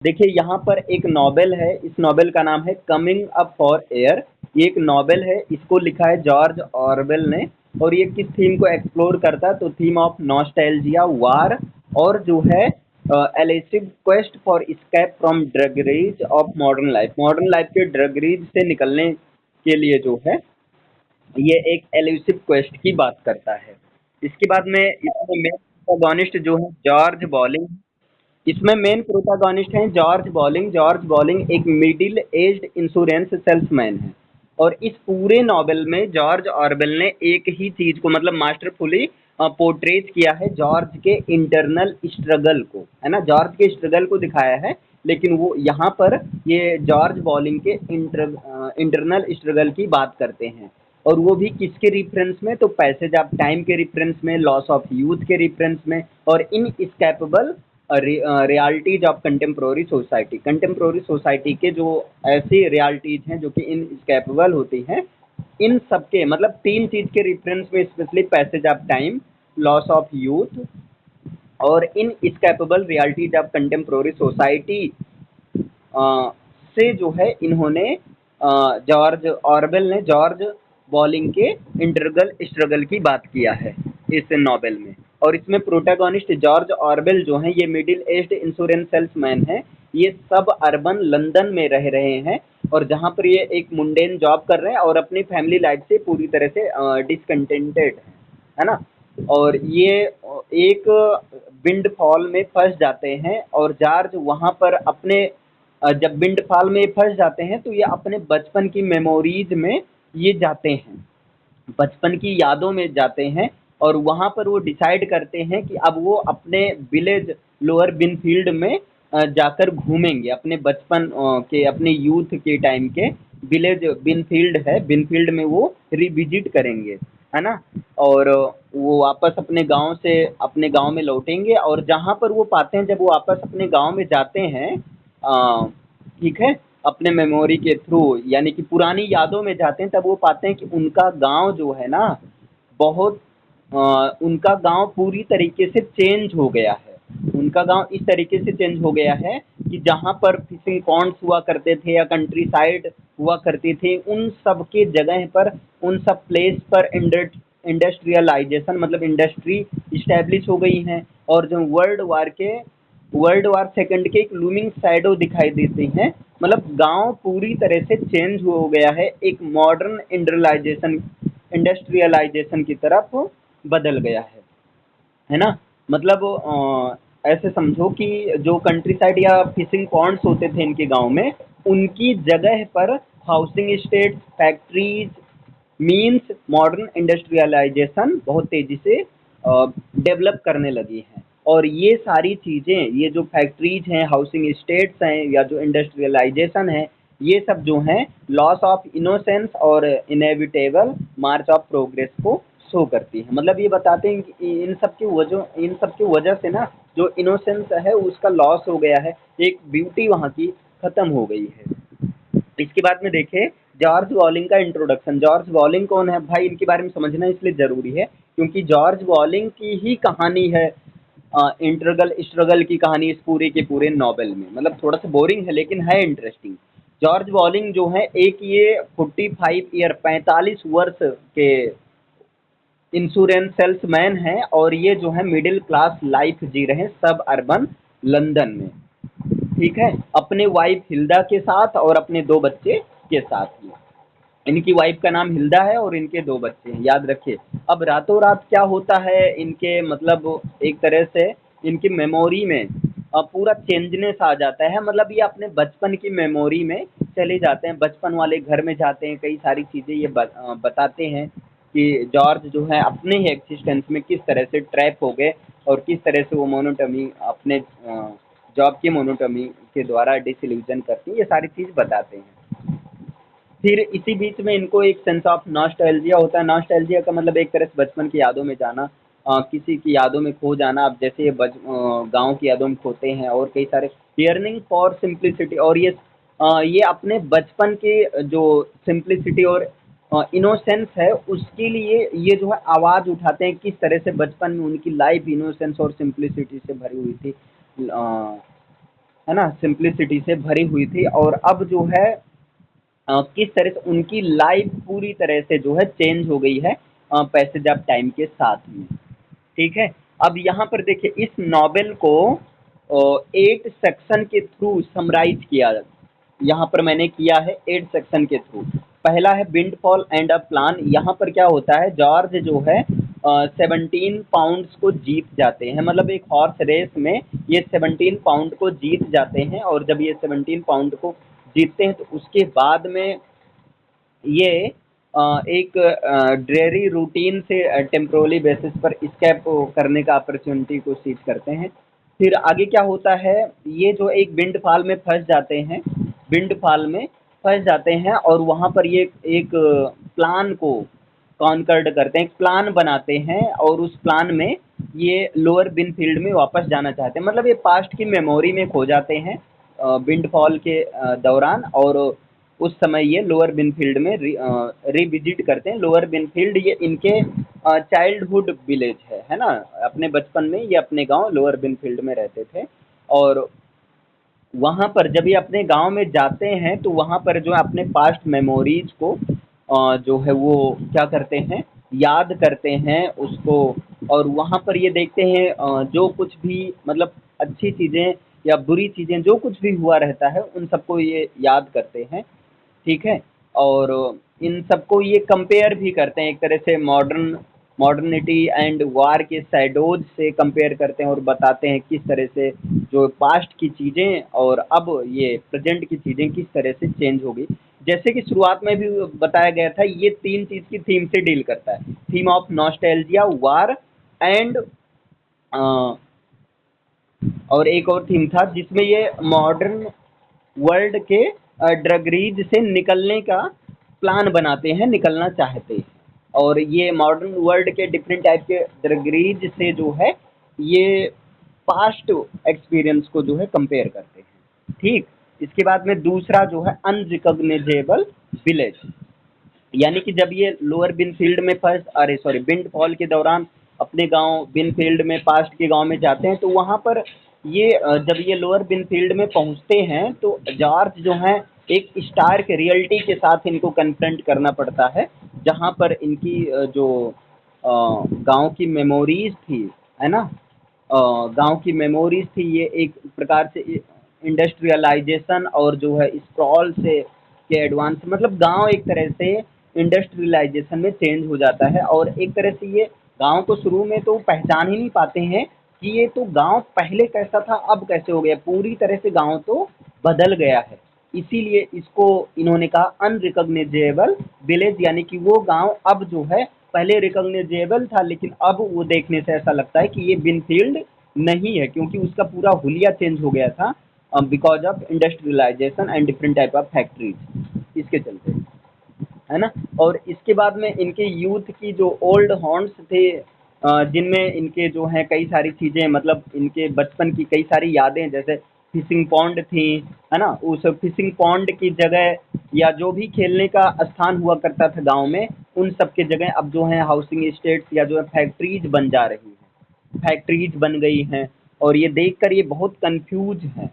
देखिए यहाँ पर एक नॉवेल है, इस नॉवेल का नाम है कमिंग अप फॉर एयर। ये एक नॉवेल है, इसको लिखा है जॉर्ज ऑरवेल ने। और ये किस थीम को एक्सप्लोर करता है, तो थीम ऑफ नॉस्टैल्जिया, वार, और जो है elusive quest for escape from ड्रग रेज ऑफ मॉडर्न लाइफ के ड्रग रेज से निकलने के लिए जो है ये एक एल्यूसिव क्वेस्ट की बात करता है। इसके बाद में इसमें मेन प्रोटोगोनिस्ट जो है जॉर्ज बॉलिंग। इसमें मेन प्रोटोगोनिस्ट हैं जॉर्ज बॉलिंग। जॉर्ज बॉलिंग एक मिडिल एज्ड इंश्योरेंस सेल्समैन है। और इस पूरे नॉवेल में जॉर्ज ऑरवेल ने एक ही चीज को मतलब मास्टरफुली पोर्ट्रेट किया है, जॉर्ज के इंटरनल स्ट्रगल को, है ना, जॉर्ज के स्ट्रगल को दिखाया है। लेकिन वो यहाँ पर ये जॉर्ज बॉलिंग के इंटरनल स्ट्रगल की बात करते हैं। और वो भी किसके रिफरेंस में, तो पैसेज ऑफ टाइम के रिफरेंस में, लॉस ऑफ यूथ के रिफरेंस में, और inescapable realities of contemporary society के जो ऐसी रियलिटीज हैं जो कि इनएस्केपेबल होती हैं, इन सबके मतलब तीन चीज के रिफरेंस में, especially passage of time, loss of youth, और inescapable realities of contemporary society से जो है इन्होंने जॉर्ज ऑरवेल ने जॉर्ज बॉलिंग के इंटरगल स्ट्रगल की बात किया है इस नॉवेल में। और इसमें प्रोटैगनिस्ट जॉर्ज ऑरवेल जो हैं ये मिडिल एज्ड इंश्योरेंस सेल्समैन हैं। ये सब अर्बन लंदन में रह रहे हैं, और जहाँ पर ये एक मुंडेन जॉब कर रहे हैं और अपनी फैमिली लाइफ से पूरी तरह से डिसकंटेंटेड है ना। और ये एक विंड फॉल में फंस जाते हैं, और जॉर्ज वहाँ पर अपने जब विंड फॉल में फंस जाते हैं तो ये अपने बचपन की मेमोरीज में ये जाते हैं, बचपन की यादों में जाते हैं। और वहाँ पर वो डिसाइड करते हैं कि अब वो अपने विलेज लोअर बिनफील्ड में जाकर घूमेंगे, अपने बचपन के अपने यूथ के टाइम के विलेज बिनफील्ड है, बिनफील्ड में वो रिविजिट करेंगे, है ना। और वो वापस अपने गांव से अपने गांव में लौटेंगे, और जहाँ पर वो पाते हैं, जब वो वापस अपने गांव में जाते हैं ठीक है, अपने मेमोरी के थ्रू यानी कि पुरानी यादों में जाते हैं, तब वो पाते हैं कि उनका गांव जो है ना बहुत उनका गांव पूरी तरीके से चेंज हो गया है। उनका गांव इस तरीके से चेंज हो गया है कि जहाँ पर फिशिंग पॉन्ड्स हुआ करते थे या कंट्री साइड हुआ करती थी, उन सब के जगह पर, उन सब प्लेस पर इंडस्ट्रियलाइजेशन मतलब इंडस्ट्री इस्टेब्लिश हो गई हैं। और जो वर्ल्ड वार सेकंड के एक लूमिंग शैडो दिखाई देती हैं। मतलब गांव पूरी तरह से चेंज हो गया है, एक मॉडर्न इंडस्ट्रियलाइजेशन की तरफ बदल गया है ना। मतलब ऐसे समझो कि जो कंट्री साइड या फिशिंग पॉन्ड्स होते थे इनके गांव में, उनकी जगह पर housing state, factories, means modern industrialization बहुत तेजी से डेवलप करने लगी हैं। और ये सारी चीज़ें, ये जो फैक्ट्रीज हैं, हाउसिंग स्टेट्स हैं, या जो इंडस्ट्रियलाइजेशन है, ये सब जो हैं लॉस ऑफ इनोसेंस और इनएविटेबल मार्च ऑफ प्रोग्रेस को शो करती है। मतलब ये बताते हैं कि इन सब की वजह से ना जो इनोसेंस है उसका लॉस हो गया है, एक ब्यूटी वहाँ की खत्म हो गई है। इसके बाद में देखें जॉर्ज वॉलिंग का इंट्रोडक्शन। जॉर्ज वॉलिंग कौन है भाई, इनके बारे में समझना इसलिए ज़रूरी है क्योंकि जॉर्ज वॉलिंग की ही कहानी है, इंटरगल स्ट्रगल की कहानी इस पूरे के पूरे नॉवेल में। मतलब थोड़ा सा बोरिंग है लेकिन है इंटरेस्टिंग। जॉर्ज वॉलिंग जो है एक ये 45 ईयर 45 वर्ष के इंश्योरेंस सेल्समैन हैं, और ये जो है मिडिल क्लास लाइफ जी रहे हैं सब अर्बन लंदन में, ठीक है, अपने वाइफ हिल्डा के साथ और अपने दो बच्चे के साथ ही। इनकी वाइफ का नाम हिल्डा है और इनके दो बच्चे हैं, याद रखिए। अब रातों रात क्या होता है इनके मतलब एक तरह से इनकी मेमोरी में पूरा चेंजनेस आ जाता है। मतलब ये अपने बचपन की मेमोरी में चले जाते हैं, बचपन वाले घर में जाते हैं, कई सारी चीज़ें ये बताते हैं कि जॉर्ज जो है अपने ही एक्सिस्टेंस में किस तरह से ट्रैप हो गए, और किस तरह से वो मोनोटमी अपने जॉब की मोनोटमी के द्वारा डिसइल्यूजन करती हैं, ये सारी चीज़ बताते हैं। फिर इसी बीच में इनको एक सेंस ऑफ नॉस्टैल्जिया होता है। नॉस्टैल्जिया का मतलब एक तरह से बचपन की यादों में जाना, किसी की यादों में खो जाना। अब जैसे ये गांव की यादों में खोते हैं, और कई सारे हियरनिंग फॉर सिंप्लिसिटी, और ये अपने बचपन के जो सिंप्लिसिटी और इनोसेंस है उसके लिए ये जो है आवाज़ उठाते हैं, किस तरह से बचपन में उनकी लाइफ इनोसेंस और सिंप्लिसिटी से भरी हुई थी। है ना, सिंप्लिसिटी से भरी हुई थी, और अब जो है किस तरह से उनकी लाइफ पूरी तरह से जो है चेंज हो गई है पैसेज ऑफ टाइम के साथ में। ठीक है। अब यहाँ पर देखिए, इस नॉवेल को 8 सेक्शन के थ्रू समराइज किया, यहाँ पर मैंने किया है 8 सेक्शन के थ्रू। पहला है विंडफॉल एंड अ प्लान। यहाँ पर क्या होता है, जॉर्ज जो है 17 पाउंड्स को जीत जाते हैं, मतलब एक हॉर्स रेस में ये 17 पाउंड को जीत जाते हैं, और जब ये 17 पाउंड को जीतते हैं तो उसके बाद में ये एक ड्रेरी रूटीन से टेम्पोररी बेसिस पर स्केप करने का अपॉर्चुनिटी को सीज करते हैं। फिर आगे क्या होता है, ये जो एक विंड फॉल में फंस जाते हैं, विंड फॉल में फंस जाते हैं, और वहाँ पर ये एक प्लान को कॉन्कर्ड करते हैं, एक प्लान बनाते हैं, और उस प्लान में ये लोअर बिन फील्ड में वापस जाना चाहते हैं, मतलब ये पास्ट की मेमोरी में खो जाते हैं विंड फॉल के दौरान, और उस समय ये लोअर बिनफील्ड में रिविजिट करते हैं। लोअर बिनफील्ड ये इनके चाइल्डहुड विलेज है ना, अपने बचपन में ये अपने गांव लोअर बिनफील्ड में रहते थे, और वहाँ पर जब ये अपने गांव में जाते हैं तो वहाँ पर जो है अपने पास्ट मेमोरीज को जो है वो क्या करते हैं, याद करते हैं उसको, और वहाँ पर ये देखते हैं जो कुछ भी मतलब अच्छी चीज़ें या बुरी चीज़ें जो कुछ भी हुआ रहता है उन सबको ये याद करते हैं। ठीक है। और इन सबको ये कंपेयर भी करते हैं, एक तरह से मॉडर्निटी एंड वार के शैडोज से कंपेयर करते हैं, और बताते हैं किस तरह से जो पास्ट की चीज़ें और अब ये प्रेजेंट की चीज़ें किस तरह से चेंज हो गई। जैसे कि शुरुआत में भी बताया गया था, ये 3 चीज़ की थीम से डील करता है, theme of nostalgia, war and और एक और थीम था जिसमें ये मॉडर्न वर्ल्ड के ड्रगरीज से निकलने का प्लान बनाते हैं, निकलना चाहते हैं, और ये मॉडर्न वर्ल्ड के डिफरेंट टाइप के ड्रगरीज से जो है ये पास्ट एक्सपीरियंस को जो है कंपेयर करते हैं। ठीक। इसके बाद में दूसरा जो है अनरिकॉग्नाइजेबल विलेज, यानी कि जब ये लोअर बिनफील्ड में फर्स्ट अरे सॉरी विंडफॉल के दौरान अपने गांव बिनफील्ड में पास्ट के गांव में जाते हैं, तो वहां पर ये जब ये लोअर बिनफील्ड में पहुंचते हैं तो जॉर्ज जो है एक स्टार्क रियलिटी के साथ इनको कन्फ्रंट करना पड़ता है, जहां पर इनकी जो गांव की मेमोरीज थी, है ना, गांव की मेमोरीज थी, ये एक प्रकार से इंडस्ट्रियलाइजेशन और जो है स्क्रॉल से के एडवांस, मतलब गांव एक तरह से इंडस्ट्रियलाइजेशन में चेंज हो जाता है, और एक तरह से ये गांव को शुरू में तो पहचान ही नहीं पाते हैं कि ये तो गांव पहले कैसा था अब कैसे हो गया, पूरी तरह से गांव तो बदल गया है। इसीलिए इसको इन्होंने कहा अनरिकॉग्नाइजेबल विलेज, यानी कि वो गांव अब जो है पहले रिकॉग्नाइजेबल था लेकिन अब वो देखने से ऐसा लगता है कि ये बिनफील्ड नहीं है, क्योंकि उसका पूरा हुलिया चेंज हो गया था because of industrialization and different type of factories, इसके चलते, है ना। और इसके बाद में इनके यूथ की जो ओल्ड हॉन्ट्स थे जिनमें इनके जो हैं कई सारी चीज़ें, मतलब इनके बचपन की कई सारी यादें, जैसे फिशिंग पॉन्ड थी, है ना, उस फिशिंग पॉन्ड की जगह या जो भी खेलने का स्थान हुआ करता था गांव में, उन सब के जगह अब जो है हाउसिंग एस्टेट्स या जो है फैक्ट्रीज बन जा रही हैं, फैक्ट्रीज बन गई हैं, और ये देखकर ये बहुत कंफ्यूज हैं,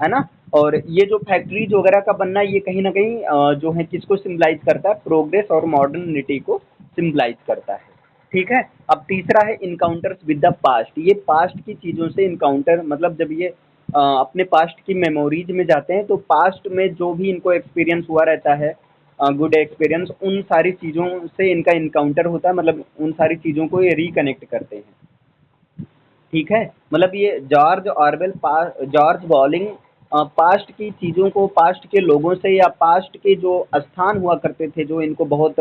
है ना। और ये जो फैक्ट्रीज वगैरह का बनना, ये कहीं न कहीं जो है किसको सिम्बलाइज़ करता है, प्रोग्रेस और मॉडर्निटी को सिम्बलाइज़ करता है। ठीक है। अब तीसरा है इनकाउंटर्स विद द पास्ट, ये पास्ट की चीज़ों से इनकाउंटर, मतलब जब ये अपने पास्ट की मेमोरीज में जाते हैं तो पास्ट में जो भी इनको एक्सपीरियंस हुआ रहता है गुड एक्सपीरियंस, उन सारी चीज़ों से इनका इनकाउंटर होता है, मतलब उन सारी चीज़ों को ये रिकनेक्ट करते हैं। ठीक है। मतलब ये जॉर्ज बॉलिंग पास्ट की चीज़ों को, पास्ट के लोगों से या पास्ट के जो स्थान हुआ करते थे जो इनको बहुत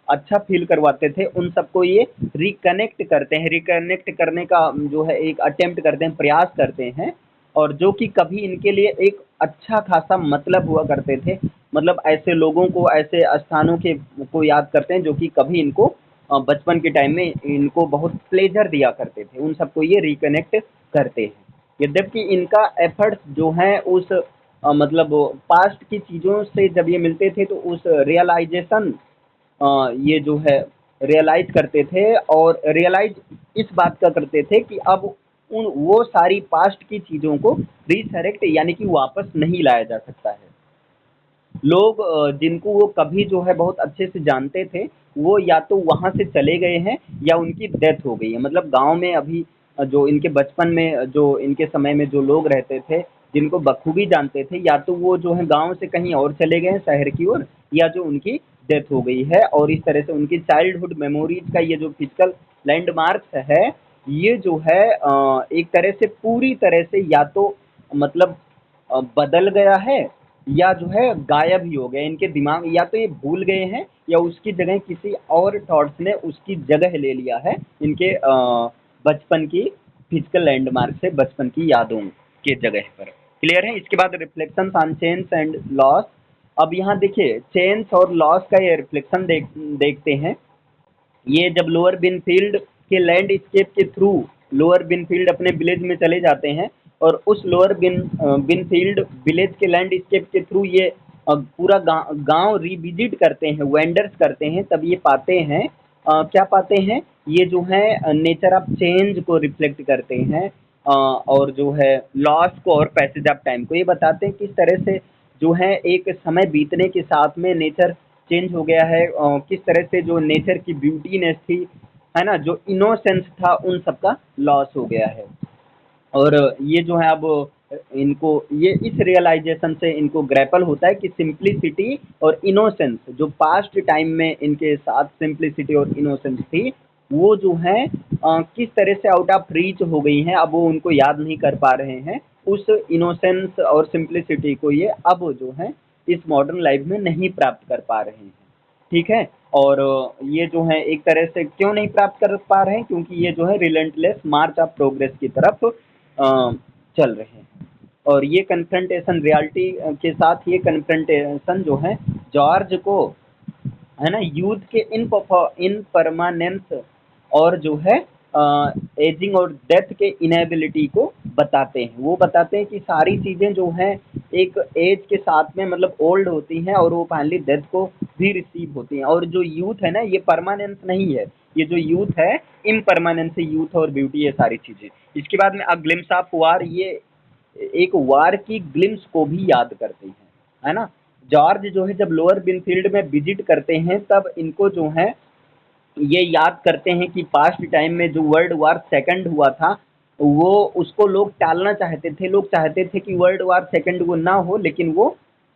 अच्छा फील करवाते थे, उन सबको ये रिकनेक्ट करते हैं, रिकनेक्ट करने का जो है एक अटेम्प्ट करते हैं, प्रयास करते हैं, और जो कि कभी इनके लिए एक अच्छा खासा मतलब हुआ करते थे, मतलब ऐसे लोगों को, ऐसे स्थानों के को याद करते हैं जो कि कभी इनको बचपन के टाइम में इनको बहुत प्लेजर दिया करते थे, उन सबको ये रिकनेक्ट करते हैं। यद्यपि इनका एफर्ट्स जो हैं उस मतलब पास्ट की चीज़ों से जब ये मिलते थे तो उस रियलाइजेशन ये जो है रियलाइज़ करते थे, और रियलाइज़ इस बात का करते थे कि अब उन वो सारी पास्ट की चीज़ों को रिसरेक्ट यानी कि वापस नहीं लाया जा सकता है। लोग जिनको वो कभी जो है बहुत अच्छे से जानते थे, वो या तो वहाँ से चले गए हैं या उनकी डेथ हो गई है। मतलब गाँव में अभी जो इनके बचपन में जो इनके समय में जो लोग रहते थे, जिनको बखूबी जानते थे, या तो वो जो है गाँव से कहीं और चले गए हैं शहर की ओर, या जो उनकी डेथ हो गई है। और इस तरह से उनकी चाइल्डहुड मेमोरीज का ये जो फिजिकल लैंडमार्क्स है, ये जो है एक तरह से पूरी तरह से या तो मतलब बदल गया है, या जो है गायब ही हो गए। इनके दिमाग या तो ये भूल गए हैं, या उसकी जगह किसी और थॉट्स ने उसकी जगह ले लिया है इनके बचपन की फिजिकल लैंडमार्क से, बचपन की यादों के जगह पर। क्लियर है? इसके बाद reflection on change and loss. अब यहाँ देखिए चेंज और लॉस का ये रिफ्लेक्शन देखते हैं। ये जब लोअर बिनफील्ड के लैंडस्केप के थ्रू लोअर बिनफील्ड अपने विलेज में चले जाते हैं, और उस लोअर बिनफील्ड विलेज के लैंडस्केप के थ्रू ये पूरा गांव रिविजिट करते हैं, वेंडर्स करते हैं, तब ये पाते हैं क्या पाते हैं, ये जो है नेचर ऑफ चेंज को रिफ्लेक्ट करते हैं, और जो है लॉस को और पैसेज ऑफ टाइम को ये बताते हैं किस तरह से जो है एक समय बीतने के साथ में नेचर चेंज हो गया है, किस तरह से जो नेचर की ब्यूटीनेस थी, है ना, जो इनोसेंस था, उन सब का लॉस हो गया है। और ये जो है अब इनको ये इस रियलाइजेशन से इनको ग्रैपल होता है कि सिंप्लिसिटी और इनोसेंस जो पास्ट टाइम में इनके साथ सिंप्लिसिटी और इनोसेंस थी, वो जो है किस तरह से आउट ऑफ रीच हो गई हैं, अब वो उनको याद नहीं कर पा रहे हैं। उस इनोसेंस और सिंप्लिसिटी को ये अब जो है इस मॉडर्न लाइफ में नहीं प्राप्त कर पा रहे हैं। ठीक है? और ये जो है एक तरह से क्यों नहीं प्राप्त कर पा रहे हैं, क्योंकि ये जो है रिलेंटलेस मार्च ऑफ प्रोग्रेस की तरफ चल रहे हैं। और ये कन्फ्रंटेशन रियलिटी के साथ, ये कन्फ्रंटेशन जो है जॉर्ज को, है ना, यूथ के इन परमानेंस और जो है एजिंग और डेथ के इनएबिलिटी को बताते हैं। वो बताते हैं कि सारी चीज़ें जो हैं एक एज के साथ में मतलब ओल्ड होती हैं, और वो फाइनली डेथ को भी रिसीव होती हैं। और जो यूथ है ना, ये परमानेंस नहीं है, ये जो यूथ है इम्परमानेंस है, यूथ और ब्यूटी, ये सारी चीज़ें। इसके बाद में अ ग्लिम्स ऑफ वार, ये एक वार की ग्लिम्स को भी याद करते हैं, है ना। जॉर्ज जो है जब लोअर बिनफील्ड में विजिट करते हैं, तब इनको जो है ये याद करते हैं कि पास्ट टाइम में जो वर्ल्ड वार सेकंड हुआ था, वो उसको लोग टालना चाहते थे। लोग चाहते थे कि वर्ल्ड वार सेकंड वो ना हो, लेकिन वो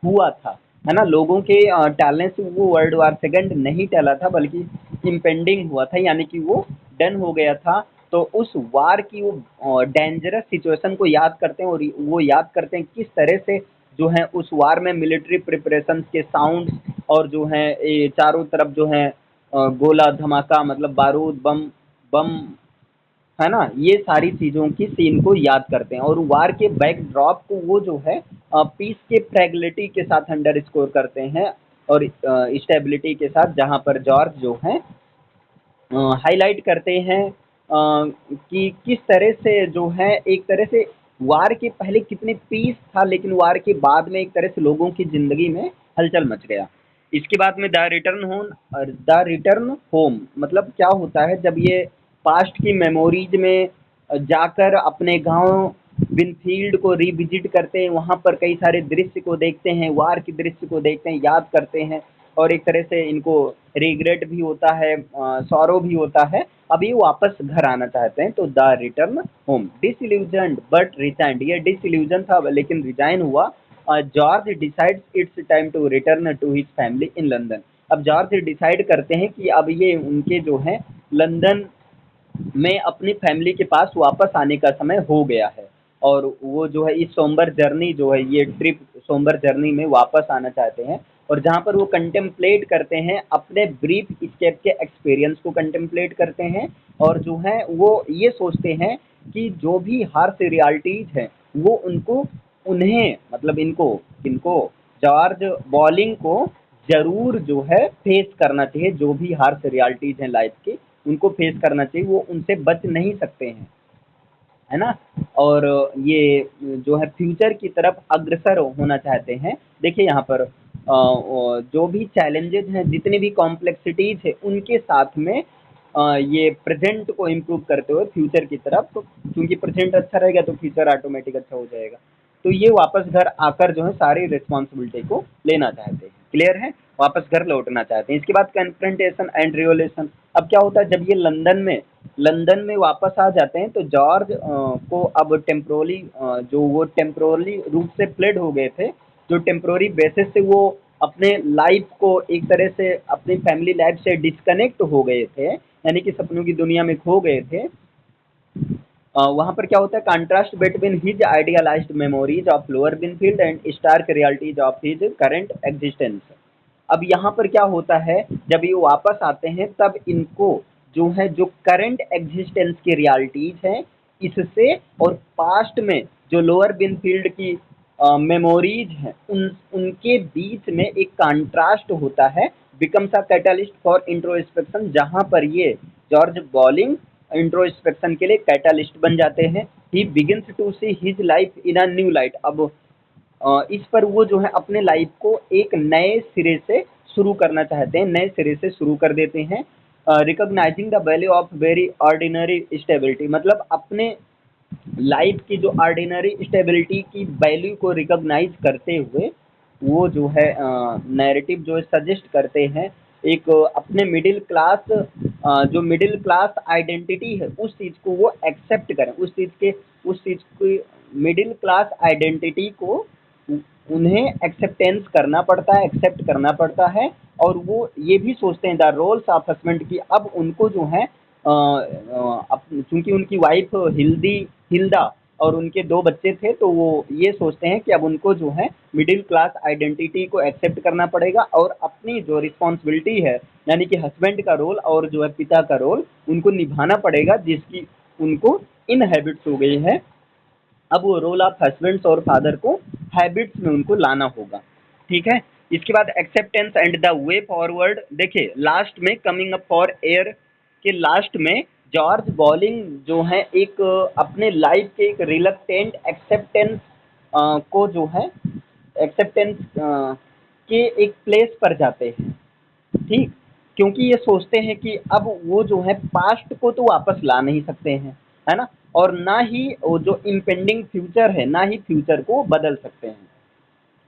हुआ था, है ना। लोगों के टालने से वो वर्ल्ड वार सेकंड नहीं टला था, बल्कि इम्पेंडिंग हुआ था, यानी कि वो डन हो गया था। तो उस वार की वो डेंजरस सिचुएशन को याद करते हैं, और वो याद करते हैं किस तरह से जो है उस वार में मिलिट्री प्रिपरेशंस के साउंड, और जो है ये चारों तरफ जो है गोला धमाका, मतलब बारूद बम बम, है ना, ये सारी चीज़ों की सीन को याद करते हैं। और वार के बैकड्रॉप को वो जो है पीस के फ्रेगलिटी के साथ अंडर स्कोर करते हैं, और स्टेबिलिटी के साथ, जहाँ पर जॉर्ज जो है हाईलाइट करते हैं कि किस तरह से जो है एक तरह से वार के पहले कितने पीस था, लेकिन वार के बाद में एक तरह से लोगों की ज़िंदगी में हलचल मच गया। इसके बाद में द रिटर्न होम मतलब क्या होता है, जब ये पास्ट की मेमोरीज में जाकर अपने गांव विनफील्ड को रिविजिट करते हैं, वहाँ पर कई सारे दृश्य को देखते हैं, वार के दृश्य को देखते हैं, याद करते हैं, और एक तरह से इनको रिग्रेट भी होता है, सॉरो भी होता है। अब ये वापस घर आना चाहते हैं, तो the return home, disillusioned but resigned, ये डिसइल्यूजन था लेकिन रिजाइन हुआ। George decides it's time to return to his family in London. अब जॉर्ज डिसाइड करते हैं कि अब ये उनके जो है लंदन में अपनी फैमिली के पास वापस आने का समय हो गया है, और वो जो है इस सोमबर जर्नी जो है, ये ट्रिप सोमबर जर्नी में वापस आना चाहते हैं। और जहाँ पर वो कंटेम्पलेट करते हैं अपने ब्रीफ स्केप के एक्सपीरियंस को कंटेम्पलेट करते हैं, और जो है वो ये सोचते हैं कि जो भी हार्श रियलिटीज हैं वो उनको उन्हें मतलब इनको जॉर्ज बॉलिंग को ज़रूर जो है फेस करना चाहिए। जो भी हार्श रियलिटीज हैं लाइफ की, उनको फेस करना चाहिए, वो उनसे बच नहीं सकते हैं, है ना। और ये जो है फ्यूचर की तरफ अग्रसर होना चाहते हैं। देखिए यहाँ पर जो भी चैलेंजेस हैं, जितनी भी कॉम्प्लेक्सिटीज है, उनके साथ में ये प्रेजेंट को इम्प्रूव करते हुए फ्यूचर की तरफ, तो क्योंकि प्रेजेंट अच्छा रहेगा तो फ्यूचर ऑटोमेटिक अच्छा हो जाएगा। तो ये वापस घर आकर जो है सारी रिस्पॉन्सिबिलिटी को लेना चाहते हैं, क्लियर है, वापस घर लौटना चाहते हैं। इसके बाद कन्फ्रंटेशन एंड रिवोल्यूशन। अब क्या होता है, जब ये लंदन में वापस आ जाते हैं तो जॉर्ज को अब टेम्पोरली जो वो टेम्पोरली रूप से फ्लेड हो गए थे, जो टेम्पोररी बेसिस से वो अपने लाइफ को एक तरह से अपनी फैमिली लाइफ से डिस्कनेक्ट हो गए थे, यानी कि सपनों की दुनिया में खो गए थे। वहाँ पर क्या होता है, contrast between his idealised memories of Lower Binfield and stark realities of his current existence. अब यहाँ पर क्या होता है, जब ये वापस आते हैं तब इनको जो है जो करंट एग्जिस्टेंस की रियलिटीज हैं इससे, और पास्ट में जो लोअर बिनफील्ड की मेमोरीज हैं उनके बीच में एक कंट्रास्ट होता है, becomes a catalyst for introspection, जहाँ पर ये जॉर्ज बॉलिंग इंट्रोस्पेक्शन के लिए कैटलिस्ट बन जाते हैं। He begins to see his life in a new light. अब इस पर वो जो है अपने लाइफ को एक नए सिरे से शुरू करना चाहते हैं, नए सिरे से शुरू कर देते हैं। Recognising the value of very ordinary stability, मतलब अपने लाइफ की जो ऑर्डिनरी स्टेबिलिटी की वैल्यू को रिकॉग्नाइज करते हुए वो जो है नैरेटिव जो है सजेस्ट करते हैं एक अपने मिडिल क्लास, जो मिडिल क्लास आइडेंटिटी है उस चीज़ को वो एक्सेप्ट करें, उस चीज़ की मिडिल क्लास आइडेंटिटी को उन्हें एक्सेप्टेंस करना पड़ता है, एक्सेप्ट करना पड़ता है। और वो ये भी सोचते हैं द रोल्स ऑफ हस्बैंड की, अब उनको जो है चूंकि उनकी वाइफ हिल्दा और उनके दो बच्चे थे, तो वो ये सोचते हैं कि अब उनको जो है मिडिल क्लास आइडेंटिटी को एक्सेप्ट करना पड़ेगा और अपनी जो रिस्पॉन्सिबिलिटी है यानी कि हस्बैंड का रोल और जो है पिता का रोल उनको निभाना पड़ेगा, जिसकी उनको इन हैबिट्स हो गई है। अब वो रोल ऑफ हस्बैंड्स और फादर को हैबिट्स में उनको लाना होगा, ठीक है। इसके बाद acceptance and the way forward. देखिए लास्ट में कमिंग अप फॉर एयर के लास्ट में जॉर्ज बॉलिंग जो है एक अपने लाइफ के एक रिलक्टेंट एक्सेप्टेंस को जो है एक्सेप्टेंस के एक प्लेस पर जाते हैं, ठीक, क्योंकि ये सोचते हैं कि अब वो जो है पास्ट को तो वापस ला नहीं सकते हैं, है ना, और ना ही वो जो इम्पेंडिंग फ्यूचर है ना ही फ्यूचर को बदल सकते हैं।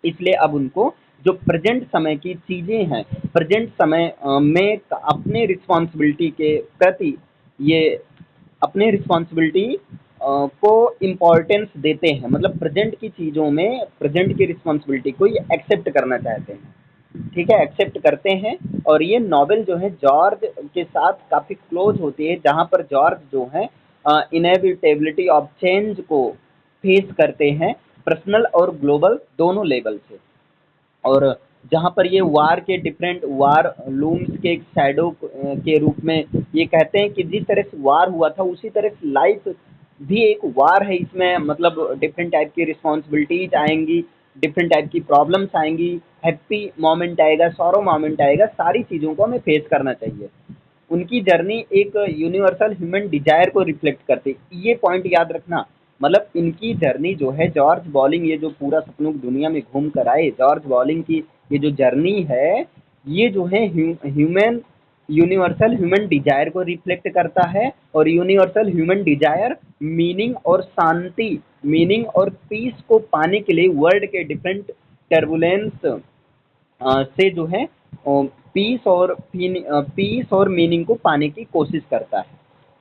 इसलिए अब उनको जो प्रेजेंट समय की चीज़ें हैं, प्रेजेंट समय में अपने रिस्पॉन्सिबिलिटी के प्रति ये अपने रिस्पॉन्सिबिलिटी को इम्पोर्टेंस देते हैं, मतलब प्रेजेंट की चीज़ों में प्रेजेंट की रिस्पॉन्सिबिलिटी को ये एक्सेप्ट करना चाहते हैं, ठीक है, एक्सेप्ट करते हैं। और ये नॉवेल जो है जॉर्ज के साथ काफ़ी क्लोज होती है, जहाँ पर जॉर्ज जो है इनएविटेबिलिटी ऑफ चेंज को फेस करते हैं, पर्सनल और ग्लोबल दोनों लेवल से। और जहाँ पर ये वार के डिफरेंट वार लूम्स के एक शैडो के रूप में ये कहते हैं कि जिस तरह से वार हुआ था उसी तरह से लाइफ भी एक वार है, इसमें मतलब डिफरेंट टाइप की रिस्पॉन्सिबिलिटीज आएंगी, डिफरेंट टाइप की प्रॉब्लम्स आएंगी, हैप्पी मोमेंट आएगा, सॉरो मोमेंट आएगा, सारी चीज़ों को हमें फेस करना चाहिए। उनकी जर्नी एक यूनिवर्सल ह्यूमन डिजायर को रिफ्लेक्ट करती, ये पॉइंट याद रखना। मतलब इनकी जर्नी जो है जॉर्ज बॉलिंग ये जो पूरा सपनों की दुनिया में घूम कर आए, जॉर्ज बॉलिंग की ये जो जर्नी है ये जो है ह्यूमन यूनिवर्सल ह्यूमन डिजायर को रिफ्लेक्ट करता है। और यूनिवर्सल ह्यूमन डिजायर मीनिंग और शांति, मीनिंग और पीस को पाने के लिए वर्ल्ड के डिफरेंट टर्बुलेंस से जो है पीस और मीनिंग को पाने की कोशिश करता है,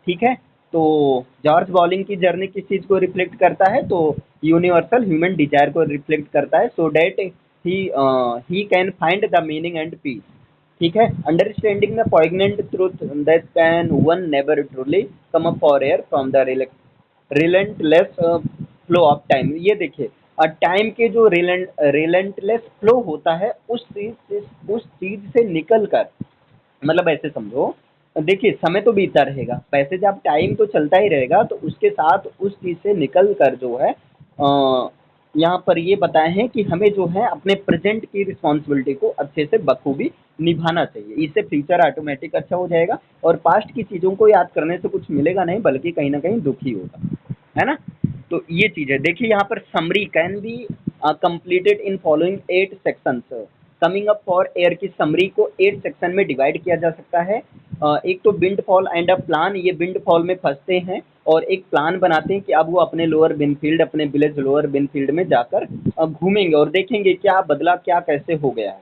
ठीक है। तो जॉर्ज बॉलिंग की जर्नी किस चीज़ को रिफ्लेक्ट करता है, तो यूनिवर्सल ह्यूमन डिजायर को रिफ्लेक्ट करता है, so that he can find the meaning and peace, ठीक है। Understanding the poignant truth that can one never truly come up for air from the relentless flow of time. ये देखिए time के जो relentless flow होता है उस चीज से निकल कर, मतलब ऐसे समझो, देखिए समय तो बीतता रहेगा, वैसे जब टाइम तो चलता ही रहेगा, तो उसके साथ उस चीज से निकल कर जो है यहाँ पर ये बताए हैं कि हमें जो है अपने प्रेजेंट की रिस्पॉन्सिबिलिटी को अच्छे से बखूबी निभाना चाहिए, इससे फ्यूचर ऑटोमेटिक अच्छा हो जाएगा और पास्ट की चीज़ों को याद करने से कुछ मिलेगा नहीं बल्कि कहीं ना कहीं दुखी होगा, है ना। तो ये चीज़ है, देखिए यहाँ पर summary can be completed in following 8 sections. Coming up for air की समरी को 8 सेक्शन में डिवाइड किया जा सकता है। एक तो wind fall and a plan, ये विंड फॉल में फंसते हैं और एक प्लान बनाते हैं कि अब वो अपने लोअर बिनफील्ड, अपने विलेज लोअर बिनफील्ड में जाकर घूमेंगे और देखेंगे क्या बदला, क्या कैसे हो गया है।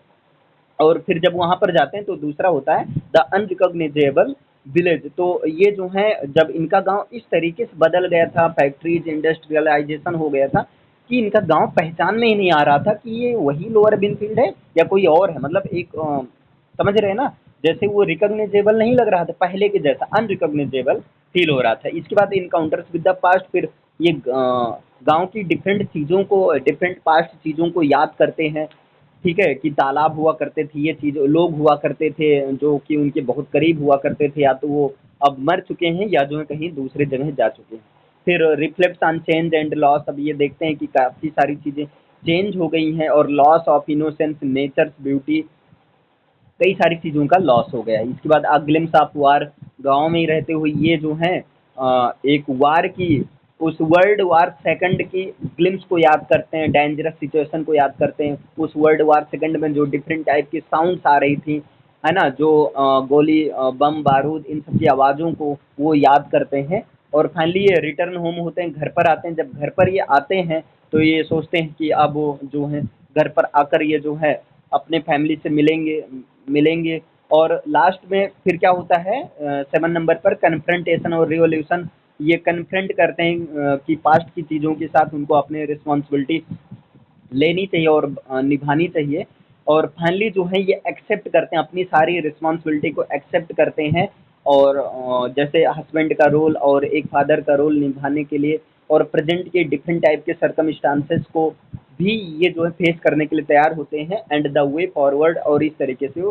और फिर जब वहाँ पर जाते हैं तो दूसरा होता है द अनरिकॉग्नाइजेबल विलेज। तो ये जो है, जब इनका गांव इस तरीके से बदल गया था, फैक्ट्रीज इंडस्ट्रियलाइजेशन हो गया था कि इनका गांव पहचान में ही नहीं आ रहा था कि ये वही लोअर बिनफील्ड है या कोई और है। मतलब एक समझ रहे हैं ना, जैसे वो रिकॉग्नाइजेबल नहीं लग रहा था पहले के जैसा, अनरिकॉग्नाइजेबल फील हो रहा था। इसके बाद इनकाउंटर्स विद द पास्ट, फिर ये गांव की डिफरेंट चीज़ों को, डिफरेंट पास्ट चीज़ों को याद करते हैं। ठीक है, कि तालाब हुआ करते थे, ये चीज़ लोग हुआ करते थे जो कि उनके बहुत करीब हुआ करते थे, या तो वो अब मर चुके हैं या जो है कहीं दूसरे जगह जा चुके हैं। फिर reflects on change and loss, अब ये देखते हैं कि काफ़ी सारी चीज़ें चेंज हो गई हैं और loss of innocence, nature's beauty, कई सारी चीज़ों का लॉस हो गया है। इसके बाद ग्लिम्स ऑफ वार, गाँव में ही रहते हुए ये जो है एक वार की, उस वर्ल्ड वार सेकंड की ग्लिम्स को याद करते हैं, डेंजरस सिचुएशन को याद करते हैं। उस वर्ल्ड वार सेकंड में जो डिफरेंट टाइप की साउंड्स आ रही थी, है ना, जो गोली बम बारूद इन सब की आवाज़ों को वो याद करते हैं। और फाइनली ये रिटर्न होम होते हैं, घर पर आते हैं। जब घर पर ये आते हैं तो ये सोचते हैं कि अब वो जो है घर पर आकर ये जो है अपने फैमिली से मिलेंगे मिलेंगे। और लास्ट में फिर क्या होता है, 7 नंबर पर कन्फ्रंटेशन और रिवॉल्यूशन, ये कन्फ्रंट करते हैं कि पास्ट की चीज़ों के साथ उनको अपने रिस्पॉन्सिबिलिटी लेनी चाहिए और निभानी चाहिए। और फाइनली जो है ये एक्सेप्ट करते हैं, अपनी सारी रिस्पॉन्सिबिलिटी को एक्सेप्ट करते हैं। और जैसे हस्बैंड का रोल और एक फादर का रोल निभाने के लिए और प्रेजेंट के डिफरेंट टाइप के सर्कमस्टांसेस को भी ये जो है फेस करने के लिए तैयार होते हैं, एंड द वे फॉरवर्ड, और इस तरीके से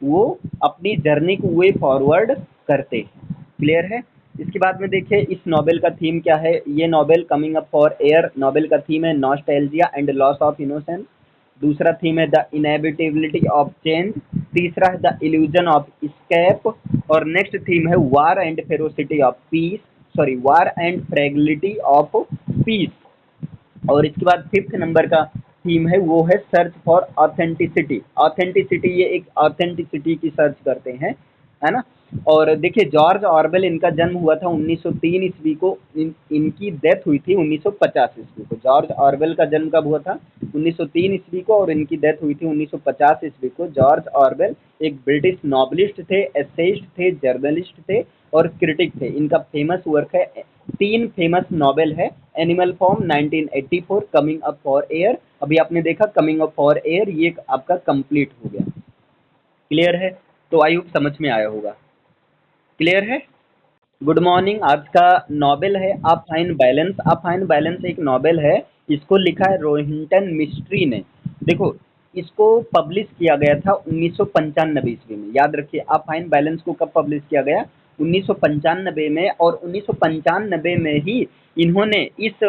वो अपनी जर्नी को वे फॉरवर्ड करते हैं। क्लियर है। इसके बाद में देखिए इस नॉवेल का थीम क्या है। ये novel coming up for air novel का थीम है nostalgia and loss of innocence. दूसरा थीम है द इनएविटेबिलिटी ऑफ चेंज। तीसरा है द इल्यूजन ऑफ स्केप। और नेक्स्ट थीम है war and ferocity of peace, sorry war and fragility of peace. और इसके बाद फिफ्थ नंबर का थीम है वो है सर्च फॉर ऑथेंटिसिटी। ऑथेंटिसिटी, ये एक ऑथेंटिसिटी की सर्च करते हैं, है ना। और देखिए जॉर्ज ऑरवेल, इनका जन्म हुआ था 1903 ईस्वी को, इनकी डेथ हुई थी 1950 ईस्वी को। जॉर्ज ऑरवेल का जन्म कब हुआ था, 1903 ईस्वी को, और इनकी डेथ हुई थी 1950 ईस्वी को। जॉर्ज ऑरवेल एक ब्रिटिश नॉवलिस्ट थे, एसेइस्ट थे, जर्नलिस्ट थे और क्रिटिक थे। इनका फेमस वर्क है, 3 फेमस नॉवेल है। Animal form 1984, coming up for air, अभी आपने देखा कमिंग अप फॉर एयर, ये आपका कंप्लीट हो गया। क्लियर है। तो आई होप समझ में आया होगा। क्लियर है। Good morning. आज का नॉवेल है a fine balance. A fine balance एक नॉवेल है, इसको लिखा है रोहिंटन मिस्ट्री ने। देखो, इसको पब्लिश किया गया था 1995 ईस्वी में। याद रखिए अ फाइन बैलेंस को कब पब्लिश किया गया, 1995 में। और 1995 में ही इन्होंने इस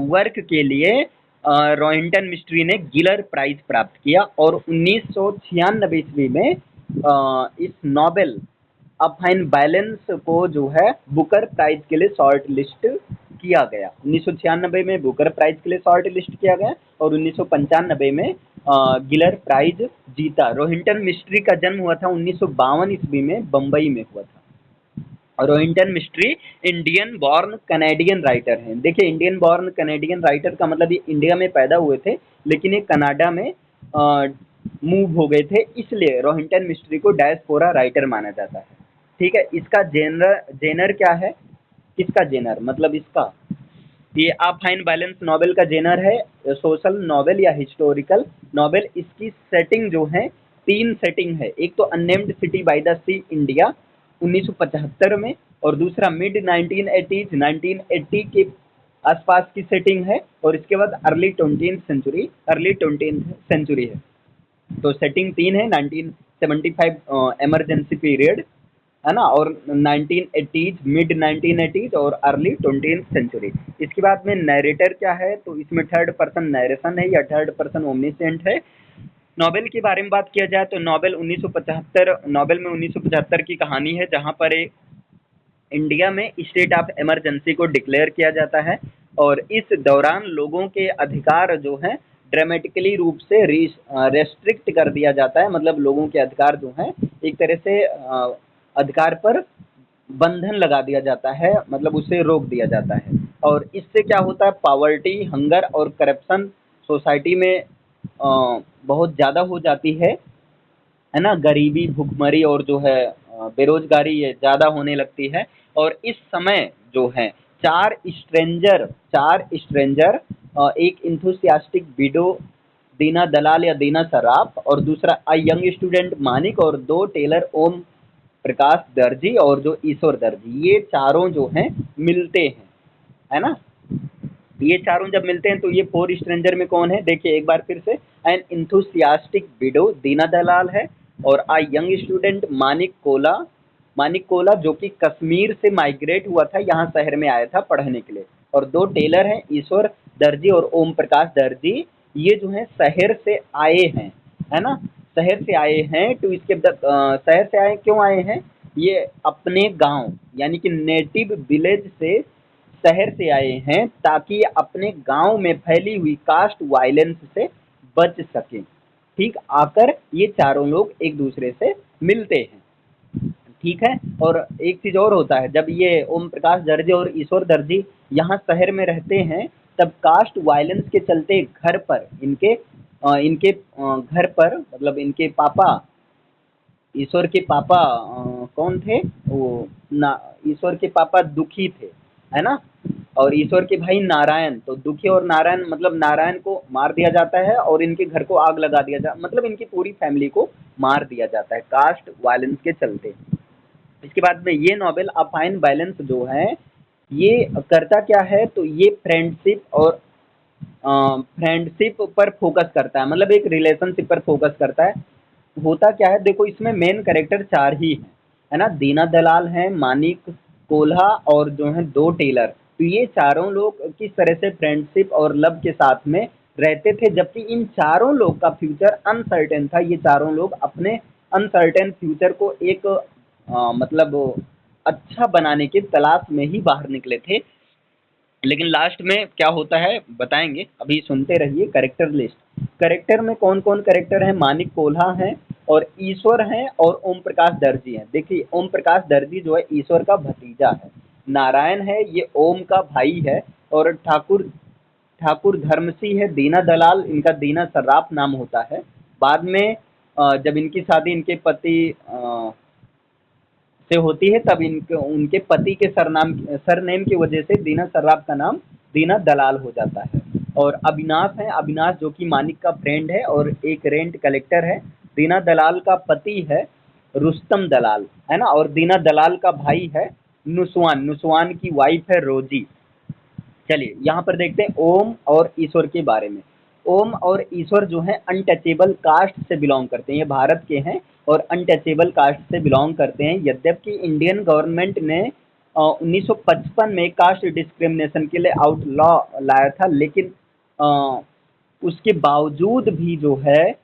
वर्क के लिए रोहिंटन मिस्ट्री ने गिलर प्राइज प्राप्त किया। और 1996 ईस्वी में इस नॉवेल अ फाइन बैलेंस को जो है बुकर प्राइज के लिए शॉर्ट लिस्ट किया गया। 1996 में बुकर प्राइज के लिए शॉर्ट लिस्ट किया गया और 1995 में गिलर प्राइज जीता। रोहिंटन मिस्ट्री का जन्म हुआ था 1952 ईस्वी में, बम्बई में हुआ था। Rohinton mystery Indian born Canadian writer हैं। देखिए इंडियन बॉर्न कनेडियन राइटर का मतलब ये इंडिया में पैदा हुए थे लेकिन ये कनाडा में मूव हो गए थे, इसलिए रोहिंटन मिस्ट्री को डायस्पोरा राइटर माना जाता है। ठीक है। इसका जेनर जेनर क्या है, किसका जेनर मतलब इसका, ये आ फाइन बैलेंस नॉवेल का जेनर है सोशल नॉवेल या हिस्टोरिकल नॉवेल। इसकी सेटिंग जो है 3 सेटिंग है। एक तो unnamed city by the sea India 1975 में, और दूसरा मिड 1980s 1980 के आसपास की सेटिंग है, और इसके बाद अर्ली 20th सेंचुरी है। तो सेटिंग 3 है, 1975 इमरजेंसी पीरियड, है ना, और 1980s मिड 1980s और अर्ली 20th सेंचुरी। इसके बाद में नरेटर क्या है, तो इसमें थर्ड पर्सन नरेशन है या थर्ड पर्सन ओमनिसेंट है। नॉवेल के बारे में बात किया जाए तो नॉवेल 1975, नॉवेल में 1975 की कहानी है जहां पर एक इंडिया में स्टेट ऑफ इमरजेंसी को डिक्लेयर किया जाता है और इस दौरान लोगों के अधिकार जो हैं ड्रामेटिकली रूप से रेस्ट्रिक्ट कर दिया जाता है, मतलब लोगों के अधिकार जो हैं एक तरह से अधिकार पर बंधन लगा दिया जाता है, मतलब उसे रोक दिया जाता है। और इससे क्या होता है, पावर्टी, हंगर और करप्शन सोसाइटी में बहुत ज़्यादा हो जाती है ना? गरीबी, भुखमरी और जो है बेरोजगारी ये ज़्यादा होने लगती है। और इस समय जो है चार स्ट्रेंजर, एक इंथुसियास्टिक विडो दीना दलाल या दीना सराफ, और दूसरा यंग स्टूडेंट मानिक, और दो टेलर ओम प्रकाश दर्जी और जो ईश्वर दर्जी, ये चारों जो हैं मिलते हैं, है ना? ये चारों जब मिलते हैं तो ये फोर स्ट्रेंजर में कौन है, देखिए एक बार फिर से। एन इंथुसियास्टिक विडो दीना दलाल है, और यंग स्टूडेंट मानिक कोला जो कि कश्मीर से माइग्रेट हुआ था, यहाँ शहर में आया था पढ़ने के लिए। और दो टेलर हैं, ईश्वर दर्जी और ओम प्रकाश दर्जी, ये जो है शहर से आए हैं, है ना? शहर से आए हैं। तो इसके शहर से आए क्यों आए हैं, ये अपने गांव यानी कि नेटिव विलेज से शहर से आए हैं ताकि ये अपने गांव में फैली हुई कास्ट वायलेंस से बच सकें। ठीक, आकर ये चारों लोग एक दूसरे से मिलते हैं, ठीक है। और एक चीज और होता है, जब ये ओम प्रकाश दर्जी और ईश्वर दर्जी यहाँ शहर में रहते हैं, तब कास्ट वायलेंस के चलते घर पर इनके घर पर, मतलब इनके पापा, ईश्वर के पापा कौन थे वो ना, ईश्वर के पापा दुखी थे, है ना? और ईश्वर के भाई नारायण, तो दुखी और नारायण, मतलब नारायण को मार दिया जाता है और इनके घर को आग लगा दिया जाता, मतलब इनकी पूरी फैमिली को मार दिया जाता है कास्ट वायलेंस के चलते। इसके बाद में ये नॉवेल अ फाइन बैलेंस जो है, ये करता क्या है, तो ये फ्रेंडशिप पर फोकस करता है, मतलब एक रिलेशनशिप पर फोकस करता है। होता क्या है, देखो इसमें मेन कैरेक्टर चार ही हैं, है ना? दीना दलाल हैं, मानिक कोल्हा और जो है दो टेलर। तो ये चारों लोग किस तरह से फ्रेंडशिप और लव के साथ में रहते थे, जबकि इन चारों लोग का फ्यूचर अनसर्टेन था। ये चारों लोग अपने अनसर्टेन फ्यूचर को एक मतलब अच्छा बनाने की तलाश में ही बाहर निकले थे। लेकिन लास्ट में क्या होता है बताएंगे, अभी सुनते रहिए। कैरेक्टर लिस्ट, कैरेक्टर में कौन कौन कैरेक्टर हैं, मानिक कोल्हा हैं और ईश्वर हैं और ओम प्रकाश दर्जी हैं। देखिए ओम प्रकाश दर्जी जो है ईश्वर का भतीजा है, नारायण है ये ओम का भाई है, और ठाकुर ठाकुर धर्मसी है, दीना दलाल इनका दीना सर्राफ नाम होता है। बाद में जब इनकी शादी इनके पति से होती है, तब इनके उनके पति के सरनेम की वजह से दीना सर्राफ का नाम दीना दलाल हो जाता है। और अविनाश है, अविनाश जो कि मानिक का फ्रेंड है और एक रेंट कलेक्टर है। दीना दलाल का पति है रुस्तम दलाल, है ना? और दीना दलाल का भाई है नुसवान, नुसवान की वाइफ है रोजी। चलिए यहाँ पर देखते हैं ओम और ईश्वर के बारे में। ओम और ईश्वर जो है अनटचेबल कास्ट से बिलोंग करते हैं, ये भारत के हैं और अनटचेबल कास्ट से बिलोंग करते हैं। यद्यपि इंडियन गवर्नमेंट ने 1955 में कास्ट डिस्क्रिमिनेशन के लिए आउट लॉ लाया था, लेकिन उसके बावजूद भी जो है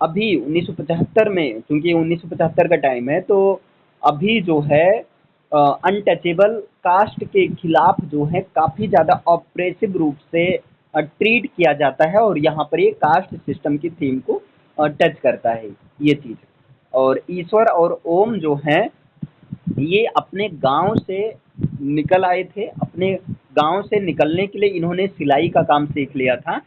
अभी 1975 में, क्योंकि 1975 का टाइम है, तो अभी जो है अनटचेबल कास्ट के खिलाफ जो है काफ़ी ज़्यादा ऑपरेसिव रूप से ट्रीट किया जाता है, और यहाँ पर ये कास्ट सिस्टम की थीम को टच करता है ये चीज़। और ईश्वर और ओम जो हैं ये अपने गांव से निकल आए थे, अपने गांव से निकलने के लिए इन्होंने सिलाई का काम सीख लिया था,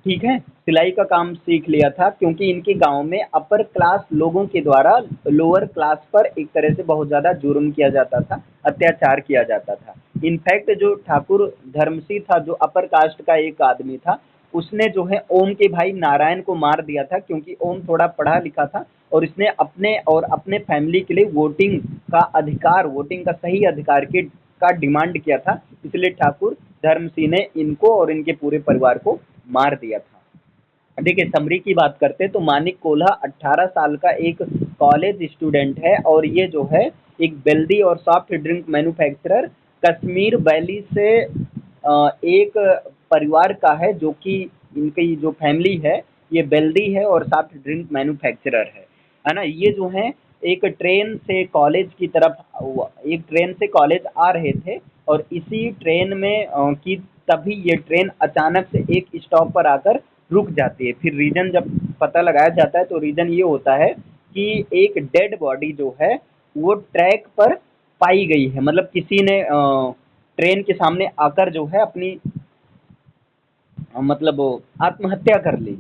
ठीक है? सिलाई का काम सीख लिया था क्योंकि इनके गांव में अपर क्लास लोगों के द्वारा लोअर क्लास पर एक तरह से बहुत ज़्यादा जुर्म किया जाता था, अत्याचार किया जाता था। इनफैक्ट जो ठाकुर धर्मसी था, जो अपर कास्ट का एक आदमी था, उसने जो है ओम के भाई नारायण को मार दिया था, क्योंकि ओम थोड़ा पढ़ा लिखा था और इसने अपने और अपने फैमिली के लिए वोटिंग का अधिकार, वोटिंग का सही अधिकार के का डिमांड किया था। इसलिए ठाकुर धर्मसिंह ने इनको और इनके पूरे परिवार को मार दिया था। देखिए समरी की बात करते हैं तो मानिक कोल्हा 18 साल का एक कॉलेज स्टूडेंट है, और ये जो है एक वेल्दी और soft drink manufacturer Kashmir valley से एक परिवार का है, जो कि इनकी जो फैमिली है ये वेल्दी है और सॉफ्ट ड्रिंक मैन्युफैक्चरर है ना? ये जो है एक ट्रेन से कॉलेज की तरफ, एक ट्रेन से कॉलेज आ रहे थे, और इसी ट्रेन में की तभी ये ट्रेन अचानक से एक स्टॉप पर आकर रुक जाती है। फिर रीज़न जब पता लगाया जाता है तो रीज़न ये होता है कि एक डेड बॉडी जो है वो ट्रैक पर पाई गई है, मतलब किसी ने ट्रेन के सामने आकर जो है अपनी मतलब वो आत्महत्या कर ली।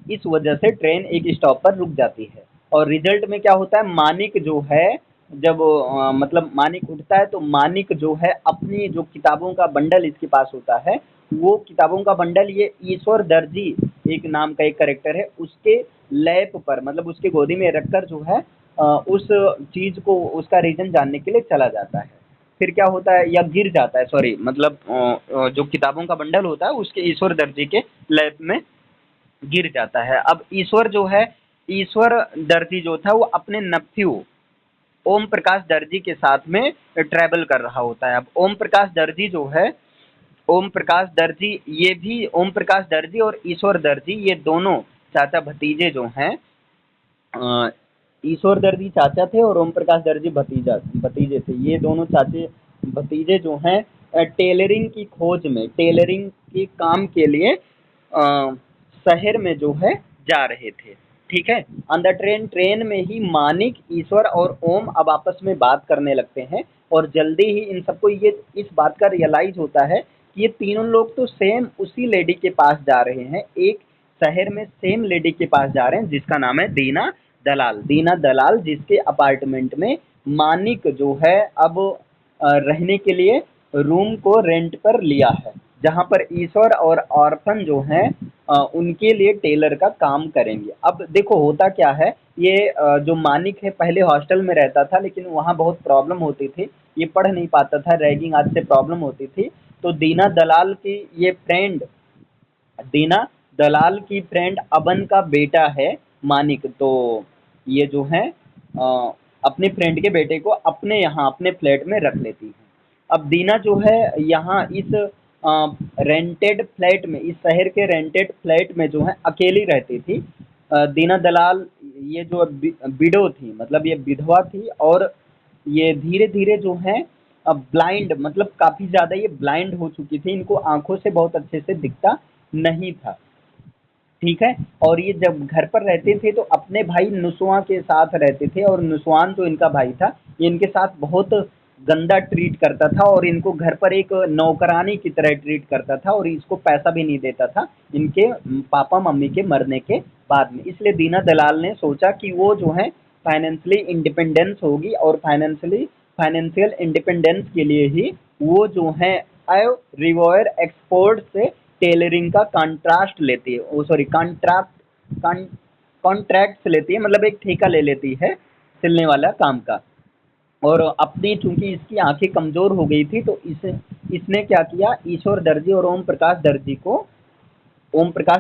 इस वजह से ट्रेन एक स्टॉप पर रुक जाती है। और रिजल्ट में क्या होता है, मानिक जो है जब मतलब मानिक उठता है तो मानिक जो है अपनी जो किताबों का बंडल इसके पास होता है, वो किताबों का बंडल ये ईश्वर दर्जी एक नाम का एक करेक्टर है उसके लैप पर, मतलब उसके गोदी में रखकर जो है उस चीज को उसका रीजन जानने के लिए चला जाता है। फिर क्या होता है, या गिर जाता है, सॉरी मतलब जो किताबों का बंडल होता है उसके ईश्वर दर्जी के लैप में गिर जाता है। अब ईश्वर जो है, ईश्वर दर्जी जो था वो अपने नफ्यू ओम प्रकाश दर्जी के साथ में ट्रैवल कर रहा होता है। अब ओम प्रकाश दर्जी जो है, ओम प्रकाश दर्जी, ये भी ओम प्रकाश दर्जी और ईश्वर दर्जी ये दोनों चाचा भतीजे जो हैं, अ, ईश्वर दर्जी चाचा थे और ओम प्रकाश दर्जी भतीजा भतीजे थे। ये दोनों चाचे भतीजे जो हैं टेलरिंग की खोज में, टेलरिंग के काम के लिए शहर में जो है जा रहे थे। ठीक है। ऑन द ट्रेन, ट्रेन में ही मानिक, ईश्वर और ओम अब आपस में बात करने लगते हैं और जल्दी ही इन सबको ये इस बात का रियलाइज होता है कि ये तीनों लोग तो सेम उसी लेडी के पास जा रहे हैं, एक शहर में सेम लेडी के पास जा रहे हैं जिसका नाम है दीना दलाल। दीना दलाल जिसके अपार्टमेंट में मानिक जो है अब रहने के लिए रूम को रेंट पर लिया है, जहाँ पर ईश्वर और ऑर्फन जो हैं उनके लिए टेलर का काम करेंगे। अब देखो होता क्या है, ये जो मानिक है पहले हॉस्टल में रहता था लेकिन वहाँ बहुत प्रॉब्लम होती थी, ये पढ़ नहीं पाता था, रैगिंग आदि से प्रॉब्लम होती थी। तो दीना दलाल की ये फ्रेंड, दीना दलाल की फ्रेंड अबन का बेटा है मानिक, तो ये जो है अपने फ्रेंड के बेटे को अपने यहाँ अपने फ्लैट में रख लेती है। अब दीना जो है यहाँ इस रेंटेड फ्लैट में, इस शहर के रेंटेड फ्लैट में जो है अकेली रहती थी। दीना दलाल ये जो विडो थी, मतलब ये विधवा थी और ये धीरे धीरे जो है ब्लाइंड, मतलब काफी ज्यादा ये ब्लाइंड हो चुकी थी, इनको आंखों से बहुत अच्छे से दिखता नहीं था। ठीक है। और ये जब घर पर रहते थे तो अपने भाई नुसवा के साथ रहते थे और नुसवान जो इनका भाई था ये इनके साथ बहुत गंदा ट्रीट करता था और इनको घर पर एक नौकरानी की तरह ट्रीट करता था और इसको पैसा भी नहीं देता था इनके पापा मम्मी के मरने के बाद में। इसलिए दीना दलाल ने सोचा कि वो जो है फाइनेंशियली इंडिपेंडेंस होगी और फाइनेंशियल इंडिपेंडेंस के लिए ही वो जो है रिवॉयर एक्सपोर्ट से टेलरिंग का कॉन्ट्रास्ट लेती है, ओ सॉरी कॉन्ट्रैक्ट कॉन्ट्रैक्ट लेती है, मतलब एक ठेका ले लेती है सिलने वाला काम का। और अपनी चूंकि इसकी आंखें कमजोर हो गई थी तो इसने क्या किया, ईश्वर दर्जी और ओम प्रकाश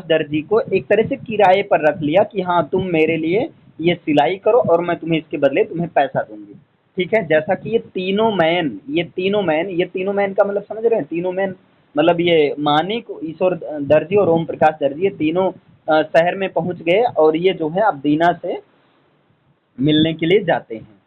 दर्जी को एक तरह से किराए पर रख लिया कि हाँ तुम मेरे लिए ये सिलाई करो और मैं तुम्हें इसके बदले तुम्हें पैसा दूंगी। ठीक है। जैसा कि ये तीनों मैन का मतलब समझ रहे हैं, तीनों मैन मतलब ये मानिक, ईश्वर दर्जी और ओम प्रकाश दर्जी ये तीनों शहर में पहुंच गए और ये जो है अब दीना से मिलने के लिए जाते हैं।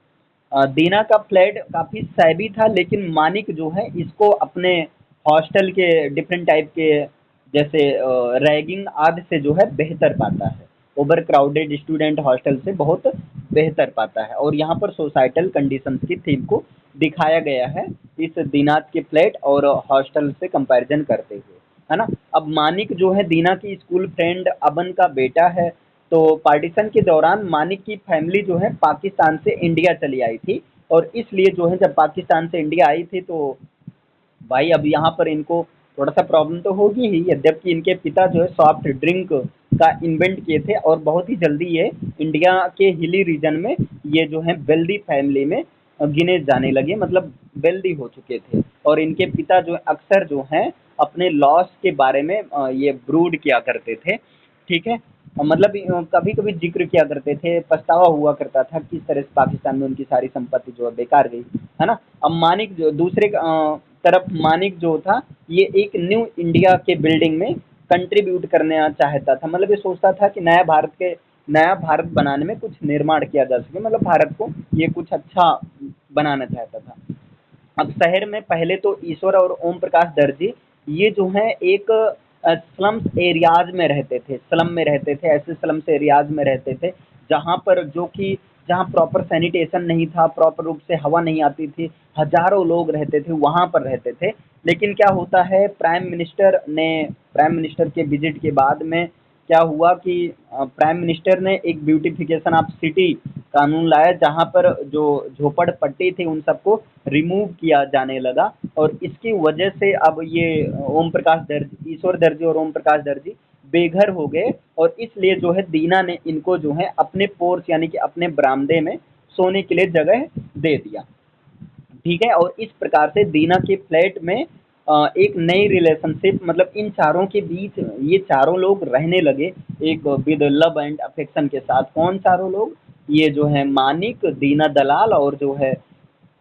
दीना का फ्लैट काफ़ी सैबी था लेकिन मानिक जो है इसको अपने हॉस्टल के डिफरेंट टाइप के जैसे रैगिंग आदि से जो है बेहतर पाता है, ओवर क्राउडेड स्टूडेंट हॉस्टल से बहुत बेहतर पाता है। और यहाँ पर सोसाइटल कंडीशंस की थीम को दिखाया गया है इस दीनात के फ्लैट और हॉस्टल से कंपैरिजन करते हुए, है ना। अब मानिक जो है दीना की स्कूल फ्रेंड अबन का बेटा है। तो पार्टीशन के दौरान मानिक की फैमिली जो है पाकिस्तान से इंडिया चली आई थी और इसलिए जो है जब पाकिस्तान से इंडिया आई थी तो भाई अब यहाँ पर इनको थोड़ा सा प्रॉब्लम तो होगी ही, यद्यपि इनके पिता जो है सॉफ्ट ड्रिंक का इन्वेंट किए थे और बहुत ही जल्दी ये इंडिया के हिली रीजन में ये जो है वेल्दी फैमिली में गिने जाने लगे, मतलब वेल्दी हो चुके थे। और इनके पिता जो अक्सर जो हैं अपने लॉस के बारे में ये ब्रूड किया करते थे। ठीक है। मतलब कभी कभी जिक्र किया करते थे, पछतावा हुआ करता था किस तरह से पाकिस्तान में उनकी सारी संपत्ति जो है बेकार गई, है ना। अब मानिक जो दूसरे तरफ मानिक जो था ये एक न्यू इंडिया के बिल्डिंग में कंट्रीब्यूट करना चाहता था, मतलब ये सोचता था कि नया भारत बनाने में कुछ निर्माण किया जा सके, मतलब भारत को ये कुछ अच्छा बनाना चाहता था। अब शहर में पहले तो ईश्वर और ओम प्रकाश दर्जी ये जो है एक स्लम्स एरियाज में रहते थे, स्लम में रहते थे, ऐसे स्लम्स एरियाज में रहते थे जहाँ पर जो कि जहाँ प्रॉपर सैनिटेशन नहीं था, प्रॉपर रूप से हवा नहीं आती थी, हजारों लोग रहते थे, वहाँ पर रहते थे। लेकिन क्या होता है, प्राइम मिनिस्टर के विजिट के बाद में क्या हुआ कि प्राइम मिनिस्टर ने एक ब्यूटिफिकेशन ऑफ सिटी कानून लाया, जहाँ पर जो झोपड़पट्टी थी उन सबको रिमूव किया जाने लगा। और इसकी वजह से अब ये ओम प्रकाश दर्जी, ईश्वर दर्जी और ओम प्रकाश दर्जी बेघर हो गए, और इसलिए जो है दीना ने इनको जो है अपने पोर्च यानी कि अपने बरामदे में सोने के लिए जगह दे दिया। ठीक है, और इस प्रकार से दीना के फ्लैट में एक नई रिलेशनशिप, मतलब इन चारों के बीच ये चारों लोग रहने लगे एक विद लव एंड अफेक्शन के साथ। कौन चारों लोग? ये जो है मानिक, दीना दलाल और जो है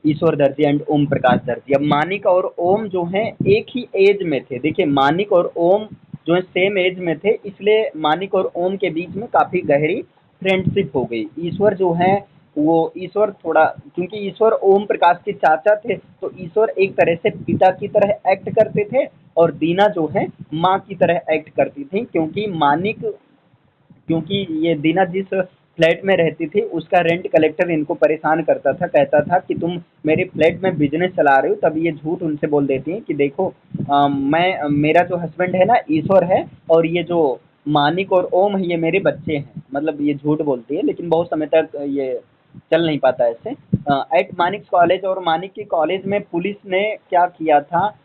ईश्वर दर्जी एंड ओम प्रकाश दर्जी। अब मानिक और ओम जो हैं एक ही एज में थे। देखिए मानिक और ओम जो है सेम एज में थे, इसलिए मानिक और ओम के बीच में काफी गहरी फ्रेंडशिप हो गई। ईश्वर जो है वो ईश्वर थोड़ा, क्योंकि ईश्वर ओम प्रकाश के चाचा थे, तो ईश्वर एक तरह से पिता की तरह एक्ट करते थे, और दीना जो है माँ की तरह एक्ट करती थी। क्योंकि ये दीना जिस फ्लैट में रहती थी उसका रेंट कलेक्टर इनको परेशान करता था, कहता था कि तुम मेरे फ्लैट में बिजनेस चला रहे हो। तब ये झूठ उनसे बोल देती हैं कि देखो मैं, मेरा जो हस्बैंड है ना ईश्वर है, और ये जो मानिक और ओम है ये मेरे बच्चे हैं। मतलब ये झूठ बोलती है, लेकिन बहुत समय तक ये चल नहीं पाता ऐसे। एट मानिक कॉलेज, और मानिक के कॉलेज में पुलिस ने क्या किया था,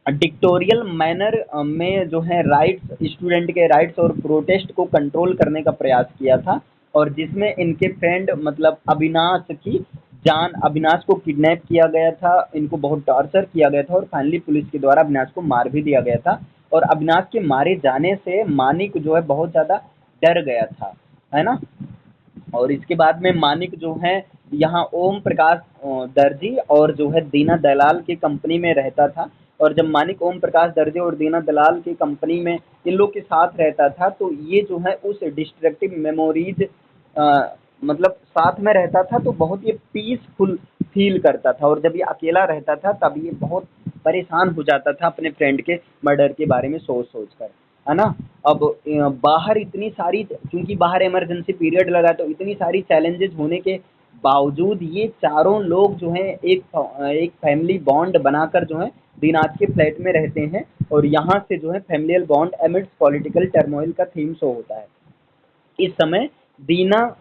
डिक्टोरियल मैनर में जो है राइट्स, स्टूडेंट के राइट्स और प्रोटेस्ट को कंट्रोल करने का प्रयास किया था, और जिसमें इनके फ्रेंड मतलब अविनाश को किडनैप किया गया था, इनको बहुत टॉर्चर किया गया था, और फाइनली पुलिस के द्वारा अविनाश को मार भी दिया गया था। और अविनाश के मारे जाने से मानिक जो है बहुत ज़्यादा डर गया था, है ना। और इसके बाद में मानिक जो है यहाँ ओम प्रकाश दर्जी और जो है दीना दलाल की कंपनी में रहता था। और जब मानिक ओम प्रकाश दर्जी और दीना दलाल की कंपनी में इन लोग के साथ रहता था, तो ये जो है उस डिस्ट्रक्टिव मेमोरीज मतलब साथ में रहता था तो बहुत ये पीसफुल फील करता था। और जब ये अकेला रहता था तब ये बहुत परेशान हो जाता था अपने फ्रेंड के मर्डर के बारे में सोच सोच कर, है ना। अब बाहर इतनी सारी, क्योंकि बाहर इमरजेंसी पीरियड लगा, तो इतनी सारी चैलेंजेस होने के बावजूद ये चारों लोग जो हैं एक फैमिली बॉन्ड बनाकर जो है दिनाज के फ्लैट में रहते हैं। और यहाँ से जो है familial bond amidst political turmoil का थीम शो होता है। इस समय दीना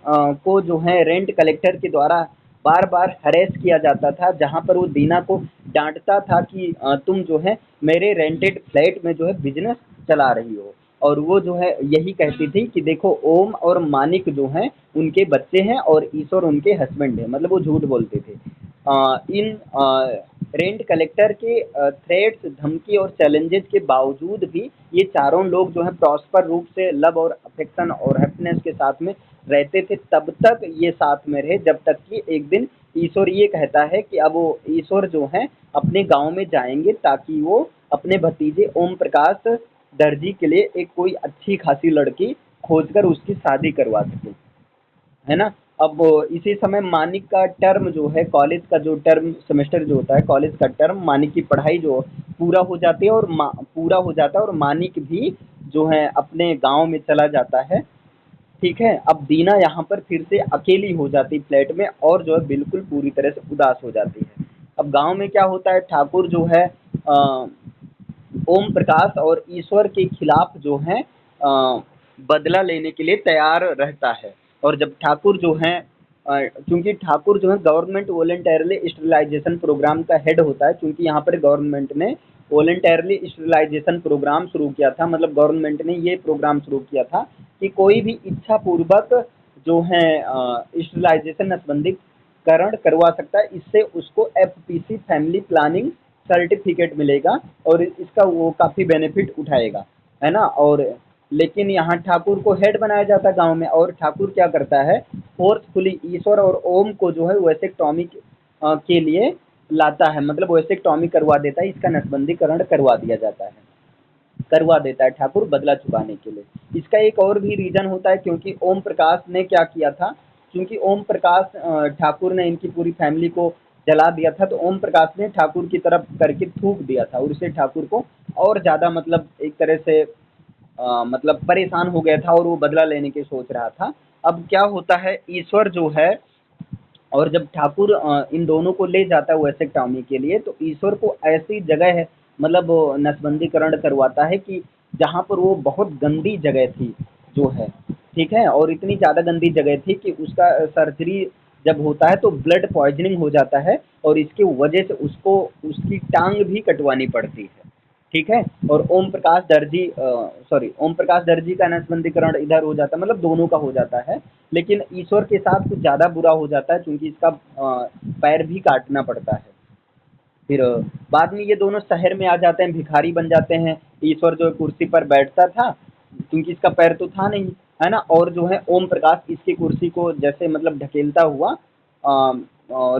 को जो है रेंट कलेक्टर के द्वारा बार बार हरेस किया जाता था, जहाँ पर वो दीना को डांटता था कि तुम जो है मेरे रेंटेड फ्लैट में जो है बिजनेस चला रही हो। और वो जो है यही कहती थी कि देखो ओम और मानिक जो हैं उनके बच्चे हैं और ईश्वर उनके हस्बैंड हैं, मतलब वो झूठ बोलते थे। इन रेंट कलेक्टर के थ्रेट्स, धमकी और चैलेंजेस के बावजूद भी ये चारों लोग जो है प्रॉस्पर रूप से लव और अफेक्शन और हैप्पीनेस के साथ में रहते थे। तब तक ये साथ में रहे जब तक कि एक दिन ईश्वर ये कहता है कि अब वो ईश्वर जो है अपने गांव में जाएंगे ताकि वो अपने भतीजे ओम प्रकाश दर्जी के लिए एक कोई अच्छी खासी लड़की खोजकर उसकी शादी करवा सके, है ना। अब इसी समय मानिक का टर्म जो है, कॉलेज का जो टर्म सेमेस्टर जो होता है कॉलेज का टर्म, मानिक की पढ़ाई जो पूरा हो जाती है, और पूरा हो जाता है, और मानिक भी जो है अपने गांव में चला जाता है। ठीक है, अब दीना यहाँ पर फिर से अकेली हो जाती फ्लैट में, और जो है बिल्कुल पूरी तरह से उदास हो जाती है। अब गांव में क्या होता है, ठाकुर जो है अ, ओम प्रकाश और ईश्वर के खिलाफ जो है बदला लेने के लिए तैयार रहता है। और जब ठाकुर जो है क्योंकि ठाकुर जो है गवर्नमेंट वॉलेंटरली स्टरलाइजेशन प्रोग्राम का हेड होता है, क्योंकि यहाँ पर गवर्नमेंट ने वॉलेंटरली स्टरलाइजेशन प्रोग्राम शुरू किया था, मतलब गवर्नमेंट ने ये प्रोग्राम शुरू किया था कि कोई भी इच्छा पूर्वक जो है स्टरलाइजेशन नसबंदीकरण करवा सकता है। इससे उसको एफपीसी फैमिली प्लानिंग सर्टिफिकेट मिलेगा, और इसका वो काफ़ी बेनिफिट उठाएगा, है ना। और लेकिन यहाँ ठाकुर को हेड बनाया जाता है गांव में, और ठाकुर क्या करता है, फोर्सफुली ईश्वर और ओम को जो है वैसेक्टॉमी के लिए लाता है, मतलब वैसेक्टॉमी करवा देता है, इसका नसबंदीकरण करवा देता है ठाकुर बदला चुकाने के लिए। इसका एक और भी रीजन होता है, क्योंकि ओम प्रकाश ने क्या किया था, क्योंकि ओम प्रकाश ठाकुर ने इनकी पूरी फैमिली को जला दिया था, तो ओम प्रकाश ने ठाकुर की तरफ करके थूक दिया था और उससे ठाकुर को और ज़्यादा मतलब एक तरह से मतलब परेशान हो गया था और वो बदला लेने की सोच रहा था। अब क्या होता है, ईश्वर जो है, और जब ठाकुर इन दोनों को ले जाता है वैसेकटॉमी के लिए, तो ईश्वर को ऐसी जगह है, मतलब वो नसबंदीकरण करवाता है कि जहाँ पर वो बहुत गंदी जगह थी जो है, ठीक है, और इतनी ज़्यादा गंदी जगह थी कि उसका सर्जरी जब होता है तो ब्लड पॉइजनिंग हो जाता है, और इसकी वजह से उसको उसकी टांग भी कटवानी पड़ती है, ठीक है। और ओम प्रकाश दर्जी, सॉरी, ओम प्रकाश दर्जी का नसबंदीकरण इधर हो जाता है, मतलब दोनों का हो जाता है। लेकिन ईश्वर के साथ कुछ ज़्यादा बुरा हो जाता है, क्योंकि इसका पैर भी काटना पड़ता है। फिर बाद में ये दोनों शहर में आ जाते हैं, भिखारी बन जाते हैं। ईश्वर जो है कुर्सी पर बैठता था, क्योंकि इसका पैर तो था नहीं, है ना, और जो है ओम प्रकाश इसकी कुर्सी को जैसे मतलब ढकेलता हुआ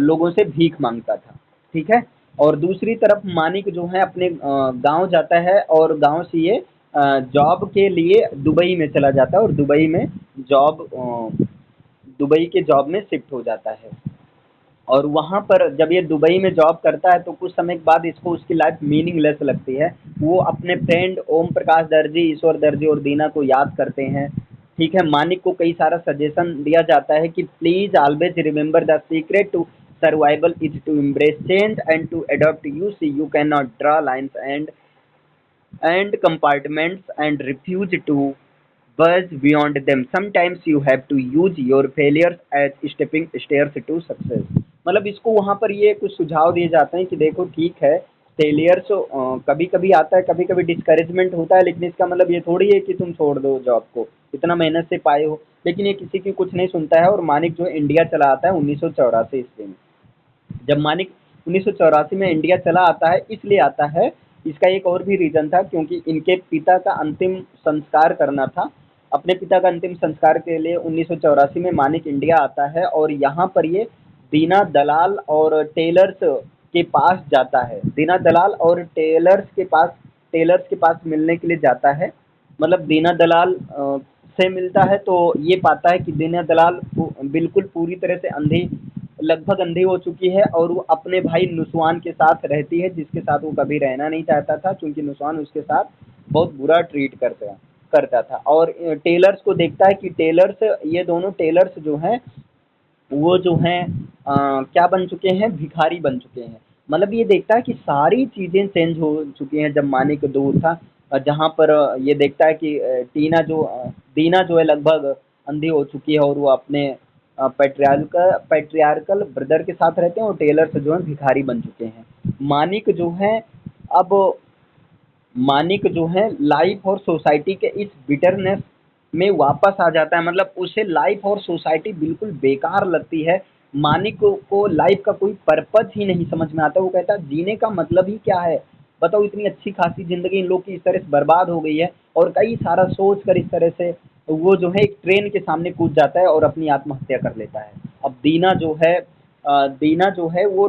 लोगों से भीख मांगता था, ठीक है। और दूसरी तरफ मानिक जो है अपने गांव जाता है, और गांव से ये जॉब के लिए दुबई में चला जाता है, और जॉब दुबई के जॉब में शिफ्ट हो जाता है। और वहाँ पर जब ये दुबई में जॉब करता है तो कुछ समय के बाद इसको उसकी लाइफ मीनिंगलेस लगती है। वो अपने फ्रेंड ओम प्रकाश दर्जी, ईश्वर दर्जी और दीना को याद करते हैं, ठीक है। मानिक को कई सारा सजेशन दिया जाता है कि please always remember the secret to survival is to embrace change and to adopt. You see, you cannot draw lines and compartments and refuse to budge beyond them. Sometimes you have to use your failures as stepping stairs to success. मतलब इसको वहाँ पर ये कुछ सुझाव दिए जाते हैं कि देखो ठीक है, फेलियर्स कभी कभी आता है, कभी कभी डिस्करेजमेंट होता है, लेकिन इसका मतलब ये थोड़ी है कि तुम छोड़ दो जॉब को, इतना मेहनत से पाए हो। लेकिन ये किसी की कुछ नहीं सुनता है, और मानिक जो है इंडिया चला आता है 1984 ईस्वी में। जब मानिक 1984 में इंडिया चला आता है, इसलिए आता है, इसका एक और भी रीज़न था, क्योंकि इनके पिता का अंतिम संस्कार करना था। अपने पिता का अंतिम संस्कार के लिए 1984 में मानिक इंडिया आता है, और यहाँ पर ये दीना दलाल और टेलर्स के पास जाता है। दीना दलाल और टेलर्स के पास मिलने के लिए जाता है। मतलब दीना दलाल से मिलता है तो ये पाता है कि दीना दलाल बिल्कुल पूरी तरह से अंधी, लगभग अंधी हो चुकी है, और वो अपने भाई नुसवान के साथ रहती है, जिसके साथ वो कभी रहना नहीं चाहता था, क्योंकि नुसवान उसके साथ बहुत बुरा ट्रीट करता करता था। और टेलर्स को देखता है कि टेलर्स, ये दोनों टेलर्स जो हैं वो जो हैं क्या बन चुके हैं, भिखारी बन चुके हैं। मतलब ये देखता है कि सारी चीज़ें चेंज हो चुकी हैं जब मानिक दूर था। जहाँ पर ये देखता है कि दीना जो है लगभग अंधी हो चुकी है, और वो अपने पैट्रियार्कल ब्रदर के साथ रहते हैं, और टेलर्स जो हैं भिखारी बन चुके हैं। मानिक जो है अब मानिक जो है लाइफ और सोसाइटी के इस बिटरनेस में वापस आ जाता है। मतलब उसे लाइफ और सोसाइटी बिल्कुल बेकार लगती है। मानिक को लाइफ का कोई पर्पज ही नहीं समझ में आता। वो कहता है जीने का मतलब ही क्या है, बताओ, इतनी अच्छी खासी जिंदगी इन लोग की इस तरह से बर्बाद हो गई है। और कई सारा सोच कर इस तरह से वो जो है एक ट्रेन के सामने कूद जाता है और अपनी आत्महत्या कर लेता है। अब दीना जो है वो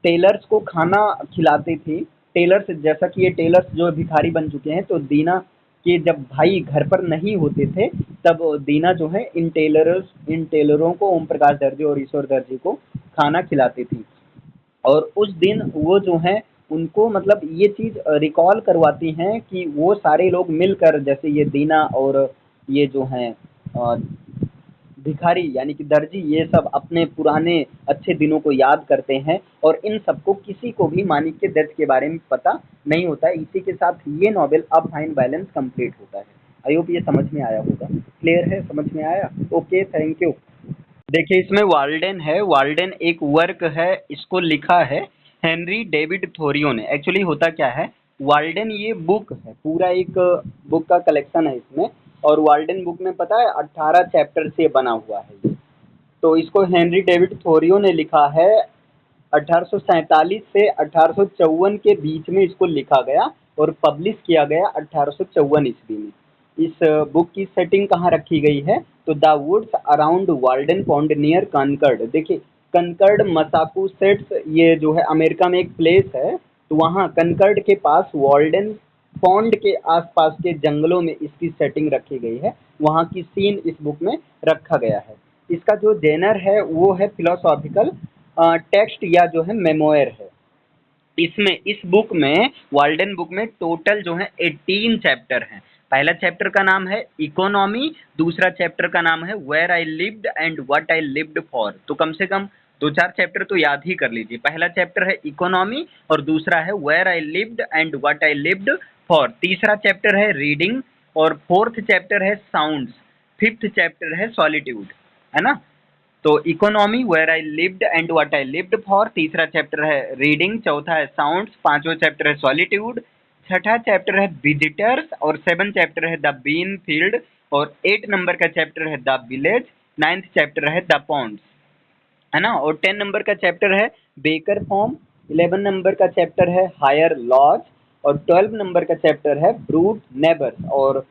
टेलर्स को खाना खिलाती थी। टेलर्स, जैसा कि ये टेलर्स जो भिखारी बन चुके हैं, तो दीना के जब भाई घर पर नहीं होते थे, तब दीना जो है इन टेलरों को, ओम प्रकाश दर्जी और ईश्वर दर्जी को खाना खिलाती थी। और उस दिन वो जो है उनको मतलब ये चीज़ रिकॉल करवाती हैं कि वो सारे लोग मिलकर, जैसे ये दीना और ये जो हैं भिखारी यानी कि दर्जी, ये सब अपने पुराने अच्छे दिनों को याद करते हैं, और इन सबको किसी को भी मानिक के डेथ के बारे में पता नहीं होता है। इसी के साथ ये नॉवेल अब फाइन बैलेंस कंप्लीट होता है। आई होप ये समझ में आया होगा। क्लियर है, समझ में आया? Okay, thank you. देखिए इसमें वाल्डेन है, वाल्डेन एक वर्क है, इसको लिखा है हेनरी डेविड थोरियो ने। एक्चुअली होता क्या है, वाल्डेन ये बुक है, पूरा एक बुक का कलेक्शन है इसमें। और वाल्डेन बुक में पता है 18 चैप्टर से बना हुआ है ये। तो इसको हेनरी डेविड थोरियो ने लिखा है। 1847 से 1854 के बीच में इसको लिखा गया, और पब्लिश किया गया 1854 ईस्वी में। इस बुक की सेटिंग कहाँ रखी गई है, तो the woods around Walden Pond near Concord. देखिए कनकर्ड मसाचुसेट्स, ये जो है अमेरिका में एक प्लेस है, तो वहाँ कनकर्ड के पास वाल्डन पॉन्ड के आसपास के जंगलों में इसकी सेटिंग रखी गई है। वहाँ की सीन इस बुक में रखा गया है। इसका जो जेनर है वो है फिलोसॉफिकल टेक्स्ट, या जो है मेमोयर है। इसमें इस बुक में वाल्डन बुक में टोटल जो है 18 चैप्टर हैं। पहला चैप्टर का नाम है इकोनॉमी, दूसरा चैप्टर का नाम है where I lived and what I lived for. तो कम से कम दो चार चैप्टर तो याद ही कर लीजिए। पहला चैप्टर है इकोनॉमी और दूसरा है where I lived and what I lived for. तीसरा चैप्टर है रीडिंग और फोर्थ चैप्टर है साउंड्स, फिफ्थ चैप्टर है सॉलिट्यूड, है ना। तो economy where I lived and what I lived for, तीसरा चैप्टर है रीडिंग, चौथा है साउंड्स, पांचवा चैप्टर है सॉलिट्यूड, छठा चैप्टर है विजिटर्स और सेवन चैप्टर है द बीन फील्ड और 8 नंबर का चैप्टर है द विलेज, नाइन्थ चैप्टर है द पॉन्ड्स, है ना। और 10 नंबर का चैप्टर है बेकर फॉर्म, 11 नंबर का चैप्टर है हायर लॉज और 12 नंबर का चैप्टर है ब्रूट नेबर्स और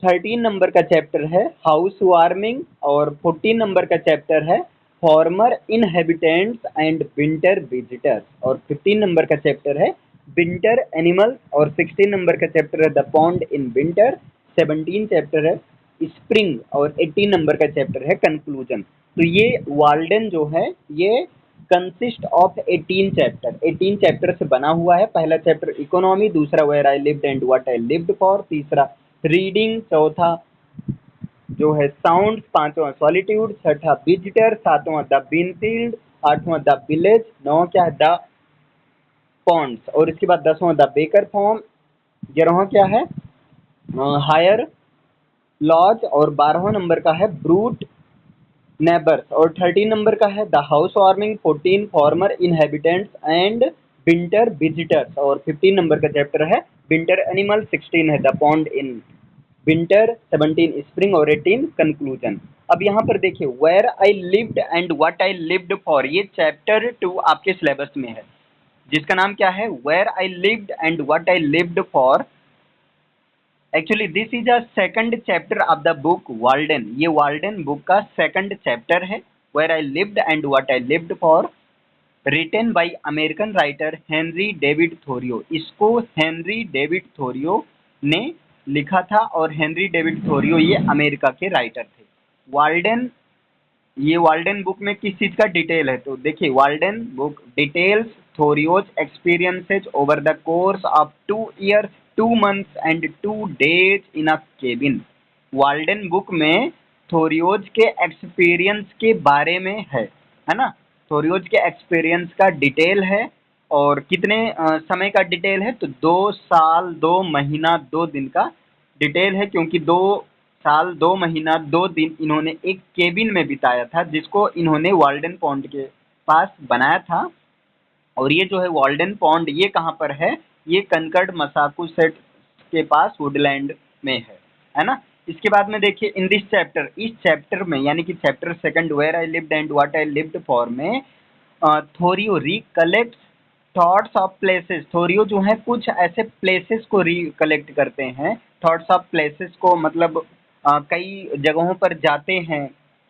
13 नंबर का चैप्टर है हाउस वार्मिंग और 14 नंबर का चैप्टर है farmer inhabitants and winter visitors और 15 नंबर का चैप्टर है विंटर एनिमल्स और 16 नंबर का चैप्टर है the pond in winter, 17 chapter है स्प्रिंग और 18 नंबर का चैप्टर है कंक्लूजन। तो ये वाल्डन जो है ये कंसिस्ट ऑफ 18 चैप्टर, 18 चैप्टर से बना हुआ है। पहला चैप्टर इकोनॉमी, दूसरा where I lived and what I lived for, तीसरा रीडिंग, चौथा जो है साउंड, पांचवा सॉलिट्यूड, छठा विजिटर, सातवां द बीनफील्ड, आठवां द विलेज, नौवां क्या है द पॉन्ड्स और इसके बाद 10वां द बेकर फॉर्म, 11वां क्या है हायर लॉज और 12वां नंबर का है ब्रूट नेबर्स और 13 नंबर का है the house warming, 14 farmer inhabitants and winter visitors और 15 नंबर का चैप्टर है विंटर एनिमल, 16 है the pond in winter, 17 spring और 18 कंक्लूजन। अब यहाँ पर देखिए where I lived and what I lived for, ये चैप्टर 2 आपके सिलेबस में है जिसका नाम क्या है where I lived and what I lived for. Actually this is a second chapter of the book Walden, ये वाल्डन बुक का सेकंड चैप्टर है where I lived and what I lived for, written by American writer Henry David Thoreau. इसको Henry David थोरियो ने लिखा था और Henry David थोरियो ये America के राइटर थे। वाल्डन, ये वाल्डन बुक में किस चीज़ का डिटेल है तो देखिए Walden book details Thoreau's experiences over the course of 2 years 2 months and 2 days in a cabin. Walden book में थोरियोज के एक्सपीरियंस के बारे में है ना। थोरियोज के एक्सपीरियंस का डिटेल है और कितने समय का डिटेल है तो 2 साल 2 महीना 2 दिन का डिटेल है, क्योंकि 2 साल 2 महीना 2 दिन इन्होंने एक केबिन में बिताया था जिसको इन्होंने वाल्डन पॉन्ड के पास बनाया था। और ये जो है वाल्डन पॉन्ड ये कहाँ पर है, ये कनकर्ड मसाचुसेट्स के पास वुडलैंड में है ना। इसके बाद में देखिए इन दिस चैप्टर, इस चैप्टर में यानी कि chapter second where I lived and what I lived for में Thoreau recollect thoughts of places. Thoreau जो है कुछ ऐसे प्लेसेस को रिकलेक्ट करते हैं, थॉट्स ऑफ प्लेसेस को मतलब कई जगहों पर जाते हैं।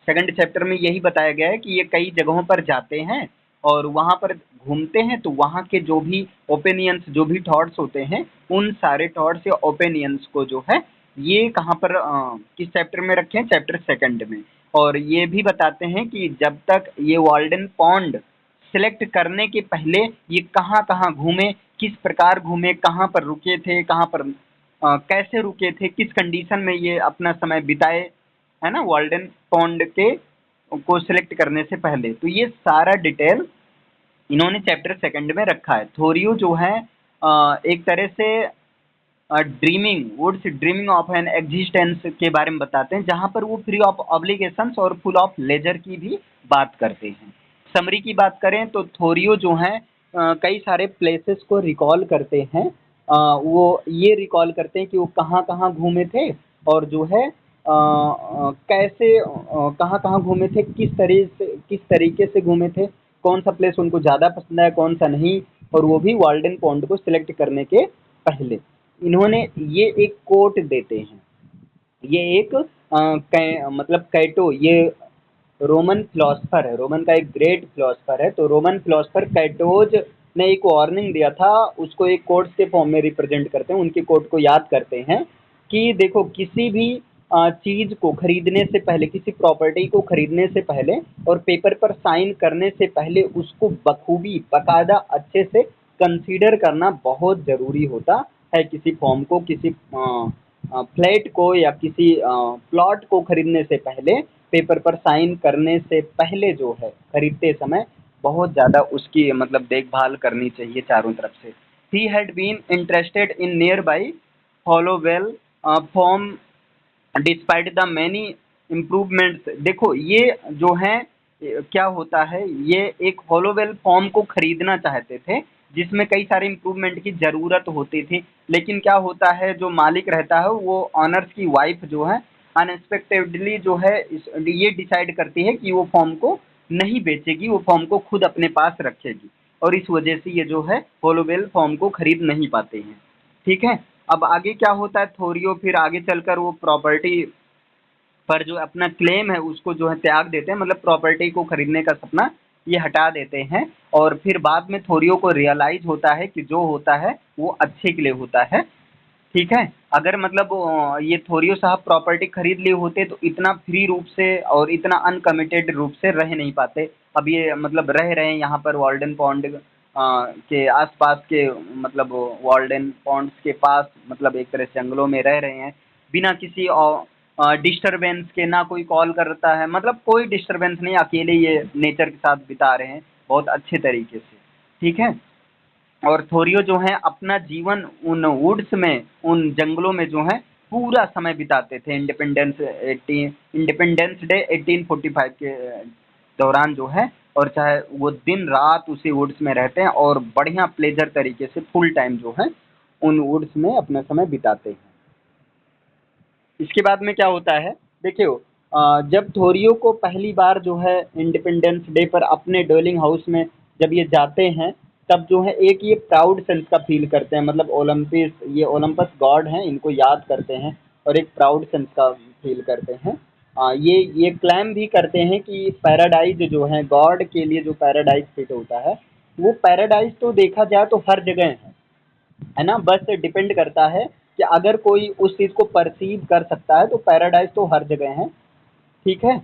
सेकंड चैप्टर में यही बताया गया है कि ये कई जगहों पर जाते हैं और वहाँ पर घूमते हैं, तो वहाँ के जो भी ओपिनियंस जो भी थॉट्स होते हैं उन सारे थॉट्स या ओपिनियंस को जो है ये कहाँ पर किस चैप्टर में रखे हैं, चैप्टर सेकंड में। और ये भी बताते हैं कि जब तक ये वाल्डन पॉन्ड सेलेक्ट करने के पहले ये कहाँ कहाँ घूमे, किस प्रकार घूमे, कहाँ पर रुके थे, कहाँ पर कैसे रुके थे, किस कंडीशन में ये अपना समय बिताए, है ना, वाल्डन पॉन्ड के को सिलेक्ट करने से पहले। तो ये सारा डिटेल इन्होंने चैप्टर सेकंड में रखा है। थोरियो जो है एक तरह से dreaming woods dreaming of an existence के बारे में बताते हैं, जहाँ पर वो फ्री ऑफ ऑब्लिगेशंस और फुल ऑफ लेजर की भी बात करते हैं। समरी की बात करें तो थोरियो जो हैं कई सारे प्लेसेस को रिकॉल करते हैं। वो ये रिकॉल करते हैं कि वो कहाँ कहाँ घूमे थे और जो है कैसे कहाँ कहाँ घूमे थे, किस तरीके से घूमे थे, कौन सा प्लेस उनको ज़्यादा पसंद है कौन सा नहीं, और वो भी वाल्डन पॉन्ड को सिलेक्ट करने के पहले। इन्होंने ये एक कोट देते हैं, ये एक मतलब कैटो, ये रोमन फिलोसफर है, रोमन का एक ग्रेट फिलोसफर है। तो रोमन फिलोसफर कैटोज ने एक वार्निंग दिया था, उसको एक कोट के फॉर्म में रिप्रेजेंट करते हैं, उनके कोट को याद करते हैं कि देखो किसी भी चीज़ को खरीदने से पहले, किसी प्रॉपर्टी को खरीदने से पहले और पेपर पर साइन करने से पहले उसको बखूबी बाकायदा अच्छे से कंसीडर करना बहुत ज़रूरी होता है। किसी फॉर्म को, किसी फ्लैट को या किसी प्लॉट को खरीदने से पहले, पेपर पर साइन करने से पहले जो है खरीदते समय बहुत ज़्यादा उसकी मतलब देखभाल करनी चाहिए चारों तरफ से। He had been interested in nearby Hollowell farm despite the many improvements. देखो ये जो है क्या होता है, ये एक हॉलोवेल फॉर्म को खरीदना चाहते थे जिसमें कई सारे इम्प्रूवमेंट की ज़रूरत होती थी, लेकिन क्या होता है जो मालिक रहता है वो ऑनर्स की वाइफ जो है अनएक्सपेक्टेडली जो है ये डिसाइड करती है कि वो फॉर्म को नहीं बेचेगी, वो फॉर्म को खुद अपने पास रखेगी और इस वजह से ये जो है होलोवेल फॉर्म को खरीद नहीं पाते हैं। ठीक है, अब आगे क्या होता है, थोरियो फिर आगे चलकर वो प्रॉपर्टी पर जो अपना क्लेम है उसको जो है त्याग देते हैं, मतलब प्रॉपर्टी को खरीदने का सपना ये हटा देते हैं। और फिर बाद में थोरियो को रियलाइज होता है कि जो होता है वो अच्छे के लिए होता है। ठीक है, अगर मतलब ये थोरियो साहब प्रॉपर्टी खरीद लिए होते तो इतना फ्री रूप से और इतना अनकमिटेड रूप से रह नहीं पाते। अब ये मतलब रह रहे हैं यहाँ पर वाल्डन पॉन्ड के आसपास के, मतलब वाल्डन पॉन्ड्स के पास, मतलब एक तरह से जंगलों में रह रहे हैं बिना किसी डिस्टरबेंस के, ना कोई कॉल करता है, मतलब कोई डिस्टरबेंस नहीं, अकेले ये नेचर के साथ बिता रहे हैं बहुत अच्छे तरीके से। ठीक है, और थोरियो जो है अपना जीवन उन वुड्स में, उन जंगलों में जो है पूरा समय बिताते थे। इंडिपेंडेंस डे 1845 के दौरान जो है, और चाहे वो दिन रात उसी वुड्स में रहते हैं और बढ़िया प्लेजर तरीके से फुल टाइम जो है उन वुड्स में अपना समय बिताते हैं। इसके बाद में क्या होता है, देखियो जब थोरियो को पहली बार जो है इंडिपेंडेंस डे पर अपने डवेलिंग हाउस में जब ये जाते हैं, तब जो है एक ये प्राउड सेंस का फील करते हैं, मतलब ओलंपिस, ये ओलंपस गॉड हैं, इनको याद करते हैं और एक प्राउड सेंस का फील करते हैं। ये क्लेम भी करते हैं कि पैराडाइज जो है, गॉड के लिए जो पैराडाइज फिट होता है, वो पैराडाइज तो देखा जाए तो हर जगह है ना, बस डिपेंड करता है कि अगर कोई उस चीज़ को परसीव कर सकता है तो पैराडाइज तो हर जगह है। ठीक है,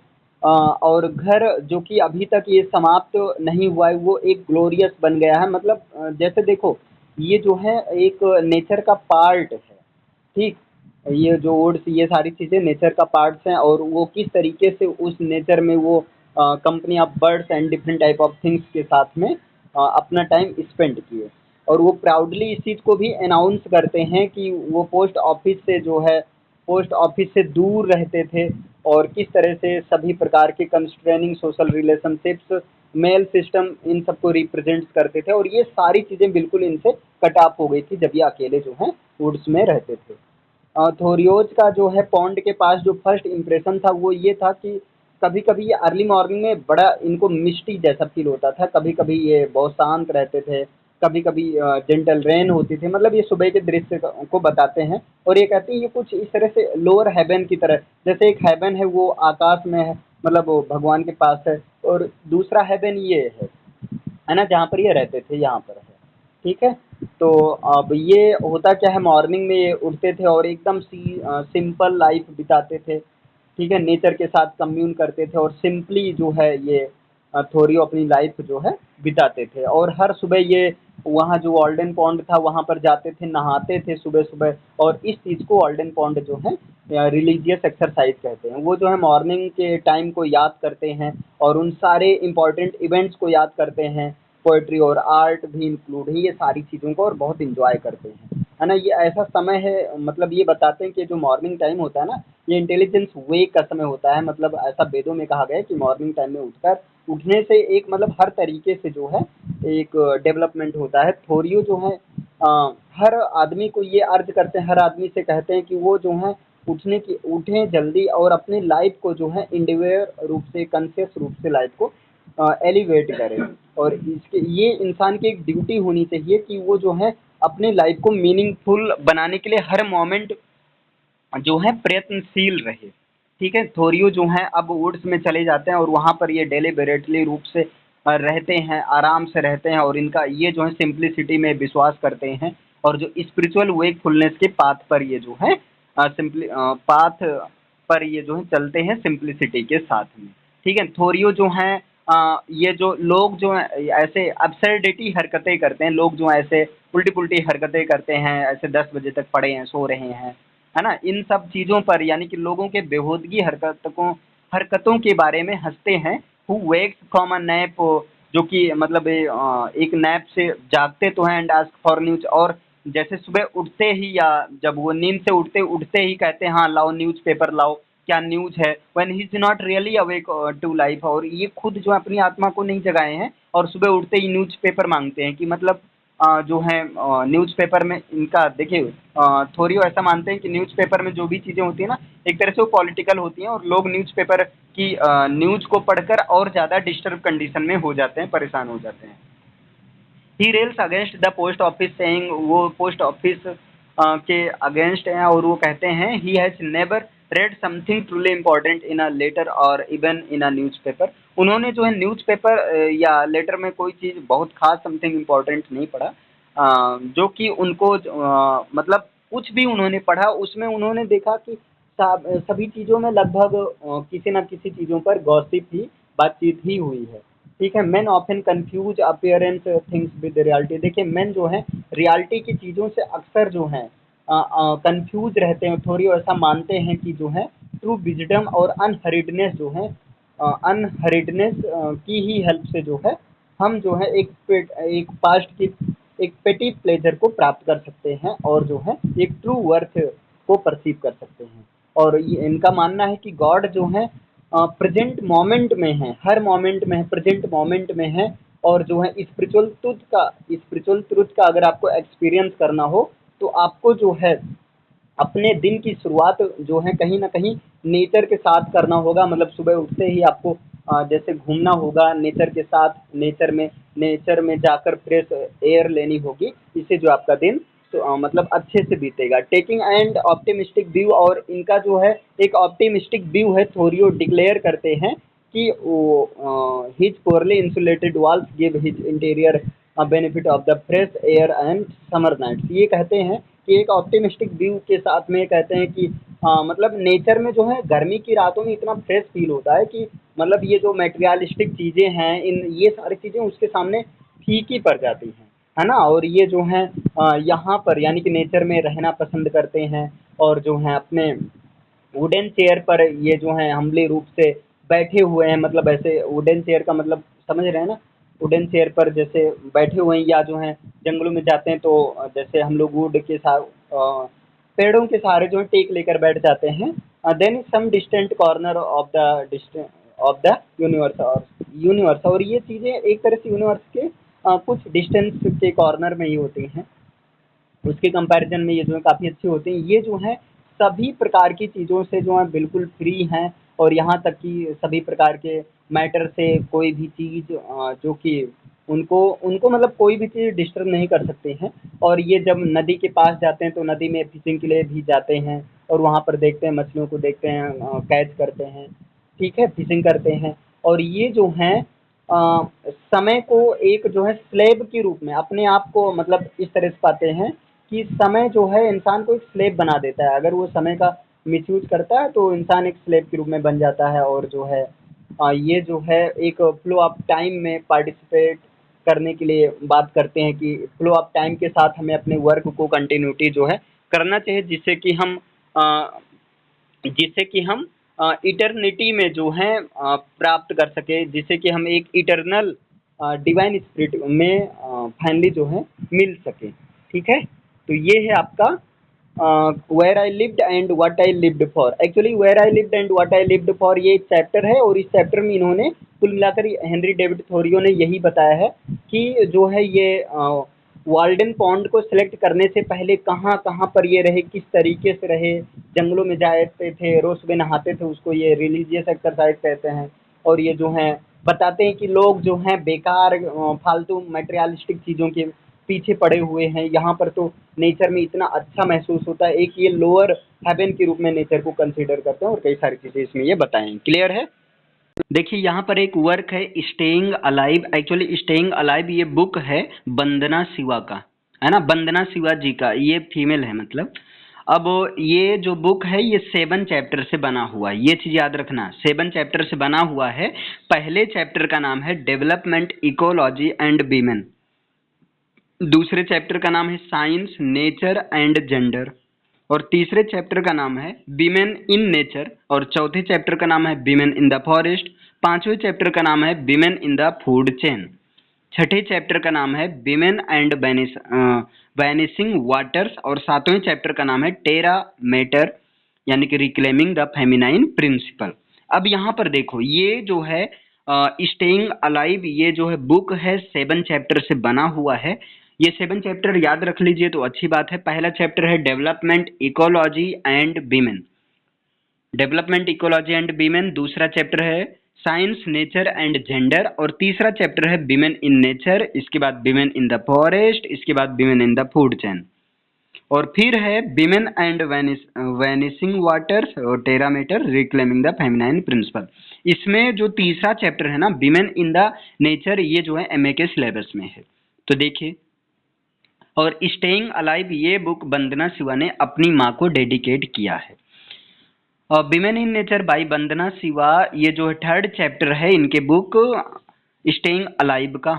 और घर जो कि अभी तक ये समाप्त नहीं हुआ है वो एक ग्लोरियस बन गया है, मतलब जैसे देखो ये जो है एक नेचर का पार्ट है। ठीक, ये जो वुड्स, ये सारी चीज़ें नेचर का पार्ट्स हैं और वो किस तरीके से उस नेचर में वो company of birds and different type of things के साथ में अपना टाइम स्पेंड किए। और वो प्राउडली इस चीज़ को भी अनाउंस करते हैं कि वो पोस्ट ऑफिस से जो है, पोस्ट ऑफिस से दूर रहते थे और किस तरह से सभी प्रकार के constraining social relationships, mail system, इन सबको रिप्रेजेंट करते थे और ये सारी चीज़ें बिल्कुल इनसे कट ऑफ हो गई थी जब ये अकेले जो हैं वुड्स में रहते थे। थोरियोज का जो है पॉन्ड के पास जो फर्स्ट इम्प्रेशन था वो ये था कि कभी कभी ये अर्ली मॉर्निंग में बड़ा इनको मिस्टी जैसा फील होता था, कभी कभी ये बहुत शांत रहते थे, कभी कभी जेंटल रेन होती थी, मतलब ये सुबह के दृश्य को बताते हैं। और ये कहते हैं ये कुछ इस तरह से लोअर हेवन की तरह, जैसे एक हेवन है वो आकाश में है, मतलब वो भगवान के पास है, और दूसरा हेवन ये है ना, जहाँ पर ये रहते थे यहाँ पर है। ठीक है, तो अब ये होता क्या है, मॉर्निंग में ये उठते थे और एकदम सिंपल लाइफ बिताते थे। ठीक है, नेचर के साथ कम्यून करते थे और सिंपली जो है ये थोड़ी अपनी लाइफ जो है बिताते थे। और हर सुबह ये वहाँ जो वाल्डन पॉन्ड था वहाँ पर जाते थे, नहाते थे सुबह सुबह, और इस चीज़ को वाल्डन पॉन्ड जो है रिलीजियस एक्सरसाइज कहते हैं। वो जो है मॉर्निंग के टाइम को याद करते हैं और उन सारे इम्पोर्टेंट इवेंट्स को याद करते हैं, पोएट्री और आर्ट भी इंक्लूड है ये सारी चीज़ों को, और बहुत इंजॉय करते हैं, है ना। ये ऐसा समय है, मतलब ये बताते हैं कि जो मॉर्निंग टाइम होता है ना, ये इंटेलिजेंस वेक का समय होता है, मतलब ऐसा वेदों में कहा गया है कि मॉर्निंग टाइम में उठकर, उठने से एक मतलब हर तरीके से जो है एक डेवलपमेंट होता है। थोरियो जो है हर आदमी को ये अर्ज करते हैं, हर आदमी से कहते हैं कि वो जो है उठें जल्दी और अपनी लाइफ को जो है इंडिविजुअल रूप से, कॉन्शियस रूप से लाइफ को एलिवेट करें। और इसके ये इंसान की एक ड्यूटी होनी चाहिए कि वो जो है अपनी लाइफ को मीनिंगफुल बनाने के लिए हर मोमेंट जो है प्रयत्नशील रहे। ठीक है, थोरियो जो हैं अब वुड्स में चले जाते हैं और वहाँ पर ये डेलिबरेटली रूप से रहते हैं, आराम से रहते हैं, और इनका ये जो है सिंप्लिसिटी में विश्वास करते हैं और जो स्पिरिचुअल वेकफुलनेस के पाथ पर ये जो है सिंपली पाथ पर ये जो है चलते हैं सिंप्लिसिटी के साथ में। ठीक है, थोरियो जो हैं ये जो लोग जो हैं ऐसे अब्सर्डिटी हरकतें करते हैं, लोग जो ऐसे उल्टी पुल्टी हरकतें करते हैं, ऐसे 10 बजे तक पड़े हैं, सो रहे हैं, है ना, इन सब चीज़ों पर यानी कि लोगों के बेहूदगी हरकतों हरकतों के बारे में हंसते हैं। Who wax from a nap, जो कि मतलब एक नैप से जागते तो हैं, एंड आस्क फॉर न्यूज, और जैसे सुबह उठते ही या जब वो नींद से उठते उठते ही कहते हैं हाँ लाओ न्यूज़ पेपर लाओ, क्या न्यूज है, when he is not really awake to life, और ये खुद जो अपनी आत्मा को नहीं जगाए हैं और सुबह उठते ही न्यूज पेपर मांगते हैं कि मतलब जो है न्यूज पेपर में इनका देखिए थोड़ी ऐसा मानते हैं कि न्यूज पेपर में जो भी चीज़ें होती है ना, एक तरह से वो पॉलिटिकल होती हैं, और लोग न्यूज पेपर की न्यूज को पढ़कर और ज़्यादा डिस्टर्ब कंडीशन में हो जाते हैं, परेशान हो जाते हैं। He rails against the post office saying, वो पोस्ट ऑफिस के अगेंस्ट हैं और वो कहते हैं he has never read something truly important in a letter और इवन इन अ न्यूज़पेपर। उन्होंने जो है न्यूज़पेपर या लेटर में कोई चीज़ बहुत खास समथिंग इम्पोर्टेंट नहीं पढ़ा, जो कि उनको मतलब कुछ भी उन्होंने पढ़ा उसमें उन्होंने देखा कि सभी चीज़ों में लगभग किसी न किसी चीज़ों पर गॉसिप ही बातचीत ही हुई है। ठीक है, main often confuse appearance things with reality. देखिए मेन जो है रियलिटी की चीज़ों से अक्सर जो है कंफ्यूज रहते हैं, थोड़ी ऐसा मानते हैं कि जो है ट्रू विजडम और अनहरिडनेस जो है अनहरिडनेस की ही हेल्प से जो है हम जो है एक पास्ट की एक पेटी प्लेजर को प्राप्त कर सकते हैं और जो है एक ट्रू वर्थ को परसीव कर सकते हैं। और ये इनका मानना है कि गॉड जो है प्रेजेंट मोमेंट में है, हर मोमेंट में है, प्रेजेंट मोमेंट में है, और जो है स्पिरिचुअल ट्रुथ का अगर आपको एक्सपीरियंस करना हो तो आपको जो है अपने दिन की शुरुआत जो है कहीं न कहीं नेचर के साथ करना होगा। मतलब सुबह उठते ही आपको जैसे घूमना होगा नेचर के साथ, नेचर में जाकर फ्रेश एयर लेनी होगी, इससे जो आपका दिन तो मतलब अच्छे से बीतेगा। टेकिंग एंड ऑप्टिमिस्टिक व्यू, और इनका जो है एक ऑप्टिमिस्टिक व्यू है, थोरियो डिक्लेयर करते हैं कि वो his poorly insulated walls give his interior benefit of the fresh air and summer nights. ये कहते हैं कि एक ऑप्टिमिस्टिक व्यू के साथ में कहते हैं कि मतलब नेचर में जो है गर्मी की रातों में इतना फ्रेश फील होता है कि मतलब ये जो मटेरियलिस्टिक चीज़ें हैं इन ये सारी चीज़ें उसके सामने फीकी पड़ जाती हैं, है ना। और ये जो हैं यहाँ पर यानी कि नेचर में रहना पसंद करते हैं और जो हैं अपने वुडन चेयर पर ये जो हैं हम्बली रूप से बैठे हुए हैं, मतलब ऐसे वुडन चेयर का मतलब समझ रहे हैं ना, वुडन चेयर पर जैसे बैठे हुए हैं, या जो हैं जंगलों में जाते हैं तो जैसे हम लोग वुड के साथ पेड़ों के सहारे जो है टेक लेकर बैठ जाते हैं। Then some distant corner of the distant of the universe, और ये चीज़ें एक तरह से यूनिवर्स के कुछ डिस्टेंस के कॉर्नर में ही होती हैं, उसके कंपैरिजन में ये जो है काफ़ी अच्छी होती हैं। ये जो है सभी प्रकार की चीज़ों से जो है बिल्कुल फ्री हैं, और यहाँ तक कि सभी प्रकार के मैटर से कोई भी चीज़ जो कि उनको उनको मतलब कोई भी चीज़ डिस्टर्ब नहीं कर सकते हैं। और ये जब नदी के पास जाते हैं तो नदी में फिशिंग के लिए भी जाते हैं और वहाँ पर देखते हैं मछलियों को, देखते हैं कैच करते हैं, ठीक है, फिशिंग करते हैं। और ये जो हैं समय को एक जो है स्लेब के रूप में अपने आप को मतलब इस तरह से पाते हैं कि समय जो है इंसान को एक स्लेब बना देता है। अगर वो समय का मिसयूज करता है तो इंसान एक स्लेब के रूप में बन जाता है, और जो है ये जो है एक फ्लो ऑफ टाइम में पार्टिसिपेट करने के लिए बात करते हैं कि फ्लो ऑफ टाइम के साथ हमें अपने वर्क को कंटिन्यूटी जो है करना चाहिए, जिससे कि हम इटर्निटी में जो है प्राप्त कर सके, जिससे कि हम एक इटर्नल डिवाइन स्पिरिट में फाइनली जो है मिल सके। ठीक है, तो ये है आपका where I lived and what I lived for. Actually where I lived and what I lived for ये एक चैप्टर है, और इस चैप्टर में इन्होंने कुल मिलाकर हेनरी डेविड थोरियो ने यही बताया है कि जो है ये वाल्डन पॉन्ड को सिलेक्ट करने से पहले कहाँ कहाँ पर ये रहे, किस तरीके से रहे, जंगलों में जाते थे, रोज सुबह नहाते थे, उसको ये रिलीजियस एक्सरसाइज कहते हैं। और ये जो हैं बताते हैं कि लोग जो हैं बेकार फालतू मटेरियलिस्टिक चीज़ों के पीछे पड़े हुए हैं, यहाँ पर तो नेचर में इतना अच्छा महसूस होता है, एक ये लोअर हेवन के रूप में नेचर को कंसीडर करते हैं, और कई सारी चीज़ें इसमें ये बताएं। क्लियर है। देखिए यहाँ पर एक वर्क है staying alive. Actually staying alive ये बुक है वंदना शिवा का, है ना, वंदना शिवा जी का, ये फीमेल है मतलब। अब ये जो बुक है ये 7 चैप्टर से बना हुआ है, ये चीज याद रखना, 7 चैप्टर से बना हुआ है। पहले चैप्टर का नाम है डेवलपमेंट इकोलॉजी एंड वीमेन, दूसरे चैप्टर का नाम है साइंस नेचर एंड जेंडर, और तीसरे चैप्टर का नाम है वीमेन इन नेचर, और चौथे चैप्टर का नाम है वीमेन इन द फॉरेस्ट, पांचवें चैप्टर का नाम है women in the food chain, छठे चैप्टर का नाम है विमेन एंड वैनिसिंग वाटर्स, और सातवें चैप्टर का नाम है टेरा मेटर यानी कि रिक्लेमिंग द फेमिनाइन प्रिंसिपल। अब यहाँ पर देखो ये जो है स्टेइंग अलाइव, ये जो है बुक है 7 चैप्टर से बना हुआ है। ये 7 चैप्टर याद रख लीजिए तो अच्छी बात है। पहला चैप्टर है development ecology and women, development ecology and women, दूसरा चैप्टर है साइंस नेचर एंड जेंडर, और तीसरा चैप्टर है विमेन इन नेचर, इसके बाद विमेन इन द फॉरेस्ट, इसके बाद women in the food chain, और फिर है विमेन एंड वैनिसिंग वाटर्स और टेरामीटर रिक्लेमिंग द फेमिनाइन प्रिंसिपल। इसमें जो तीसरा चैप्टर है ना विमेन इन द नेचर, ये जो है एमए के सिलेबस में है, तो देखिए। और स्टेइंग अलाइव ये बुक वंदना शिवा ने अपनी माँ को डेडिकेट किया है। विमेन इन नेचर बाई वंदना शिवा, ये जो है 3rd चैप्टर है इनके बुक स्टेइंग अलाइव का,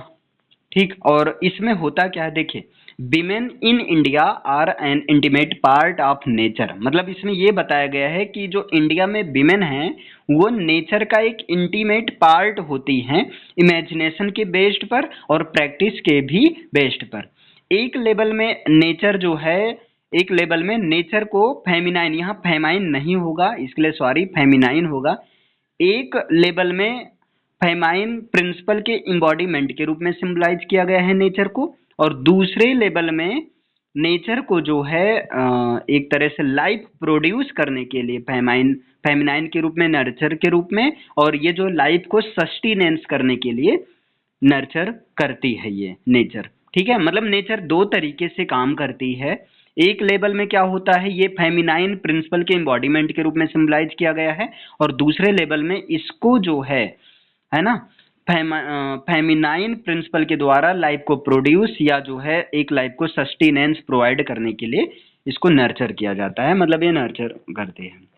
ठीक। और इसमें होता क्या है देखिए, women in India are an intimate part of nature, मतलब इसमें ये बताया गया है कि जो इंडिया में विमेन हैं वो नेचर का एक इंटीमेट पार्ट होती हैं, इमेजिनेशन के बेस्ड पर और प्रैक्टिस के भी बेस्ड पर। एक लेवल में नेचर जो है, एक लेवल में नेचर को फेमिनाइन, यहाँ फेमाइन नहीं होगा इसके लिए सॉरी, फेमिनाइन होगा। एक लेवल में फेमाइन प्रिंसिपल के इम्बॉडीमेंट के रूप में सिंबलाइज किया गया है नेचर को, और दूसरे लेवल में नेचर को जो है एक तरह से लाइफ प्रोड्यूस करने के लिए फेमिनाइन के रूप में, नर्चर के रूप में, और ये जो लाइफ को सस्टेनेंस करने के लिए नर्चर करती है ये नेचर, ठीक है। मतलब नेचर 2 तरीके से काम करती है। एक लेवल में क्या होता है, ये फेमिनाइन प्रिंसिपल के एम्बॉडीमेंट के रूप में सिंबलाइज किया गया है, और दूसरे लेवल में इसको जो है ना फेमिनाइन प्रिंसिपल के द्वारा लाइफ को प्रोड्यूस या जो है एक लाइफ को सस्टेनेंस प्रोवाइड करने के लिए इसको नर्चर किया जाता है, मतलब ये नर्चर करते हैं।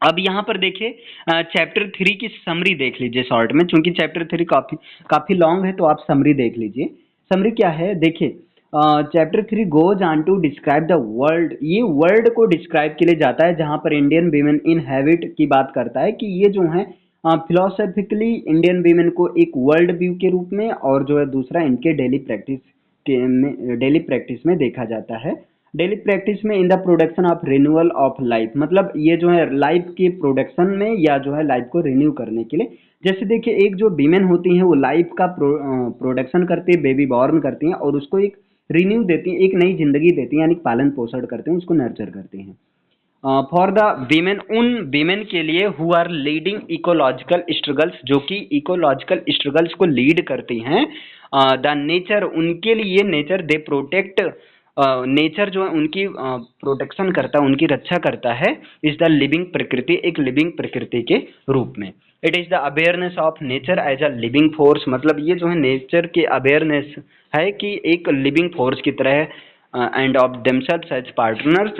अब यहाँ पर देखिए चैप्टर 3 की समरी देख लीजिए शॉर्ट में, क्योंकि चैप्टर 3 काफी लॉन्ग है, तो आप समरी देख लीजिए। समरी क्या है देखिए, chapter 3 goes on to describe the world, ये वर्ल्ड को डिस्क्राइब के लिए जाता है, जहां पर इंडियन वीमेन इन हैबिट की बात करता है कि ये जो है फिलोसॉफिकली इंडियन वीमेन को एक वर्ल्ड व्यू के रूप में, और जो है दूसरा इनके डेली प्रैक्टिस में देखा जाता है। डेली प्रैक्टिस में इन the production of renewal of life, मतलब ये जो है लाइफ के प्रोडक्शन में या जो है लाइफ को रिन्यू करने के लिए, जैसे देखिए एक जो वीमेन होती हैं वो लाइफ का प्रोडक्शन करती है, बेबी बॉर्न करती हैं और उसको एक रिन्यू देती हैं, एक नई जिंदगी देती हैं, यानी पालन पोषण करते हैं, उसको नर्चर करते हैं। फॉर द वीमेन, उन वीमेन के लिए who are leading ecological struggles, जो कि इकोलॉजिकल स्ट्रगल्स को लीड करती हैं, द नेचर, उनके लिए नेचर दे प्रोटेक्ट, नेचर जो है उनकी प्रोटेक्शन करता है, उनकी रक्षा करता है, इज द लिविंग प्रकृति, एक लिविंग प्रकृति के रूप में। It is the awareness of nature as a living force, मतलब ये जो है नेचर की अवेयरनेस है कि एक लिविंग फोर्स की तरह, and of themselves as partners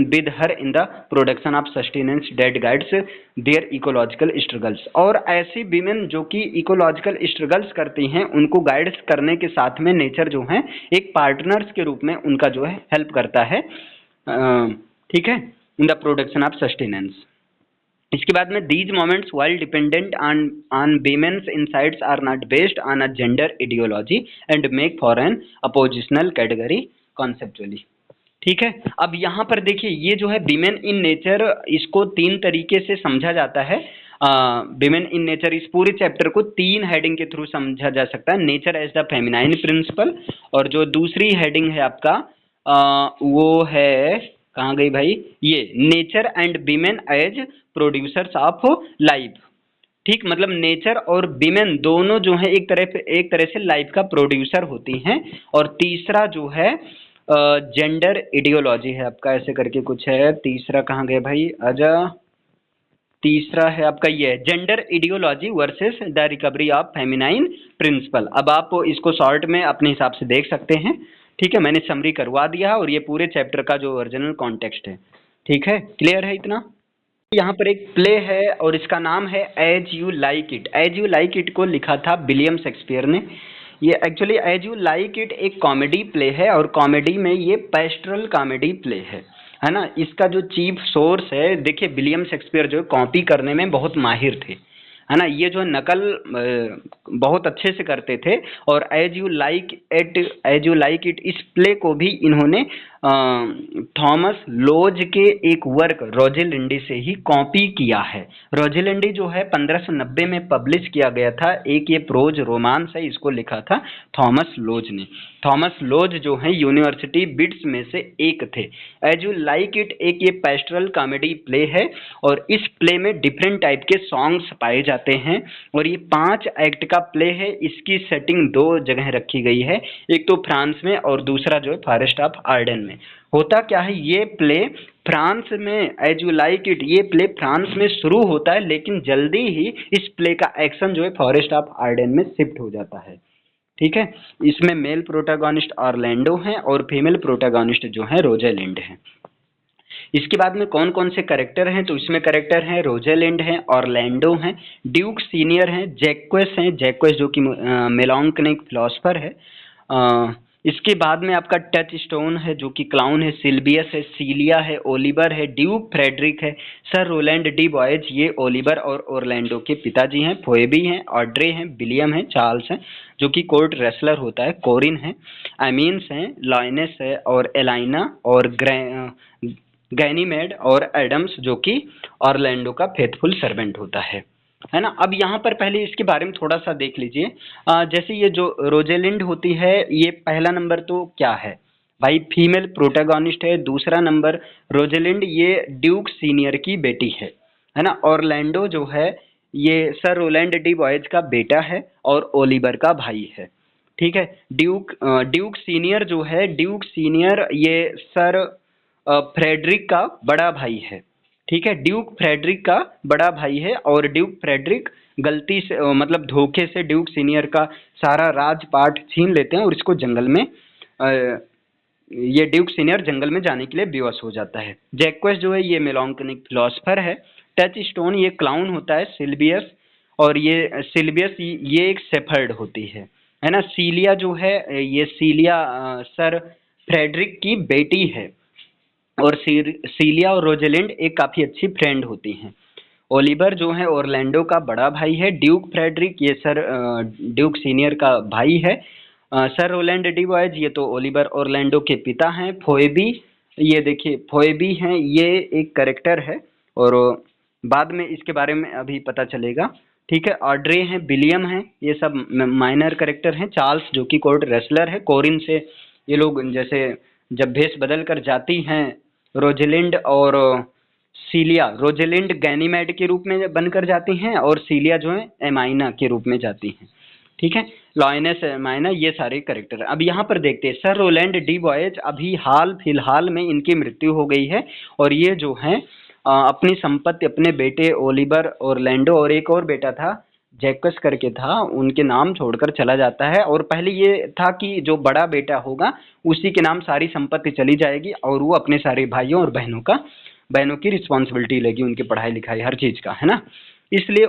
with her in the production of sustenance that guides their ecological struggles। और ऐसी विमेन जो कि इकोलॉजिकल स्ट्रगल्स करती हैं उनको गाइड्स करने के साथ में नेचर जो है एक पार्टनर्स के रूप में उनका जो है हेल्प करता है, ठीक है, in the production of sustenance. इसके बाद में these moments while dependent on women's insights are not based on a gender ideology and make for an oppositional category conceptually, ठीक है। अब यहाँ पर देखिए ये जो है विमेन इन नेचर, इसको 3 तरीके से समझा जाता है। विमेन इन नेचर, इस पूरे चैप्टर को 3 हेडिंग के थ्रू समझा जा सकता है। Nature as the feminine principle, और जो दूसरी हेडिंग है आपका वो है, कहाँ गई भाई, ये nature and women as producers of life, ठीक। मतलब नेचर और विमेन दोनों जो है एक तरह से लाइफ का प्रोड्यूसर होती हैं। और तीसरा जो है जेंडर आइडियोलॉजी है आपका, ऐसे करके कुछ है। तीसरा कहाँ गया भाई, आजा, तीसरा है आपका ये gender ideology versus the recovery of feminine principle. अब आप इसको शॉर्ट में अपने हिसाब से देख सकते हैं, ठीक है। मैंने समरी करवा दिया और ये पूरे चैप्टर का जो ओरिजिनल कॉन्टेक्स्ट है। ठीक है, क्लियर है इतना? यहाँ पर एक प्ले है और इसका नाम है as you like it. As you like it को लिखा था विलियम शेक्सपियर ने। ये actually as you like it एक कॉमेडी प्ले है और कॉमेडी में ये पेस्टरल कॉमेडी प्ले है ना। इसका जो चीफ सोर्स है, देखिए विलियम शेक्सपियर जो कॉपी करने में बहुत माहिर थे, है ना। ये जो नकल बहुत अच्छे से करते थे। और एज यू लाइक इट इस प्ले को भी इन्होंने थॉमस लोज के एक वर्क रोजेलिंडी से ही कॉपी किया है। रोजेलिंडी जो है 1590 में पब्लिश किया गया था। एक ये प्रोज रोमांस है, इसको लिखा था थॉमस लोज ने। थॉमस लोज जो है यूनिवर्सिटी बिट्स में से एक थे। एज यू लाइक इट एक ये पेस्टरल कॉमेडी प्ले है और इस प्ले में डिफरेंट टाइप के सॉन्ग्स पाए जाते हैं और ये 5 एक्ट का प्ले है। इसकी सेटिंग 2 जगह रखी गई है, एक तो फ्रांस में और दूसरा जो है फॉरेस्ट ऑफ आर्डेन में। होता क्या है, ये प्ले फ्रांस में एज यू लाइक इट ये प्ले फ्रांस में शुरू होता है, लेकिन जल्दी ही इस प्ले का एक्शन जो है फॉरेस्ट ऑफ आर्डेन में शिफ्ट हो जाता है। ठीक है, इसमें मेल प्रोटैगनिस्ट ऑरलैंडो हैं और फीमेल प्रोटैगनिस्ट जो है रोजेलिंड है। इसके बाद में कौन कौन से कैरेक्टर हैं, तो इसमें कैरेक्टर हैं रोजेलिंड हैं, ऑरलैंडो हैं, ड्यूक सीनियर हैं, जैक्वेस हैं, जैक्वेस जो कि मेलांकनिक फिलोसफर है। इसके बाद में आपका टच स्टोन है जो कि क्लाउन है, सिल्बियस है, सीलिया है, ओलिवर है, ड्यूक फ्रेडरिक है, सर रोलैंड डी बॉयज ये ओलिवर और ओरलैंडो के पिताजी हैं, फोएबी हैं, ऑड्रे हैं, विलियम हैं, चार्ल्स हैं जो कि कोर्ट रेसलर होता है, कोरिन है, एमीन्स हैं, लाइनेस है और एलाइना और गैनीमेड और एडम्स जो कि ऑरलैंडो का फेथफुल सर्वेंट होता है ना। अब यहाँ पर पहले इसके बारे में थोड़ा सा देख लीजिए। जैसे ये जो रोजेलिंड होती है, ये पहला नंबर तो क्या है भाई, फीमेल प्रोटैगनिस्ट है। दूसरा नंबर रोजेलिंड ये ड्यूक सीनियर की बेटी है ना। ऑरलैंडो जो है ये सर रोलैंड डी बॉयज का बेटा है और ओलिवर का भाई है। ठीक है, ड्यूक सीनियर जो है, ड्यूक सीनियर ये सर फ्रेडरिक का बड़ा भाई है। ठीक है, ड्यूक फ्रेडरिक का बड़ा भाई है और ड्यूक फ्रेडरिक गलती से मतलब धोखे से ड्यूक सीनियर का सारा राजपाट छीन लेते हैं और इसको जंगल में ये ड्यूक सीनियर जंगल में जाने के लिए बेवश हो जाता है। जैक्वेस जो है ये मेलांकनिक फिलोसफर है। टच स्टोन ये क्लाउन होता है, सिल्बियस और ये सिल्बियस ये एक शेफर्ड होती है ना। सीलिया जो है ये सीलिया सर फ्रेडरिक की बेटी है और सीलिया और रोजेलिंड एक काफी अच्छी फ्रेंड होती हैं। ओलिवर जो है ओरलैंडो का बड़ा भाई है। ड्यूक फ्रेडरिक ये सर ड्यूक सीनियर का भाई है। सर रोलैंड डी बॉयज ये तो ओलिवर ओरलैंडो के पिता हैं। फोएबी ये देखिए फोएबी हैं, ये एक कैरेक्टर है और बाद में इसके बारे में अभी पता चलेगा। ठीक है, ऑड्रे हैं, विलियम हैं, ये सब माइनर कैरेक्टर हैं। चार्ल्स जो कि कोर्ट रेसलर है। कोरिन से ये लोग जैसे जब भेष बदल कर जाती हैं रोजेलिंड और सीलिया, रोजेलिंड गैनीमेड के रूप में बनकर जाती हैं और सीलिया जो है एमाइना के रूप में जाती हैं। ठीक है, लॉयनेस एमाइना ये सारे कैरेक्टर। अब यहाँ पर देखते हैं सर रोलैंड डी बॉयज अभी हाल फिलहाल में इनकी मृत्यु हो गई है और ये जो हैं अपनी संपत्ति अपने बेटे ओलिवर ओरलैंडो और एक और बेटा था जैक्वेस करके था, उनके नाम छोड़कर चला जाता है। और पहले ये था कि जो बड़ा बेटा होगा उसी के नाम सारी संपत्ति चली जाएगी और वो अपने सारे भाइयों और बहनों की रिस्पॉन्सिबिलिटी लेगी, उनकी पढ़ाई लिखाई हर चीज का, है ना। इसलिए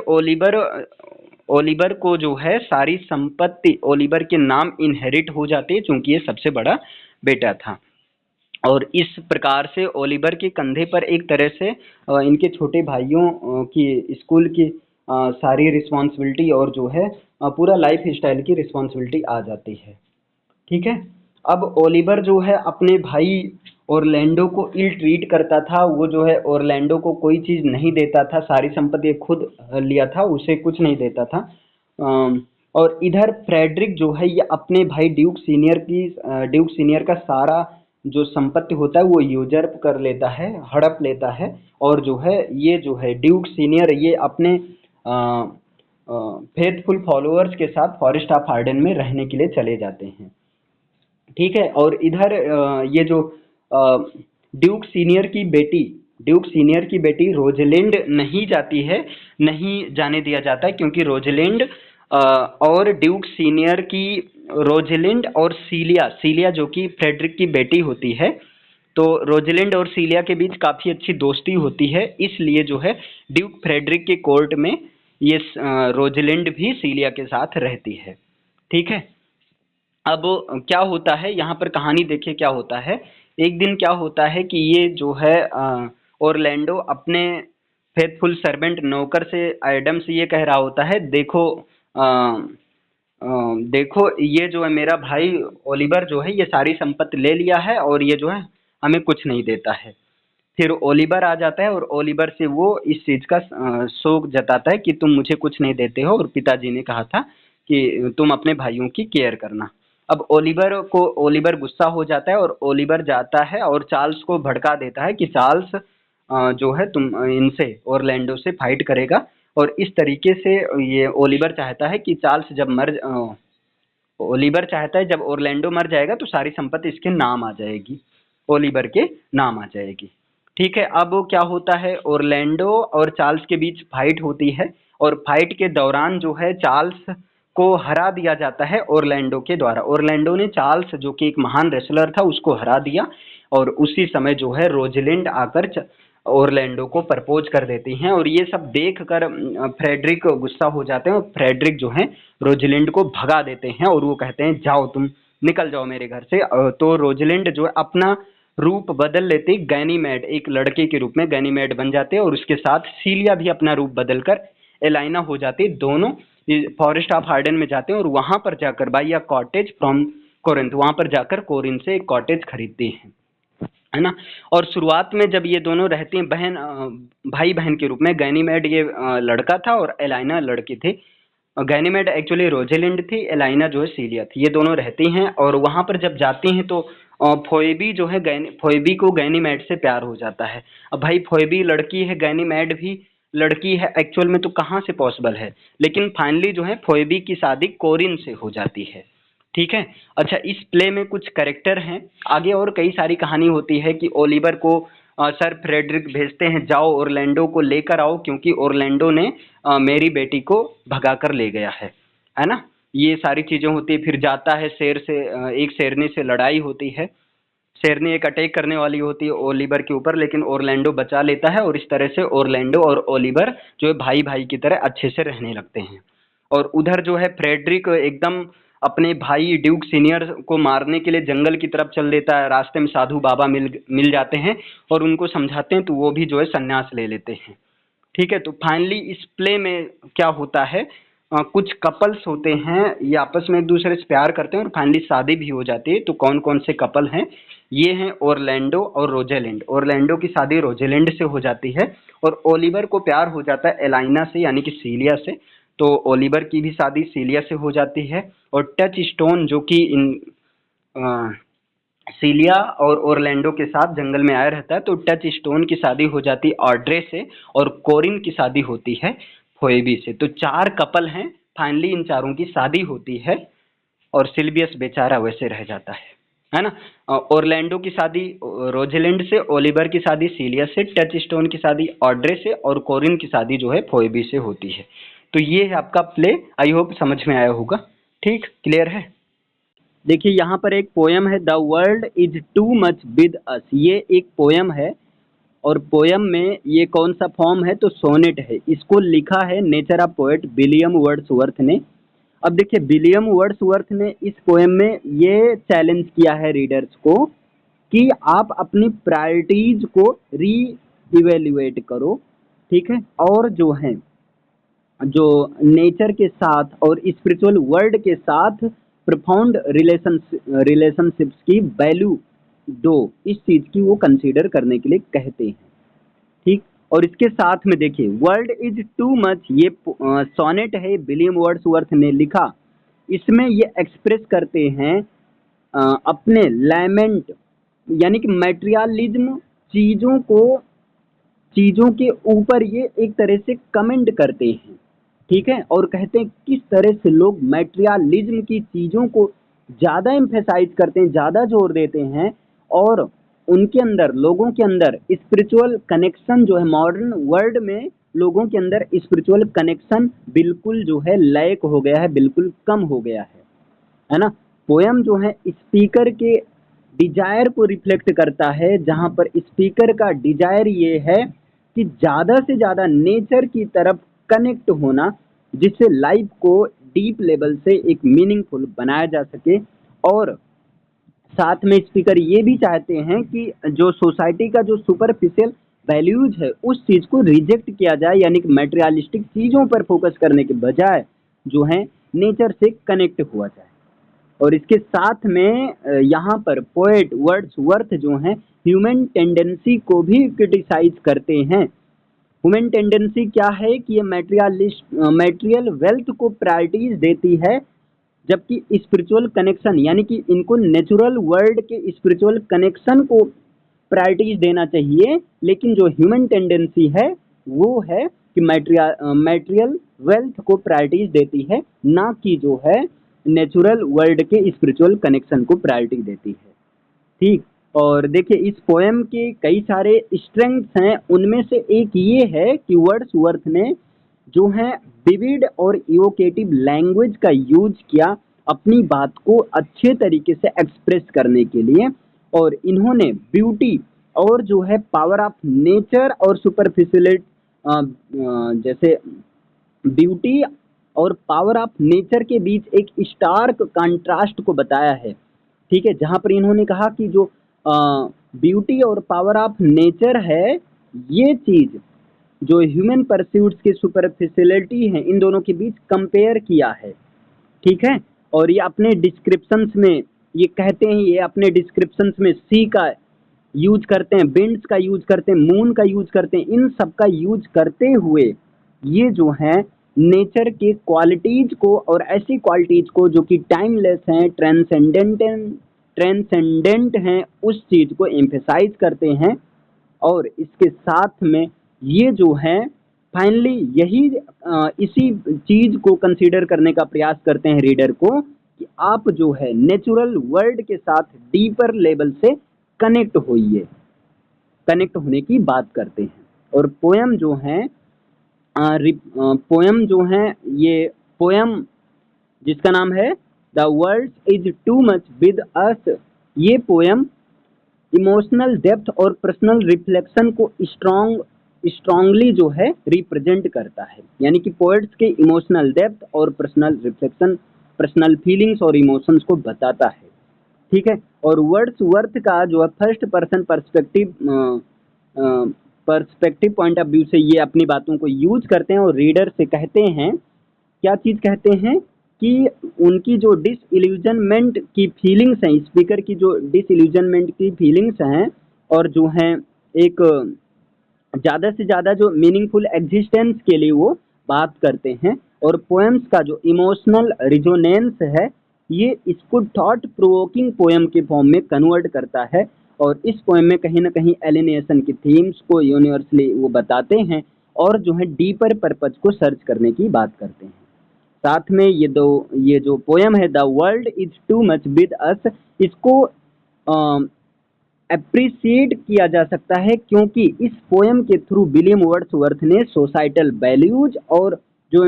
ओलिवर को जो है सारी संपत्ति ओलिवर के नाम इनहेरिट हो जाती है क्योंकि ये सबसे बड़ा बेटा था। और इस प्रकार से ओलिवर के कंधे पर एक तरह से इनके छोटे भाइयों की स्कूल की सारी रिस्पॉन्सिबिलिटी और जो है पूरा लाइफ स्टाइल की रिस्पॉन्सिबिलिटी आ जाती है। ठीक है, अब ओलिवर जो है अपने भाई ओरलैंडो को इल ट्रीट करता था। वो जो है ओरलैंडो को कोई चीज़ नहीं देता था, सारी संपत्ति खुद लिया था, उसे कुछ नहीं देता था। और इधर फ्रेडरिक जो है ये अपने भाई ड्यूक सीनियर का सारा जो संपत्ति होता है वो यूजर्प कर लेता है, हड़प लेता है। और जो है ये जो है ड्यूक सीनियर ये अपने फेथफुल फॉलोअर्स के साथ फॉरेस्ट ऑफ आर्डेन में रहने के लिए चले जाते हैं। ठीक है, और इधर ये जो ड्यूक सीनियर की बेटी रोजेलिंड नहीं जाती है, नहीं जाने दिया जाता है क्योंकि रोजेलिंड और ड्यूक सीनियर की रोजेलिंड और सीलिया जो कि फ्रेडरिक की बेटी होती है, तो रोजलिंड और सीलिया के बीच काफी अच्छी दोस्ती होती है, इसलिए जो है ड्यूक फ्रेडरिक के कोर्ट में ये रोजलिंड भी सीलिया के साथ रहती है। ठीक है। अब क्या होता है यहाँ पर, कहानी देखिए क्या होता है। एक दिन क्या होता है कि ये जो है ओरलैंडो अपने फेथफुल सर्वेंट नौकर से, एडम से ये कह रहा होता है, देखो देखो ये जो है मेरा भाई ओलिवर जो है ये सारी संपत्ति ले लिया है और ये जो है हमें कुछ नहीं देता है। फिर ओलिवर आ जाता है और ओलिवर से वो इस चीज का शोक जताता है कि तुम मुझे कुछ नहीं देते हो और पिताजी ने कहा था कि तुम अपने भाइयों की केयर करना। अब ओलिवर गुस्सा हो जाता है और ओलिवर जाता है और चार्ल्स को भड़का देता है कि चार्ल्स जो है तुम इनसे ओरलैंडो से फाइट करेगा। और इस तरीके से ये ओलिवर चाहता है कि चार्ल्स जब ओलिवर चाहता है जब ओरलैंडो मर जाएगा तो सारी संपत्ति इसके नाम आ जाएगी, ओलिवर के नाम आ जाएगी। ठीक है। अब क्या होता है, ओरलैंडो और चार्ल्स के बीच फाइट होती है और फाइट के दौरान जो है चार्ल्स को हरा दिया जाता है ओरलैंडो के द्वारा। ओरलैंडो ने चार्ल्स जो कि एक महान रेसलर था उसको हरा दिया और उसी समय जो है रोजलिंड आकर ओरलैंडो को प्रपोज कर देती हैं और ये सब देख कर फ्रेडरिक गुस्सा हो जाते हैं और फ्रेडरिक जो है रोजलिंड को भगा देते हैं और वो कहते हैं जाओ तुम निकल जाओ मेरे घर से। तो रोजलिंड जो है अपना रूप बदल लेती, गैनीमेड एक लड़के के रूप में गैनीमेड बन जाते हैं और उसके साथ सीलिया भी अपना रूप बदलकर एलाइना हो जाती। दोनों फॉरेस्ट ऑफ हार्डन में जाते हैं और वहां पर जाकर by a cottage from Corinth, वहां पर जाकर कोरिंथ से एक कॉटेज खरीदती हैं, है ना। और शुरुआत में जब ये दोनों रहती हैं भाई बहन के रूप में, गैनीमेड ये लड़का था और एलाइना लड़की थी। गैनीमेड एक्चुअली रोजेलिंड थी, एलाइना जो है सीलिया थी। ये दोनों रहती हैं और वहां पर जब जाती हैं तो फोइबी जो है फोइबी को गैनीमेड से प्यार हो जाता है। अब भाई फोइबी लड़की है, गैनीमेड भी लड़की है, एक्चुअल में तो कहाँ से पॉसिबल है। लेकिन फाइनली जो है फोइबी की शादी कोरिन से हो जाती है। ठीक है। अच्छा, इस प्ले में कुछ कैरेक्टर हैं, आगे और कई सारी कहानी होती है कि ओलिवर को सर फ्रेडरिक भेजते हैं जाओ ओरलैंडो को लेकर आओ क्योंकि ओरलैंडो ने मेरी बेटी को भगा कर ले गया है ना। ये सारी चीजें होती है। फिर जाता है शेर से, एक शेरनी से लड़ाई होती है। शेरनी एक अटैक करने वाली होती है ओलिवर के ऊपर, लेकिन ओरलैंडो बचा लेता है और इस तरह से ओरलैंडो और ओलिवर जो है भाई भाई की तरह अच्छे से रहने लगते हैं। और उधर जो है फ्रेडरिक एकदम अपने भाई ड्यूक सीनियर को मारने के लिए जंगल की तरफ चल देता है। रास्ते में साधु बाबा मिल जाते हैं और उनको समझाते हैं तो वो भी जो है संन्यास ले लेते हैं। ठीक है। तो फाइनली इस प्ले में क्या होता है, कुछ कपल्स होते हैं, ये आपस में एक दूसरे से प्यार करते हैं और फाइनली शादी भी हो जाती है। तो कौन कौन से कपल हैं, ये हैं ओरलैंडो और रोजेलिंड। ओरलैंडो की शादी रोजेलिंड से हो जाती है और ओलिवर को प्यार हो जाता है एलाइना से यानी कि सीलिया से, तो ओलिवर की भी शादी सीलिया से हो जाती है। और टच स्टोन जो कि इन सीलिया और ओरलैंडो के साथ जंगल में आया रहता है, तो टच स्टोन की शादी हो जाती है ऑड्रे से और कोरिन की शादी होती है फोएबी से। तो चार कपल हैं, फाइनली इन चारों की शादी होती है और सिल्वियस बेचारा वैसे रह जाता है ना। ओरलैंडो की शादी रोजेलिंड से, ओलिवर की शादी सीलिया से, टच स्टोन की शादी ऑड्रे से और कोरिन की शादी जो है फोएबी से होती है। तो ये है आपका प्ले, आई होप समझ में आया होगा। ठीक, क्लियर है। देखिए यहाँ पर एक पोयम है, the world is too much with us. ये एक पोयम है और पोयम में ये कौन सा फॉर्म है, तो सोनेट है। इसको लिखा है nature of poet William Wordsworth ने। अब देखिए विलियम वर्ड्सवर्थ ने इस पोयम में ये चैलेंज किया है रीडर्स को कि आप अपनी प्रायोरिटीज को री इवेल्युएट करो। ठीक है। और जो है जो नेचर के साथ और स्पिरिचुअल वर्ल्ड के साथ प्रोफाउंड रिलेशनशिप्स की वैल्यू दो, इस चीज की वो कंसीडर करने के लिए कहते हैं। ठीक। और इसके साथ में देखिए वर्ल्ड इज टू मच, ये सोनेट है विलियम वर्ड्सवर्थ ने लिखा। इसमें ये एक्सप्रेस करते हैं अपने लैमेंट यानी कि मैटेरियलिज्म, चीजों के ऊपर ये एक तरह से कमेंट करते हैं। ठीक है। और कहते हैं किस तरह से लोग मैटेरियलिज्म की चीजों को ज्यादा एम्फेसाइज करते हैं, ज्यादा जोर देते हैं और उनके अंदर, लोगों के अंदर स्पिरिचुअल कनेक्शन जो है, मॉडर्न वर्ल्ड में लोगों के अंदर स्पिरिचुअल कनेक्शन बिल्कुल जो है लैक हो गया है, बिल्कुल कम हो गया है ना। पोयम जो है स्पीकर के डिजायर को रिफ्लेक्ट करता है, जहां पर स्पीकर का डिजायर ये है कि ज़्यादा से ज़्यादा नेचर की तरफ कनेक्ट होना, जिससे लाइफ को डीप लेवल से एक मीनिंगफुल बनाया जा सके। और साथ में स्पीकर ये भी चाहते हैं कि जो सोसाइटी का जो सुपरफिशियल वैल्यूज है उस चीज़ को रिजेक्ट किया जाए, यानी कि मटेरियलिस्टिक चीज़ों पर फोकस करने के बजाय जो है नेचर से कनेक्ट हुआ जाए। और इसके साथ में यहाँ पर पोएट वर्ड्सवर्थ जो हैं ह्यूमन टेंडेंसी को भी क्रिटिसाइज करते हैं। ह्यूमन टेंडेंसी क्या है कि ये मटेरियल वेल्थ को प्रायोरिटीज देती है, जबकि स्पिरिचुअल कनेक्शन, यानी कि इनको नेचुरल वर्ल्ड के स्पिरिचुअल कनेक्शन को प्रायोरिटीज देना चाहिए। लेकिन जो ह्यूमन टेंडेंसी है वो है कि मटेरियल वेल्थ को प्रायोरिटीज देती है, ना कि जो है नेचुरल वर्ल्ड के स्पिरिचुअल कनेक्शन को प्रायोरिटी देती है। ठीक। और देखिए इस पोएम के कई सारे स्ट्रेंथ्स हैं, उनमें से एक ये है कि वर्ड्सवर्थ ने जो है विविड और इवोकेटिव लैंग्वेज का यूज किया अपनी बात को अच्छे तरीके से एक्सप्रेस करने के लिए। और इन्होंने ब्यूटी और जो है पावर ऑफ नेचर और सुपरफिशियलिटी, जैसे ब्यूटी और पावर ऑफ नेचर के बीच एक स्टार्क कंट्रास्ट को बताया है। ठीक है, जहाँ पर इन्होंने कहा कि जो ब्यूटी और पावर ऑफ नेचर है, ये चीज जो ह्यूमन परस्यूट्स की सुपरफिशियलिटी है, इन दोनों के बीच कंपेयर किया है। ठीक है, और ये अपने डिस्क्रिप्शंस में ये कहते हैं, ये अपने डिस्क्रिप्शंस में सी का यूज करते हैं, विंड्स का यूज करते हैं, मून का यूज करते हैं। इन सब का यूज करते हुए ये जो है नेचर के क्वालिटीज को और ऐसी क्वालिटीज को जो कि टाइमलेस हैं, ट्रांसेंडेंट हैं, उस चीज को एम्फेसाइज करते हैं। और इसके साथ में ये जो है फाइनली यही इसी चीज को कंसीडर करने का प्रयास करते हैं रीडर को कि आप जो है नेचुरल वर्ल्ड के साथ डीपर लेवल से कनेक्ट होइए, कनेक्ट होने की बात करते हैं। और पोयम जो है पोयम जो है ये पोयम जिसका नाम है the world is too much with us, ये पोयम इमोशनल डेप्थ और पर्सनल रिफ्लेक्शन को स्ट्रांगली जो है रिप्रेजेंट करता है। यानी कि पोएट्स के इमोशनल डेप्थ और पर्सनल रिफ्लेक्शन, पर्सनल फीलिंग्स और इमोशंस को बताता है। ठीक है, और वर्ड्सवर्थ का जो है first person perspective point of view से ये अपनी बातों को यूज करते हैं और रीडर से कहते हैं, क्या चीज कहते हैं कि उनकी जो डिसइल्यूजनमेंट की फीलिंग्स हैं, स्पीकर की जो डिसइल्यूजनमेंट की फीलिंग्स हैं, और जो हैं एक ज़्यादा से ज़्यादा जो मीनिंगफुल एग्जिस्टेंस के लिए वो बात करते हैं। और पोएम्स का जो इमोशनल रिजोनेंस है, ये इसको थॉट प्रोवोकिंग पोएम के फॉर्म में कन्वर्ट करता है। और इस पोएम में कहीं ना कहीं एलिनेशन की थीम्स को यूनिवर्सली वो बताते हैं और जो है डीपर पर्पज को सर्च करने की बात करते हैं। साथ में ये जो पोएम है the world is too much with us, इसको अप्रिशिएट किया जा सकता है क्योंकि इस पोएम के थ्रू विलियम वर्ड्सवर्थ ने सोसाइटल वैल्यूज और जो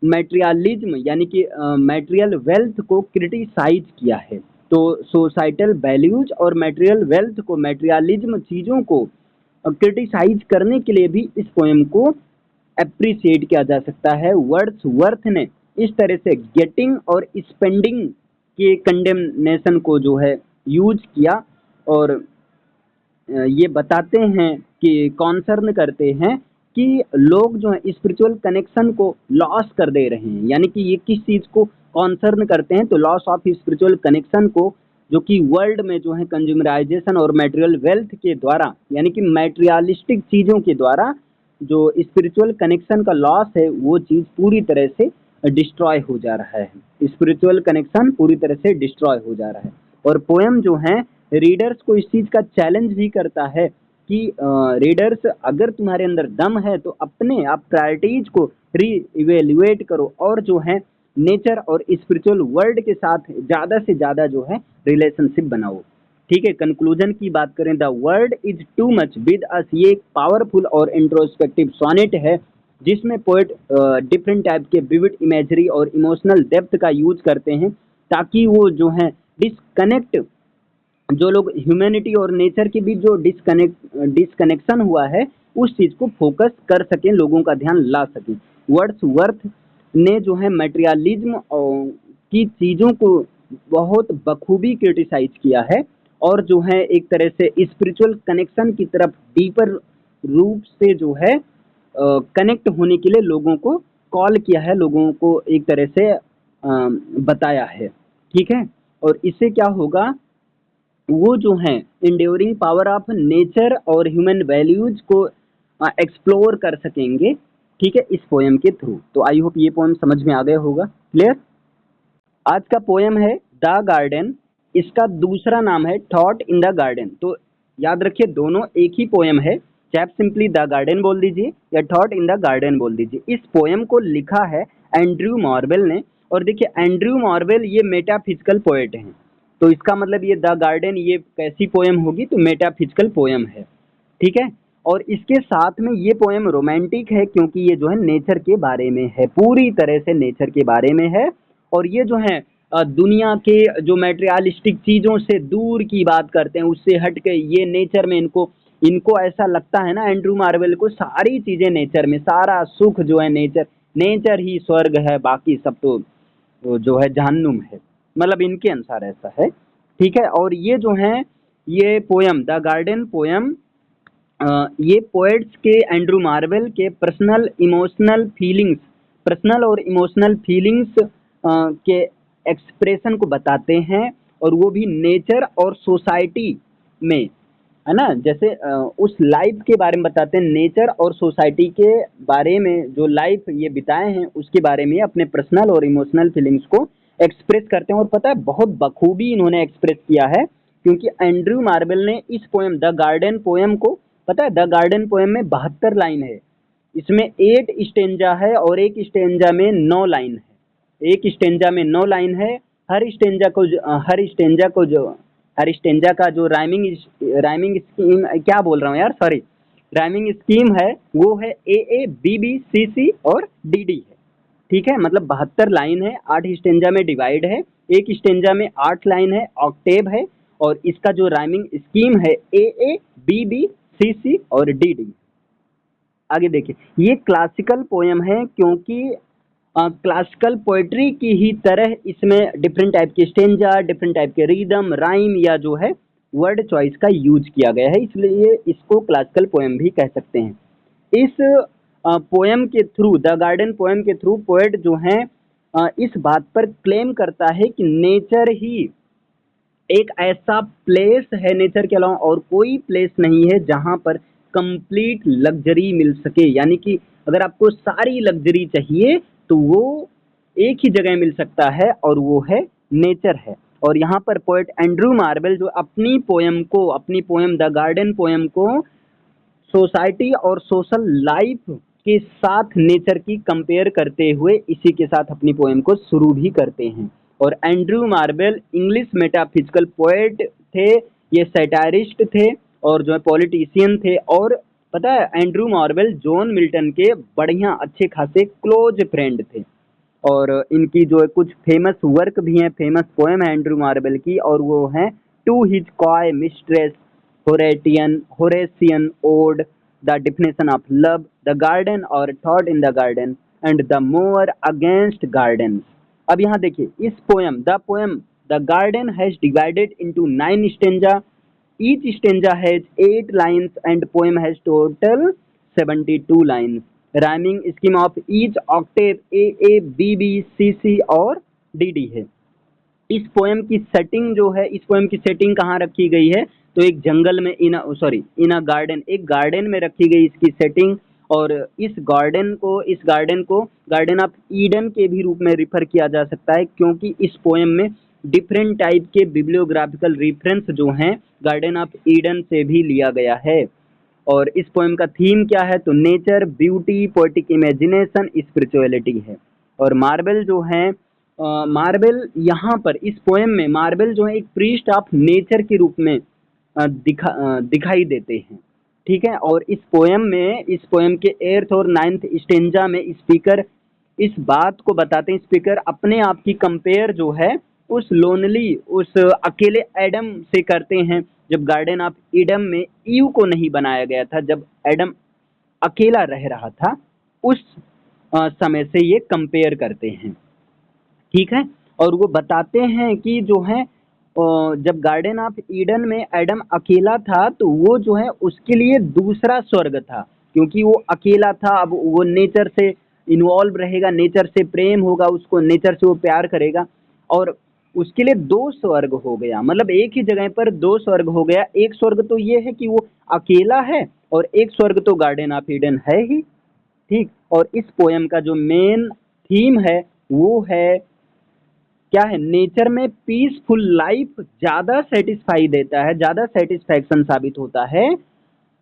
मटेरियलिज्म यानी कि मटेरियल वेल्थ को क्रिटिसाइज किया है। तो सोसाइटल वैल्यूज और मटेरियल वेल्थ को, मटेरियलिज्म चीज़ों को क्रिटिसाइज करने के लिए भी इस पोएम को अप्रिशिएट किया जा सकता है। वर्ड्सवर्थ ने इस तरह से गेटिंग और स्पेंडिंग के कंडेमनेशन को जो है यूज किया और ये बताते हैं कि कॉन्सर्न करते हैं कि लोग जो है स्पिरिचुअल कनेक्शन को लॉस कर दे रहे हैं। यानी कि ये किस चीज़ को कॉन्सर्न करते हैं, तो लॉस ऑफ स्पिरिचुअल कनेक्शन को, जो कि वर्ल्ड में जो है कंज्यूमराइजेशन और मटेरियल वेल्थ के द्वारा, यानी कि मटेरियलिस्टिक चीज़ों के द्वारा जो स्पिरिचुअल कनेक्शन का लॉस है, वो चीज़ पूरी तरह से डिस्ट्रॉय हो जा रहा है। स्पिरिचुअल कनेक्शन पूरी तरह से डिस्ट्रॉय हो जा रहा है। और पोएम जो है रीडर्स को इस चीज़ का चैलेंज भी करता है कि रीडर्स, अगर तुम्हारे अंदर दम है तो अपने आप प्रायोरिटीज को री इवेल्युएट करो और जो है नेचर और स्पिरिचुअल वर्ल्ड के साथ ज़्यादा से ज़्यादा जो है रिलेशनशिप बनाओ। ठीक है, कंक्लूजन की बात करें, the world is too much with us, ये एक पावरफुल और इंट्रोस्पेक्टिव सोनेट है जिसमें पोएट डिफरेंट टाइप के विविड इमेजरी और इमोशनल डेप्थ का यूज करते हैं ताकि वो जो है डिस्कनेक्ट जो लोग ह्यूमैनिटी और नेचर के बीच जो डिस्कनेक्शन हुआ है उस चीज को फोकस कर सकें, लोगों का ध्यान ला सकें। वर्ड्सवर्थ ने जो है मटेरियलिज्म की चीजों को बहुत बखूबी क्रिटिसाइज किया है, और जो है एक तरह से स्पिरिचुअल कनेक्शन की तरफ डीपर रूप से जो है कनेक्ट होने के लिए लोगों को कॉल किया है, लोगों को एक तरह से बताया है। ठीक है, और इससे क्या होगा, वो जो है इंड्योरिंग पावर ऑफ नेचर और ह्यूमन वैल्यूज को एक्सप्लोर कर सकेंगे। ठीक है, इस पोएम के थ्रू। तो आई होप ये पोएम समझ में आ गया होगा। क्लियर? आज का पोएम है द गार्डन, इसका दूसरा नाम है थॉट इन द गार्डन। तो याद रखिए दोनों एक ही पोएम है, चाहे आप सिंपली द गार्डन बोल दीजिए या थॉट इन द गार्डन बोल दीजिए। इस पोएम को लिखा है एंड्रयू मार्वेल ने, और देखिए एंड्रयू मार्वेल ये मेटाफिजिकल पोएट हैं, तो इसका मतलब ये द गार्डन ये कैसी पोएम होगी, तो मेटाफिजिकल पोएम है। ठीक है, और इसके साथ में ये पोएम रोमांटिक है, क्योंकि ये जो है नेचर के बारे में है, पूरी तरह से नेचर के बारे में है। और ये जो है दुनिया के जो मटेरियलिस्टिक चीजों से दूर की बात करते हैं, उससे हट के ये नेचर में इनको इनको ऐसा लगता है ना, एंड्रू मार्वेल को सारी चीजें नेचर में, सारा सुख जो है नेचर, नेचर ही स्वर्ग है, बाकी सब तो जो है जहन्नुम है, मतलब इनके अनुसार ऐसा है। ठीक है, और ये जो है ये पोयम द गार्डन पोयम, ये पोएट्स के एंड्रू मार्वेल के पर्सनल और इमोशनल फीलिंग्स के एक्सप्रेशन को बताते हैं, और वो भी नेचर और सोसाइटी में, है ना, जैसे उस लाइफ के बारे में बताते हैं, नेचर और सोसाइटी के बारे में, जो लाइफ ये बिताए हैं उसके बारे में अपने पर्सनल और इमोशनल फीलिंग्स को एक्सप्रेस करते हैं। और पता है बहुत बखूबी इन्होंने एक्सप्रेस किया है, क्योंकि एंड्रयू मार्वेल ने इस पोएम द गार्डन पोएम को, पता है द गार्डन पोएम में 72 लाइन है, इसमें 8 स्टेंजा है और एक स्टेंजा में 9 लाइन है, एक स्टेंजा में 9 लाइन है। हर स्टेंजा का जो राइमिंग स्कीम, क्या बोल रहा हूँ यार, सॉरी, राइमिंग स्कीम है वो है ए ए बी बी सी सी और डी डी है। ठीक है, मतलब 72 लाइन है, 8 स्टेंजा में डिवाइड है, एक स्टेंजा में 8 लाइन है, ऑक्टेव है, और इसका जो राइमिंग स्कीम है ए ए बी बी सी सी और डी डी। आगे देखिए, ये क्लासिकल पोएम है, क्योंकि क्लासिकल पोएट्री की ही तरह इसमें डिफरेंट टाइप के स्टेंजा, डिफरेंट टाइप के रिदम, राइम या जो है वर्ड चॉइस का यूज किया गया है, इसलिए इसको क्लासिकल पोएम भी कह सकते हैं। इस पोएम के थ्रू, द गार्डन पोएम के थ्रू पोएट जो है इस बात पर क्लेम करता है कि नेचर ही एक ऐसा प्लेस है, नेचर के अलावा और कोई प्लेस नहीं है जहाँ पर कंप्लीट लग्जरी मिल सके, यानी कि अगर आपको सारी लग्जरी चाहिए तो वो एक ही जगह मिल सकता है, और वो है नेचर है। और यहाँ पर पोएट एंड्रयू मार्वेल जो अपनी पोएम द गार्डन पोएम को सोसाइटी और सोशल लाइफ के साथ नेचर की कंपेयर करते हुए इसी के साथ अपनी पोएम को शुरू भी करते हैं। और Andrew marvel English metaphysical poet थे, ये सैटारिस्ट थे और जो है पॉलिटिशियन थे, और पता है एंड्रयू मार्वेल जॉन मिल्टन के बढ़िया अच्छे खासे क्लोज फ्रेंड थे। और इनकी जो है कुछ फेमस वर्क भी हैं, फेमस पोएम है एंड्रयू मार्वेल की, और वो हैं to his coy mistress, Horatian ode, the definition of love, the garden और thought in the garden, and the mower against garden. अब यहाँ देखिए, इस poem the garden has divided into 9 stanza, each stanza has 8 lines and poem has total 72 lines. Rhyming scheme of each octave A A B B C C और D D है। इस poem की setting जो है, इस poem की setting कहाँ रखी गई है, तो एक जंगल में, इन अ गार्डन, एक गार्डन में रखी गई इसकी सेटिंग। और इस गार्डन को गार्डन ऑफ ईडन के भी रूप में रिफर किया जा सकता है, क्योंकि इस पोएम में डिफरेंट टाइप के बिब्लियोग्राफिकल रेफरेंस जो हैं गार्डन ऑफ ईडन से भी लिया गया है। और इस पोएम का थीम क्या है, तो nature, beauty, poetic imagination, spirituality है। और मार्वेल जो है, मार्वेल यहाँ पर इस पोएम में मार्वेल जो है एक प्रीस्ट ऑफ नेचर के रूप में दिखाई देते हैं। ठीक है, और इस पोएम के 8th और 9th स्टेंजा में स्पीकर इस बात को बताते हैं, स्पीकर अपने आप की कंपेयर जो है उस लोनली, उस अकेले एडम से करते हैं जब गार्डन ऑफ ईडन में ईव को नहीं बनाया गया था, जब एडम अकेला रह रहा था, उस समय से ये कंपेयर करते हैं। ठीक है, और वो बताते हैं कि जो है जब गार्डन ऑफ ईडन में एडम अकेला था तो वो जो है उसके लिए दूसरा स्वर्ग था, क्योंकि वो अकेला था। अब वो नेचर से इन्वॉल्व रहेगा, नेचर से प्रेम होगा उसको, नेचर से वो प्यार करेगा, और उसके लिए दो स्वर्ग हो गया, मतलब एक ही जगह पर दो स्वर्ग हो गया। एक स्वर्ग तो ये है कि वो अकेला है, और एक स्वर्ग तो गार्डन ऑफ ईडन है ही। ठीक, और इस पोयम का जो मेन थीम है वो है क्या है, नेचर में पीसफुल लाइफ ज़्यादा सेटिस्फाई देता है, ज़्यादा सेटिस्फैक्शन साबित होता है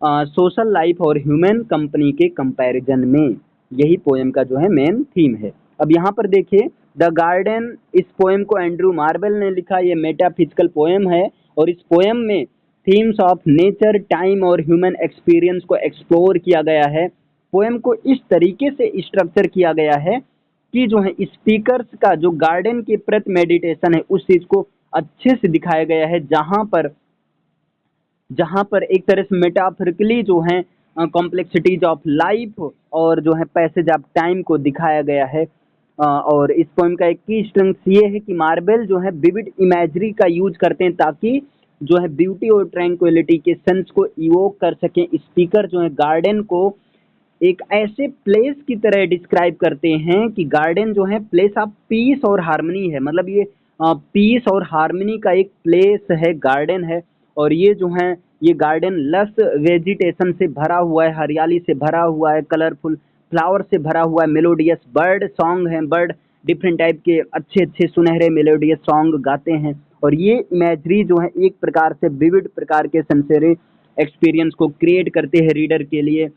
सोशल लाइफ और ह्यूमन कंपनी के कंपैरिजन में। यही पोएम का जो है मेन थीम है। अब यहाँ पर देखिए, द गार्डन, इस पोएम को एंड्रू मार्वेल ने लिखा। ये मेटाफिजिकल पोएम है, और इस पोएम में थीम्स ऑफ नेचर, टाइम और ह्यूमन एक्सपीरियंस को एक्सप्लोर किया गया है। पोएम को इस तरीके से स्ट्रक्चर किया गया है कि जो है स्पीकर्स का जो गार्डन के प्रति मेडिटेशन है उस चीज को अच्छे से दिखाया गया है, जहाँ पर एक तरह से मेटाफोरिकली जो है कॉम्प्लेक्सिटीज ऑफ लाइफ और जो है पैसेज ऑफ टाइम को दिखाया गया है। और इस पोएम का एक की स्ट्रेंथ ये है कि मार्वेल जो है विविड इमेजरी का यूज करते हैं ताकि जो है ब्यूटी और ट्रैंक्विलिटी के सेंस को इवोक कर सकें। स्पीकर जो है गार्डन को एक ऐसे प्लेस की तरह डिस्क्राइब करते हैं कि गार्डन जो है प्लेस ऑफ पीस और हार्मनी है, मतलब ये पीस और हार्मनी का एक प्लेस है, गार्डन है। और ये जो है ये गार्डन लस वेजिटेशन से भरा हुआ है, हरियाली से भरा हुआ है, कलरफुल फ्लावर से भरा हुआ है, मेलोडियस बर्ड सॉन्ग है, बर्ड डिफरेंट टाइप के अच्छे अच्छे सुनहरे मेलोडियस सॉन्ग गाते हैं। और ये इमेजरी जो है एक प्रकार से विविड प्रकार के सेंसरी एक्सपीरियंस को क्रिएट करते हैं रीडर के लिए,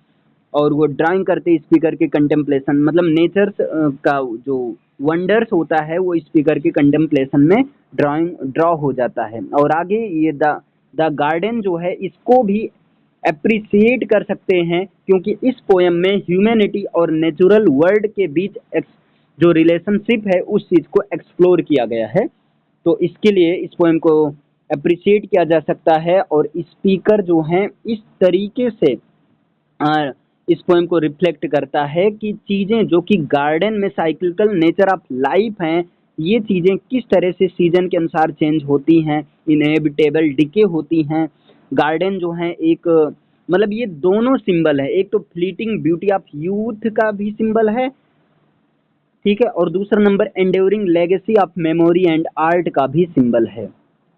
और वो ड्राइंग करते स्पीकर के कंटेम्पलेशन, मतलब नेचर का जो वंडर्स होता है वो स्पीकर के कंटेम्पलेशन में ड्रॉ हो जाता है। और आगे ये द गार्डन जो है इसको भी अप्रिसिएट कर सकते हैं, क्योंकि इस पोएम में ह्यूमैनिटी और नेचुरल वर्ल्ड के बीच जो रिलेशनशिप है उस चीज़ को एक्सप्लोर किया गया है। तो इसके लिए इस पोएम को अप्रिसिएट किया जा सकता है। और स्पीकर जो हैं इस तरीके से इस पोएम को रिफ्लेक्ट करता है कि चीज़ें जो कि गार्डन में साइक्लिकल नेचर ऑफ लाइफ हैं, ये चीज़ें किस तरह से सीजन के अनुसार चेंज होती हैं, इनएविटेबल डिके होती हैं। गार्डन जो है एक मतलब ये दोनों सिंबल है, एक तो फ्लीटिंग ब्यूटी ऑफ यूथ का भी सिंबल है, ठीक है, और दूसरा number enduring legacy of memory and art का भी सिंबल है।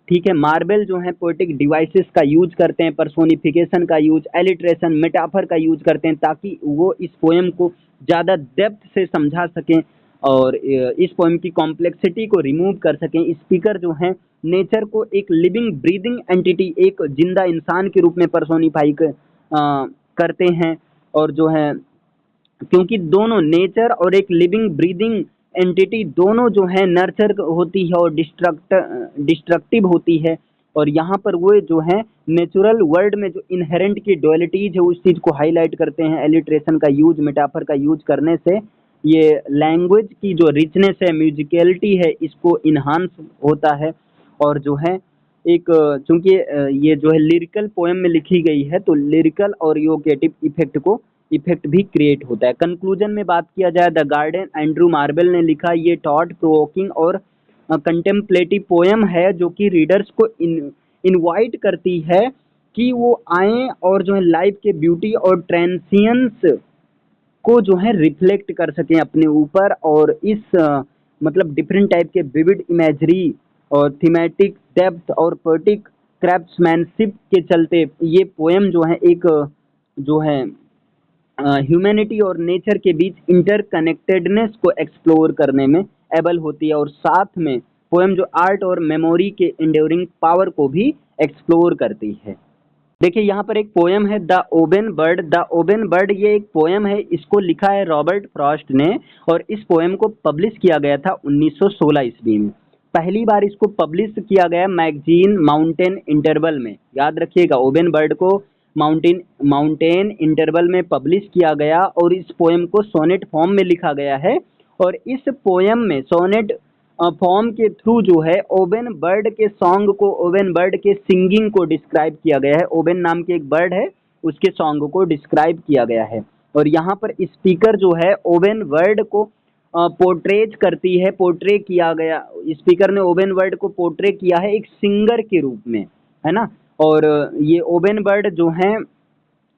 ठीक है, मार्बल जो है पोएटिक डिवाइसेस का यूज करते हैं, पर्सोनिफिकेशन का यूज, एलिट्रेशन, मेटाफर का यूज करते हैं ताकि वो इस पोएम को ज़्यादा डेप्थ से समझा सकें और इस पोएम की कॉम्प्लेक्सिटी को रिमूव कर सकें। स्पीकर जो हैं नेचर को एक लिविंग ब्रीदिंग एंटिटी, एक जिंदा इंसान के रूप में पर्सोनिफाई करते हैं। और जो है क्योंकि दोनों नेचर और एक लिविंग ब्रीदिंग एंटिटी दोनों जो है नर्चर होती है और डिस्ट्रक्टिव होती है। और यहाँ पर वो जो है नेचुरल वर्ल्ड में जो इनहेरेंट की डुअलिटीज है उस चीज़ को हाईलाइट करते हैं। एलिट्रेशन का यूज, मेटाफर का यूज करने से ये लैंग्वेज की जो रिचनेस है, म्यूजिकलिटी है, इसको इन्हांस होता है। और जो है एक चूंकि ये जो है लिरिकल पोएम में लिखी गई है तो लिरिकल और इवोकेटिव इफेक्ट भी क्रिएट होता है। कंक्लूजन में बात किया जाए, द गार्डन एंड्रू मार्वेल ने लिखा, ये थॉट प्रोवोकिंग और कंटेम्पलेटिव पोएम है जो कि रीडर्स को इनवाइट करती है कि वो आए और जो है लाइफ के ब्यूटी और ट्रांसिएंस को जो है रिफ्लेक्ट कर सकें अपने ऊपर। और इस मतलब डिफरेंट टाइप के विविड इमेजरी और थीमेटिक डेप्थ और पोएटिक क्राफ्ट्समैनशिप के चलते ये पोएम जो है एक जो है ह्यूमैनिटी और नेचर के बीच इंटरकनेक्टेडनेस को एक्सप्लोर करने में एबल होती है। और साथ में पोएम जो आर्ट और मेमोरी के इंड्योरिंग पावर को भी एक्सप्लोर करती है। देखिए यहाँ पर एक पोएम है the Oben bird. The Oben bird ये एक पोएम है, इसको लिखा है रॉबर्ट फ्रॉस्ट ने, और इस पोएम को पब्लिश किया गया था 1916 ईस्वी में। पहली बार इसको पब्लिश किया गया मैगजीन माउंटेन इंटरवल में। याद रखिएगा, ओबेन बर्ड को माउंटेन इंटरवल में पब्लिश किया गया और इस पोएम को सोनेट फॉर्म में लिखा गया है। और इस पोएम में सोनेट फॉर्म के थ्रू जो है ओवेन बर्ड के सॉन्ग को, ओवेन बर्ड के सिंगिंग को डिस्क्राइब किया गया है। ओवेन नाम के एक बर्ड है, उसके सॉन्ग को डिस्क्राइब किया गया है। और यहाँ पर स्पीकर जो है ओवेन वर्ड को पोर्ट्रेट करती है, पोर्ट्रे किया गया, स्पीकर ने ओवेन वर्ड को पोर्ट्रे किया है एक सिंगर के रूप में, है ना। और ये ओवेन वर्ड जो है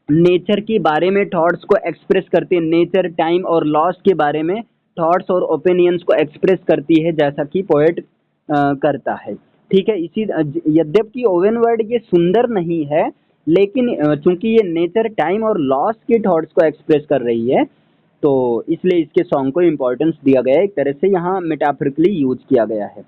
नेचर के बारे में थॉट्स को एक्सप्रेस करती है, नेचर, टाइम और लॉस के बारे में थॉट्स और ओपिनियंस को एक्सप्रेस करती है, जैसा कि पोएट करता है। ठीक है, इसी यद्यपि ओवेन वर्ड ये सुंदर नहीं है, लेकिन चूंकि ये नेचर, टाइम और लॉस के थॉट्स को एक्सप्रेस कर रही है, तो इसलिए इसके सॉन्ग को इम्पोर्टेंस दिया गया है, एक तरह से यहाँ मेटाफरिकली यूज किया गया है।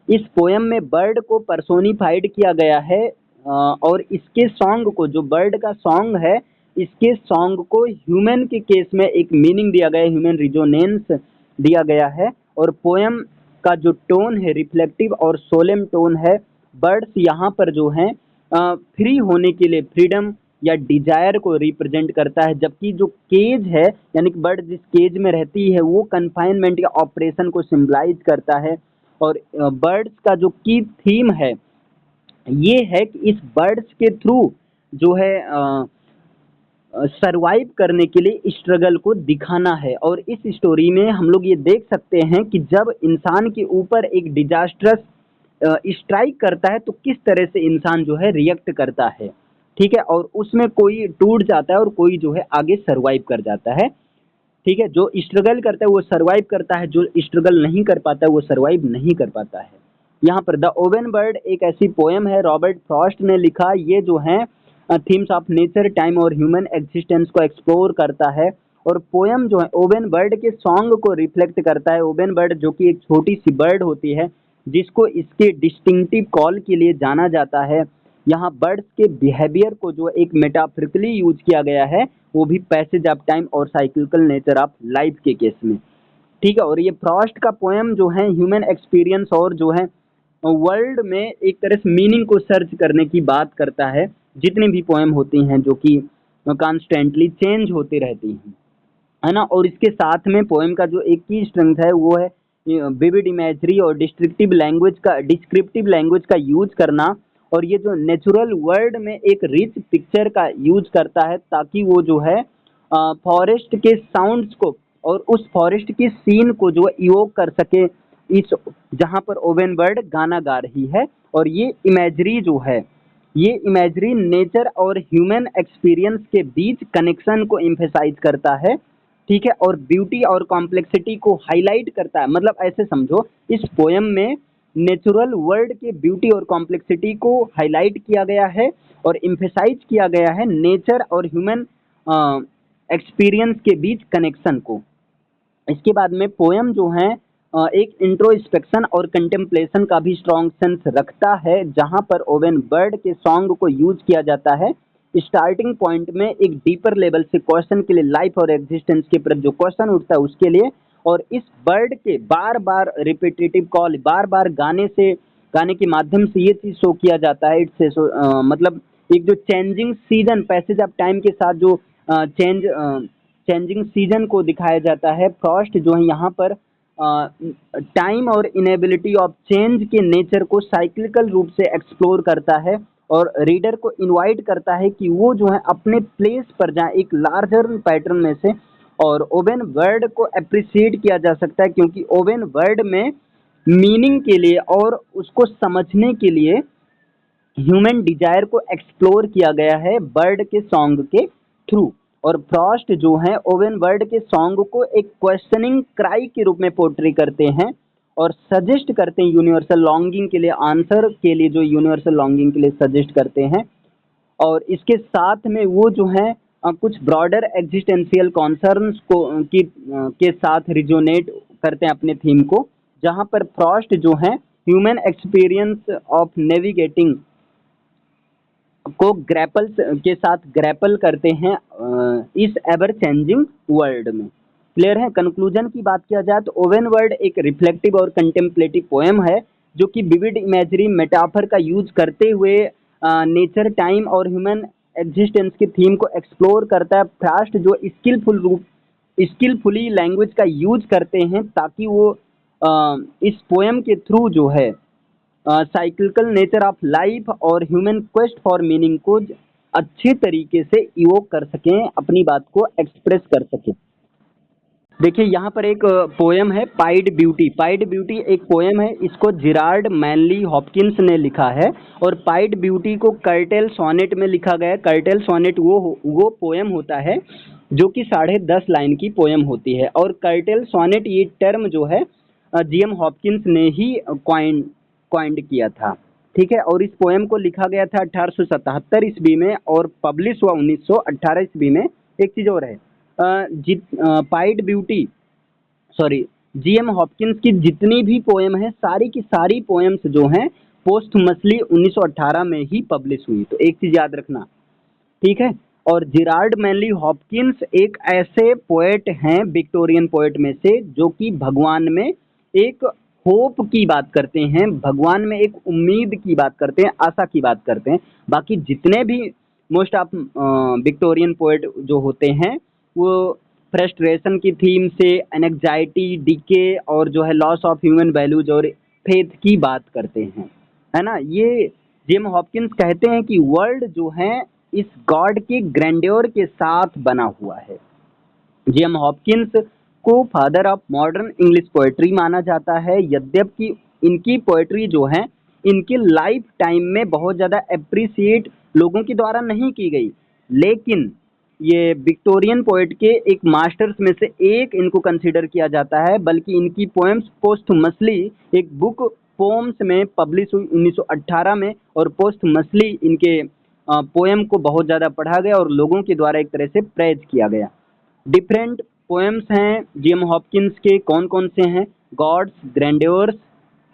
इस पोयम में बर्ड को पर्सोनिफाइड किया गया है, और इसके सॉन्ग को, जो बर्ड का सॉन्ग है, इसके सॉन्ग को ह्यूमन के केस में एक मीनिंग दिया गया है, ह्यूमन रिजोनेंस दिया गया है। और पोयम का जो टोन है रिफ्लेक्टिव और सोलेम टोन है। बर्ड्स यहाँ पर जो हैं फ्री होने के लिए, फ्रीडम या डिजायर को रिप्रेजेंट करता है, जबकि जो केज है, यानी कि बर्ड जिस केज में रहती है, वो कन्फाइनमेंट या ऑपरेशन को सिम्बलाइज करता है। और बर्ड्स का जो की थीम है ये है कि इस बर्ड्स के थ्रू जो है सरवाइव करने के लिए स्ट्रगल को दिखाना है। और इस स्टोरी में हम लोग ये देख सकते हैं कि जब इंसान के ऊपर एक डिजास्ट्रस स्ट्राइक करता है तो किस तरह से इंसान जो है रिएक्ट करता है। ठीक है, और उसमें कोई टूट जाता है और कोई जो है आगे सरवाइव कर जाता है। ठीक है, जो स्ट्रगल करता है वो सरवाइव करता है, जो स्ट्रगल नहीं कर पाता है वो सरवाइव नहीं कर पाता है। यहाँ पर द ओवेन बर्ड एक ऐसी पोएम है, रॉबर्ट फ्रॉस्ट ने लिखा, ये जो है थीम्स ऑफ नेचर, टाइम और ह्यूमन एग्जिस्टेंस को एक्सप्लोर करता है। और पोएम जो है ओवेन बर्ड के सॉन्ग को रिफ्लेक्ट करता है। ओवेन बर्ड जो कि एक छोटी सी बर्ड होती है, जिसको इसके डिस्टिंक्टिव कॉल के लिए जाना जाता है। यहाँ बर्ड्स के बिहेवियर को जो एक मेटाफरिकली यूज किया गया है, वो भी पैसेज ऑफ टाइम और साइक्लिकल नेचर ऑफ लाइफ के केस में। ठीक है, और ये फ्रॉस्ट का पोएम जो है ह्यूमन एक्सपीरियंस और जो है वर्ल्ड में एक तरह से मीनिंग को सर्च करने की बात करता है। जितनी भी पोएम होती हैं जो कि कॉन्स्टेंटली चेंज होती रहती हैं, है ना। और इसके साथ में पोएम का जो एक की स्ट्रेंथ है वो है विविड इमेजरी और डिस्क्रिप्टिव लैंग्वेज का यूज करना। और ये जो नेचुरल वर्ल्ड में एक रिच पिक्चर का यूज करता है, ताकि वो जो है फॉरेस्ट के साउंड्स को और उस फॉरेस्ट की सीन को जो इवोक कर सके, इस जहाँ पर ओवेन बर्ड गाना गा रही है। और ये इमेजरी जो है, ये इमेजरी नेचर और ह्यूमन एक्सपीरियंस के बीच कनेक्शन को एम्फेसाइज करता है। ठीक है, और ब्यूटी और कॉम्प्लेक्सिटी को हाईलाइट करता है। मतलब ऐसे समझो, इस पोयम में नेचुरल वर्ल्ड के ब्यूटी और कॉम्प्लेक्सिटी को हाईलाइट किया गया है और एम्फेसाइज किया गया है नेचर और ह्यूमन एक्सपीरियंस के बीच कनेक्शन को। इसके बाद में पोयम जो है एक इंट्रोस्पेक्शन और कंटेम्पलेशन का भी स्ट्रॉन्ग सेंस रखता है, जहां पर ओवेन बर्ड के सॉन्ग को यूज किया जाता है स्टार्टिंग पॉइंट में एक डीपर लेवल से क्वेश्चन के लिए, लाइफ और एग्जिस्टेंस के प्रति जो क्वेश्चन उठता है उसके लिए। और इस बर्ड के बार बार रिपीटेटिव कॉल, बार बार गाने के माध्यम से ये चीज शो किया जाता है। इट्स मतलब एक जो changing season, passage of time के साथ जो चेंजिंग सीजन को दिखाया जाता है। फ्रॉस्ट जो है यहाँ पर टाइम और इनेबिलिटी ऑफ चेंज के नेचर को साइक्लिकल रूप से एक्सप्लोर करता है और रीडर को इनवाइट करता है कि वो जो है अपने प्लेस पर जाए एक लार्जर पैटर्न में से। और ओवेन वर्ड को अप्रिशिएट किया जा सकता है, क्योंकि ओवेन वर्ड में मीनिंग के लिए और उसको समझने के लिए ह्यूमन डिजायर को एक्सप्लोर किया गया है बर्ड के सॉन्ग के थ्रू। और फ्रॉस्ट जो है ओवेन बर्ड के सॉन्ग को एक क्वेश्चनिंग क्राई के रूप में पोर्ट्रे करते हैं और सजेस्ट करते हैं यूनिवर्सल लॉन्गिंग के लिए, आंसर के लिए, जो यूनिवर्सल लॉन्गिंग के लिए सजेस्ट करते हैं। और इसके साथ में वो जो है कुछ ब्रॉडर एग्जिस्टेंशियल कॉन्सर्न्स को के साथ रिजोनेट करते हैं अपने थीम को, जहाँ पर फ्रॉस्ट जो है ह्यूमन एक्सपीरियंस ऑफ नेविगेटिंग को ग्रैपल के साथ ग्रैपल करते हैं इस एवर चेंजिंग वर्ल्ड में। क्लियर है। कंक्लूजन की बात किया जाए तो ओवेन वर्ल्ड एक रिफ्लेक्टिव और कंटेम्पलेटिव पोएम है, जो कि विविड इमेजरी मेटाफर का यूज करते हुए नेचर, टाइम और ह्यूमन एग्जिस्टेंस की थीम को एक्सप्लोर करता है। फ्रॉस्ट जो स्किलफुली लैंग्वेज का यूज करते हैं ताकि वो इस पोएम के थ्रू जो है साइक्लिकल नेचर ऑफ लाइफ और ह्यूमन क्वेस्ट फॉर मीनिंग को अच्छे तरीके से इवोक कर सकें, अपनी बात को एक्सप्रेस कर सकें। देखिए यहाँ पर एक पोयम है पाइड ब्यूटी। पाइड ब्यूटी एक पोयम है, इसको जिरार्ड मैनली हॉपकिंस ने लिखा है और पाइड ब्यूटी को कर्टेल सोनेट में लिखा गया है। कर्टेल सोनेट वो पोयम होता है जो कि 10.5 लाइन की पोयम होती है और कर्टेल सोनेट ये टर्म जो है जीएम हॉपकिंस ने ही क्वाइंड किया था। ठीक है, और इस पोयम को लिखा गया था 1877 ईस्वी में और पब्लिश हुआ 1918 ईस्वी में। एक चीज़ और है, pied beauty sorry GM Hopkins की जितनी भी पोएम है सारी की सारी पोएम्स जो हैं पोस्टमसली 1918 में ही पब्लिश हुई। तो एक चीज़ याद रखना, ठीक है। और जिरार्ड मैनली हॉपकिंस एक ऐसे पोएट हैं विक्टोरियन पोएट में से जो कि भगवान में एक होप की बात करते हैं, भगवान में एक उम्मीद की बात करते हैं, आशा की बात करते हैं। बाकी जितने भी मोस्ट ऑफ विक्टोरियन पोएट जो होते हैं वो फ्रस्ट्रेशन की थीम से एनेक्जाइटी, डीके और जो है लॉस ऑफ ह्यूमन वैल्यूज और फेथ की बात करते हैं, है ना। ये जेम हॉपकिंस कहते हैं कि वर्ल्ड जो है इस गॉड के ग्रैंड्योर के साथ बना हुआ है। जेम हॉपकिंस को father of modern English poetry माना जाता है, यद्यपि इनकी पोएट्री जो है इनके लाइफ टाइम में बहुत ज़्यादा अप्रिसिएट लोगों के द्वारा नहीं की गई, लेकिन ये विक्टोरियन पोएट के एक मास्टर्स में से एक इनको कंसीडर किया जाता है। बल्कि इनकी पोएम्स पोस्टमसली एक बुक पोम्स में पब्लिश हुई 1918 में और पोस्टमसली इनके पोएम को बहुत ज़्यादा पढ़ा गया और लोगों के द्वारा एक तरह से प्रेज किया गया। डिफरेंट पोएम्स हैं जेम हॉपकिंस के, कौन कौन से हैं? God's grandeurs,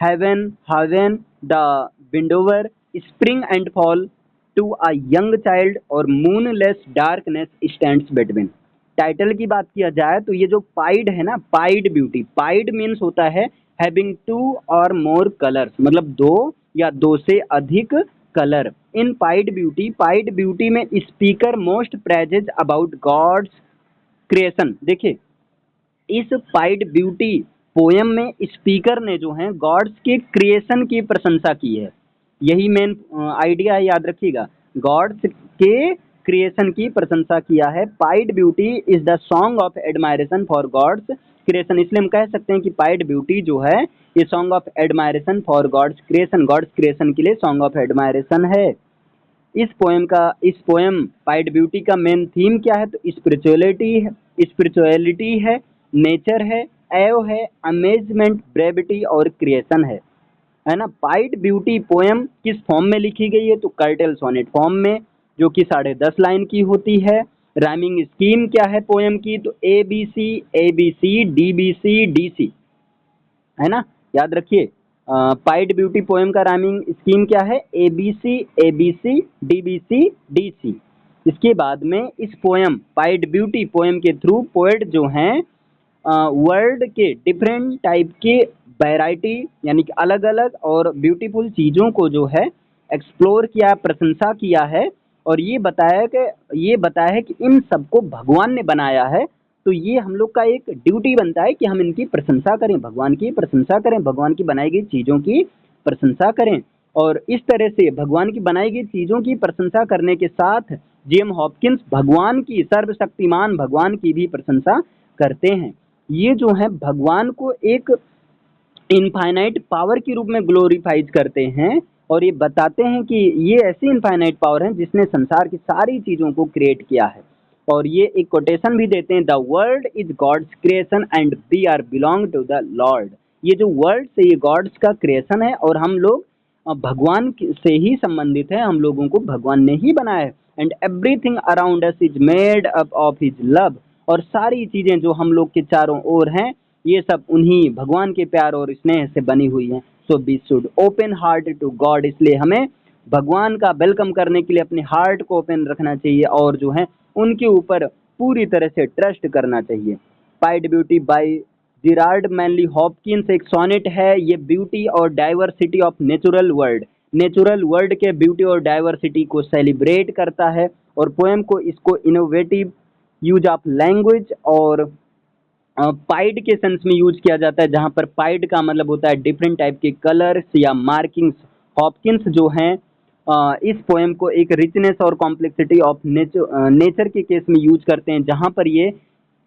heaven haven, the windhover, spring and fall, to a young child और moonless darkness stands between. Title की बात किया जाए तो ये जो पाइड है ना, पाइड ब्यूटी, पाइड मीन्स होता है हैविंग 2 और मोर कलर्स, मतलब 2 या 2 से अधिक कलर। इन पाइड ब्यूटी में speaker most praises about God's creation. देखिए इस पाइड ब्यूटी पोयम में स्पीकर ने जो है गॉड्स के क्रिएशन की प्रशंसा की है। यही मेन आइडिया है, याद रखिएगा, गॉड्स के क्रिएशन की प्रशंसा किया है। Pied beauty is the song of admiration for God's creation. इसलिए हम कह सकते हैं कि पाइड ब्यूटी जो है ये song of admiration for God's creation, God's creation के लिए सॉन्ग ऑफ एडमायरेशन है। इस पोएम पाइड ब्यूटी का मेन थीम क्या है? तो स्पिरिचुअलिटी है, नेचर है, एव है, अमेजमेंट, ब्रेविटी और क्रिएशन है ना। पाइड ब्यूटी पोएम किस फॉर्म में लिखी गई है? तो कर्टेल सोनेट फॉर्म में, जो कि 10.5 लाइन की होती है। राइमिंग स्कीम क्या है पोएम की? तो ABC ABC DBC DC, है ना, याद रखिए। पाइड ब्यूटी पोएम का राइमिंग स्कीम क्या है? ABC ABC DBC DC। इसके बाद में इस पोएम पाइड ब्यूटी पोएम के थ्रू पोएट जो हैं वर्ल्ड के डिफरेंट टाइप के वैरायटी यानी कि अलग अलग और ब्यूटीफुल चीज़ों को जो है एक्सप्लोर किया, प्रशंसा किया है और ये बताया है कि इन सबको भगवान ने बनाया है। तो ये हम लोग का एक ड्यूटी बनता है कि हम इनकी प्रशंसा करें, भगवान की प्रशंसा करें, भगवान की बनाई गई चीज़ों की प्रशंसा करें। और इस तरह से भगवान की बनाई गई चीज़ों की प्रशंसा करने के साथ जेम हॉपकिंस भगवान की, सर्वशक्तिमान भगवान की भी प्रशंसा करते हैं। ये जो है भगवान को एक इनफाइनाइट पावर के रूप में ग्लोरीफाइज करते हैं और ये बताते हैं कि ये ऐसी इनफाइनाइट पावर है जिसने संसार की सारी चीज़ों को क्रिएट किया है। और ये एक कोटेशन भी देते हैं, the world is God's creation and we are belong to the lord. ये जो वर्ल्ड से ये गॉड्स का क्रिएशन है और हम लोग भगवान से ही संबंधित है, हम लोगों को भगवान ने ही बनाया है। And everything around us is made up of his love, और सारी चीज़ें जो हम लोग के चारों ओर हैं ये सब उन्हीं भगवान के प्यार और स्नेह से बनी हुई हैं। So we should open heart to God, इसलिए हमें भगवान का वेलकम करने के लिए अपने हार्ट को ओपन रखना चाहिए और जो है उनके ऊपर पूरी तरह से ट्रस्ट करना चाहिए। Pied beauty by Gerard Manley Hopkins एक सोनेट है। ये ब्यूटी और डाइवर्सिटी ऑफ नेचुरल वर्ल्ड के ब्यूटी और डाइवर्सिटी को सेलिब्रेट करता है और पोएम को इसको इनोवेटिव यूज ऑफ लैंग्वेज और पाइड के सेंस में यूज किया जाता है, जहाँ पर पाइड का मतलब होता है डिफरेंट टाइप के कलर्स या मार्किंग्स। हॉपकिंस जो हैं इस पोएम को एक रिचनेस और कॉम्प्लेक्सिटी ऑफ नेचर के केस में यूज करते हैं, जहाँ पर ये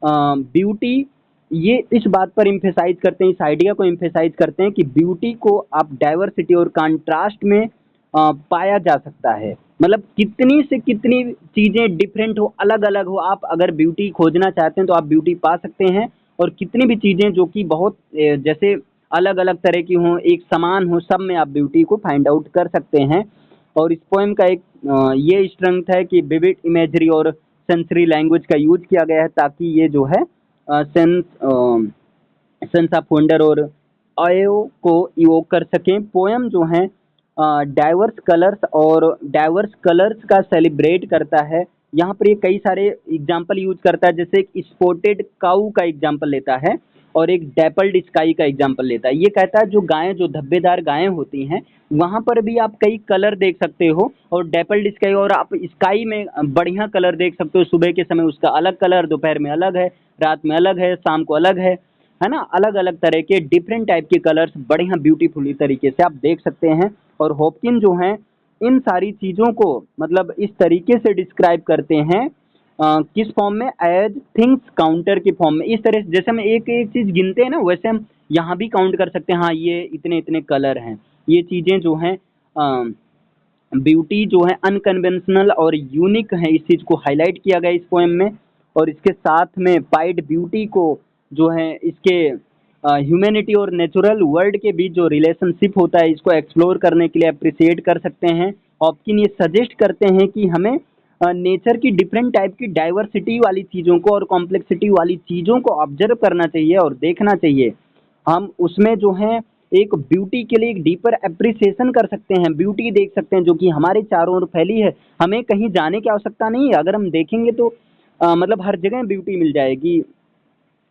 ब्यूटी, ये इस बात पर इम्फेसाइज करते हैं, इस आइडिया को इम्फेसाइज करते हैं कि ब्यूटी को आप डाइवर्सिटी और कंट्रास्ट में पाया जा सकता है। मतलब कितनी से कितनी चीज़ें डिफरेंट हो, अलग अलग हो, आप अगर ब्यूटी खोजना चाहते हैं तो आप ब्यूटी पा सकते हैं। और कितनी भी चीज़ें जो कि बहुत जैसे अलग अलग तरह की हों, एक समान हो, सब में आप ब्यूटी को फाइंड आउट कर सकते हैं। और इस पोएम का एक ये स्ट्रेंथ है कि विविड इमेजरी और सेंसरी लैंग्वेज का यूज किया गया है, ताकि ये जो है सेंस ऑफ वंडर और अयो को इवोक कर सकें। पोएम जो है डाइवर्स कलर्स का सेलिब्रेट करता है। यहाँ पर ये कई सारे एग्जाम्पल यूज करता है, जैसे एक स्पॉटेड काऊ का एग्जाम्पल लेता है और एक डैपल्ड स्काई का एग्जाम्पल लेता है। ये कहता है जो गायें, जो धब्बेदार गायें होती हैं, वहाँ पर भी आप कई कलर देख सकते हो, और डैपल्ड स्काई, और आप स्काई में बढ़िया कलर देख सकते हो। सुबह के समय उसका अलग कलर, दोपहर में अलग है, रात में अलग है, शाम को अलग है ना। अलग अलग तरह के डिफरेंट टाइप के कलर्स बढ़िया ब्यूटीफुली तरीके से आप देख सकते हैं। और हॉपकिन जो हैं इन सारी चीज़ों को मतलब इस तरीके से डिस्क्राइब करते हैं किस फॉर्म में, एज थिंग्स काउंटर के फॉर्म में। इस तरह से जैसे हम एक एक चीज़ गिनते हैं ना, वैसे हम यहाँ भी काउंट कर सकते हैं, हाँ ये इतने इतने कलर हैं। ये चीज़ें जो हैं ब्यूटी जो है अनकन्वेंशनल और यूनिक है, इस चीज़ को हाईलाइट किया गया इस पोएम में। और इसके साथ में पाइड ब्यूटी को जो है इसके ह्यूमैनिटी और नेचुरल वर्ल्ड के बीच जो रिलेशनशिप होता है, इसको एक्सप्लोर करने के लिए अप्रिसिएट कर सकते हैं। हॉपकिन ये सजेस्ट करते हैं कि हमें नेचर की डिफरेंट टाइप की डाइवर्सिटी वाली चीज़ों को और कॉम्प्लेक्सिटी वाली चीज़ों को ऑब्जर्व करना चाहिए और देखना चाहिए। हम उसमें जो है एक ब्यूटी के लिए एक डीपर एप्रिसिएशन कर सकते हैं, ब्यूटी देख सकते हैं जो कि हमारे चारों ओर फैली है। हमें कहीं जाने की आवश्यकता नहीं है, अगर हम देखेंगे तो मतलब हर जगह ब्यूटी मिल जाएगी।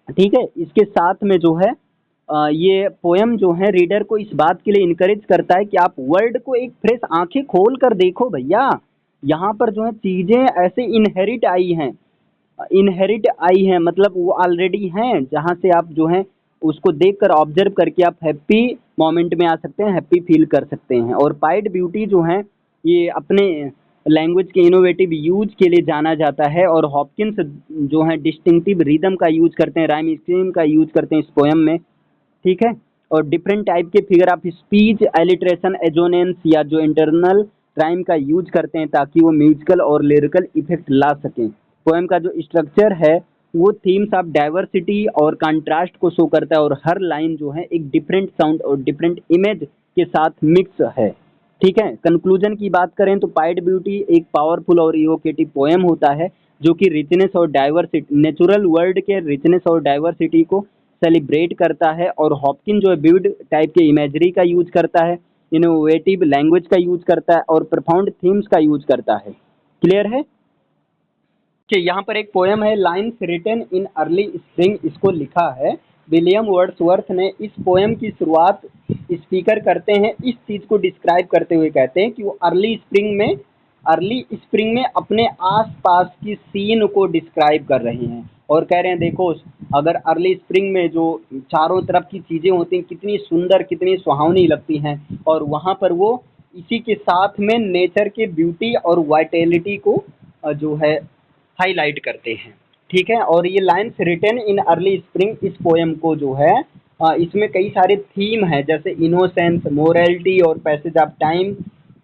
ठीक है, इसके साथ में जो है ये पोएम जो है रीडर को इस बात के लिए इनकरेज करता है कि आप वर्ल्ड को एक फ्रेश आंखें खोल कर देखो भैया। यहाँ पर जो है चीज़ें ऐसे इनहेरिट आई हैं, मतलब वो ऑलरेडी हैं, जहाँ से आप जो है उसको देखकर ऑब्जर्व करके आप हैप्पी मोमेंट में आ सकते हैं, हैप्पी फील कर सकते हैं। और पाइड ब्यूटी जो है ये अपने लैंग्वेज के इनोवेटिव यूज के लिए जाना जाता है। और हॉपकिंस जो है डिस्टिंक्टिव रिदम का यूज करते हैं, राइम स्कीम का यूज करते हैं इस पोएम में। ठीक है, और डिफरेंट टाइप के figure of speech, alliteration, assonance या जो इंटरनल राइम का यूज करते हैं, ताकि वो म्यूजिकल और लिरिकल इफेक्ट ला सकें। पोएम का जो स्ट्रक्चर है वो थीम्स ऑफ डाइवर्सिटी और कंट्रास्ट को शो करता है, और हर लाइन जो है एक डिफरेंट साउंड और डिफरेंट इमेज के साथ मिक्स है। ठीक है, कंक्लूजन की बात करें तो पाइड ब्यूटी एक पावरफुल और इवोकेटिव पोएम होता है, जो कि रिचनेस और डाइवर्सिटी, नेचुरल वर्ल्ड के रिचनेस और डाइवर्सिटी को सेलिब्रेट करता है। और हॉपकिन जो है विविड टाइप के इमेजरी का यूज करता है, इनोवेटिव लैंग्वेज का यूज करता है, और प्रोफाउंड थीम्स का यूज करता है। क्लियर है कि यहाँ पर एक पोएम है lines written in early spring, इसको लिखा है विलियम वर्ड्सवर्थ ने। इस पोएम की शुरुआत स्पीकर करते हैं इस चीज़ को डिस्क्राइब करते हुए, कहते हैं कि वो अर्ली स्प्रिंग में अपने आसपास की सीन को डिस्क्राइब कर रहे हैं, और कह रहे हैं देखो अगर अर्ली स्प्रिंग में जो चारों तरफ की चीज़ें होती हैं कितनी सुंदर, कितनी सुहावनी लगती हैं, और वहाँ पर वो इसी के साथ में नेचर के ब्यूटी और वाइटेलिटी को जो है हाईलाइट करते हैं। ठीक है, और ये lines written in early spring इस पोएम को जो है इसमें कई सारे थीम हैं, जैसे इनोसेंस, मोरालिटी और पैसेज ऑफ टाइम।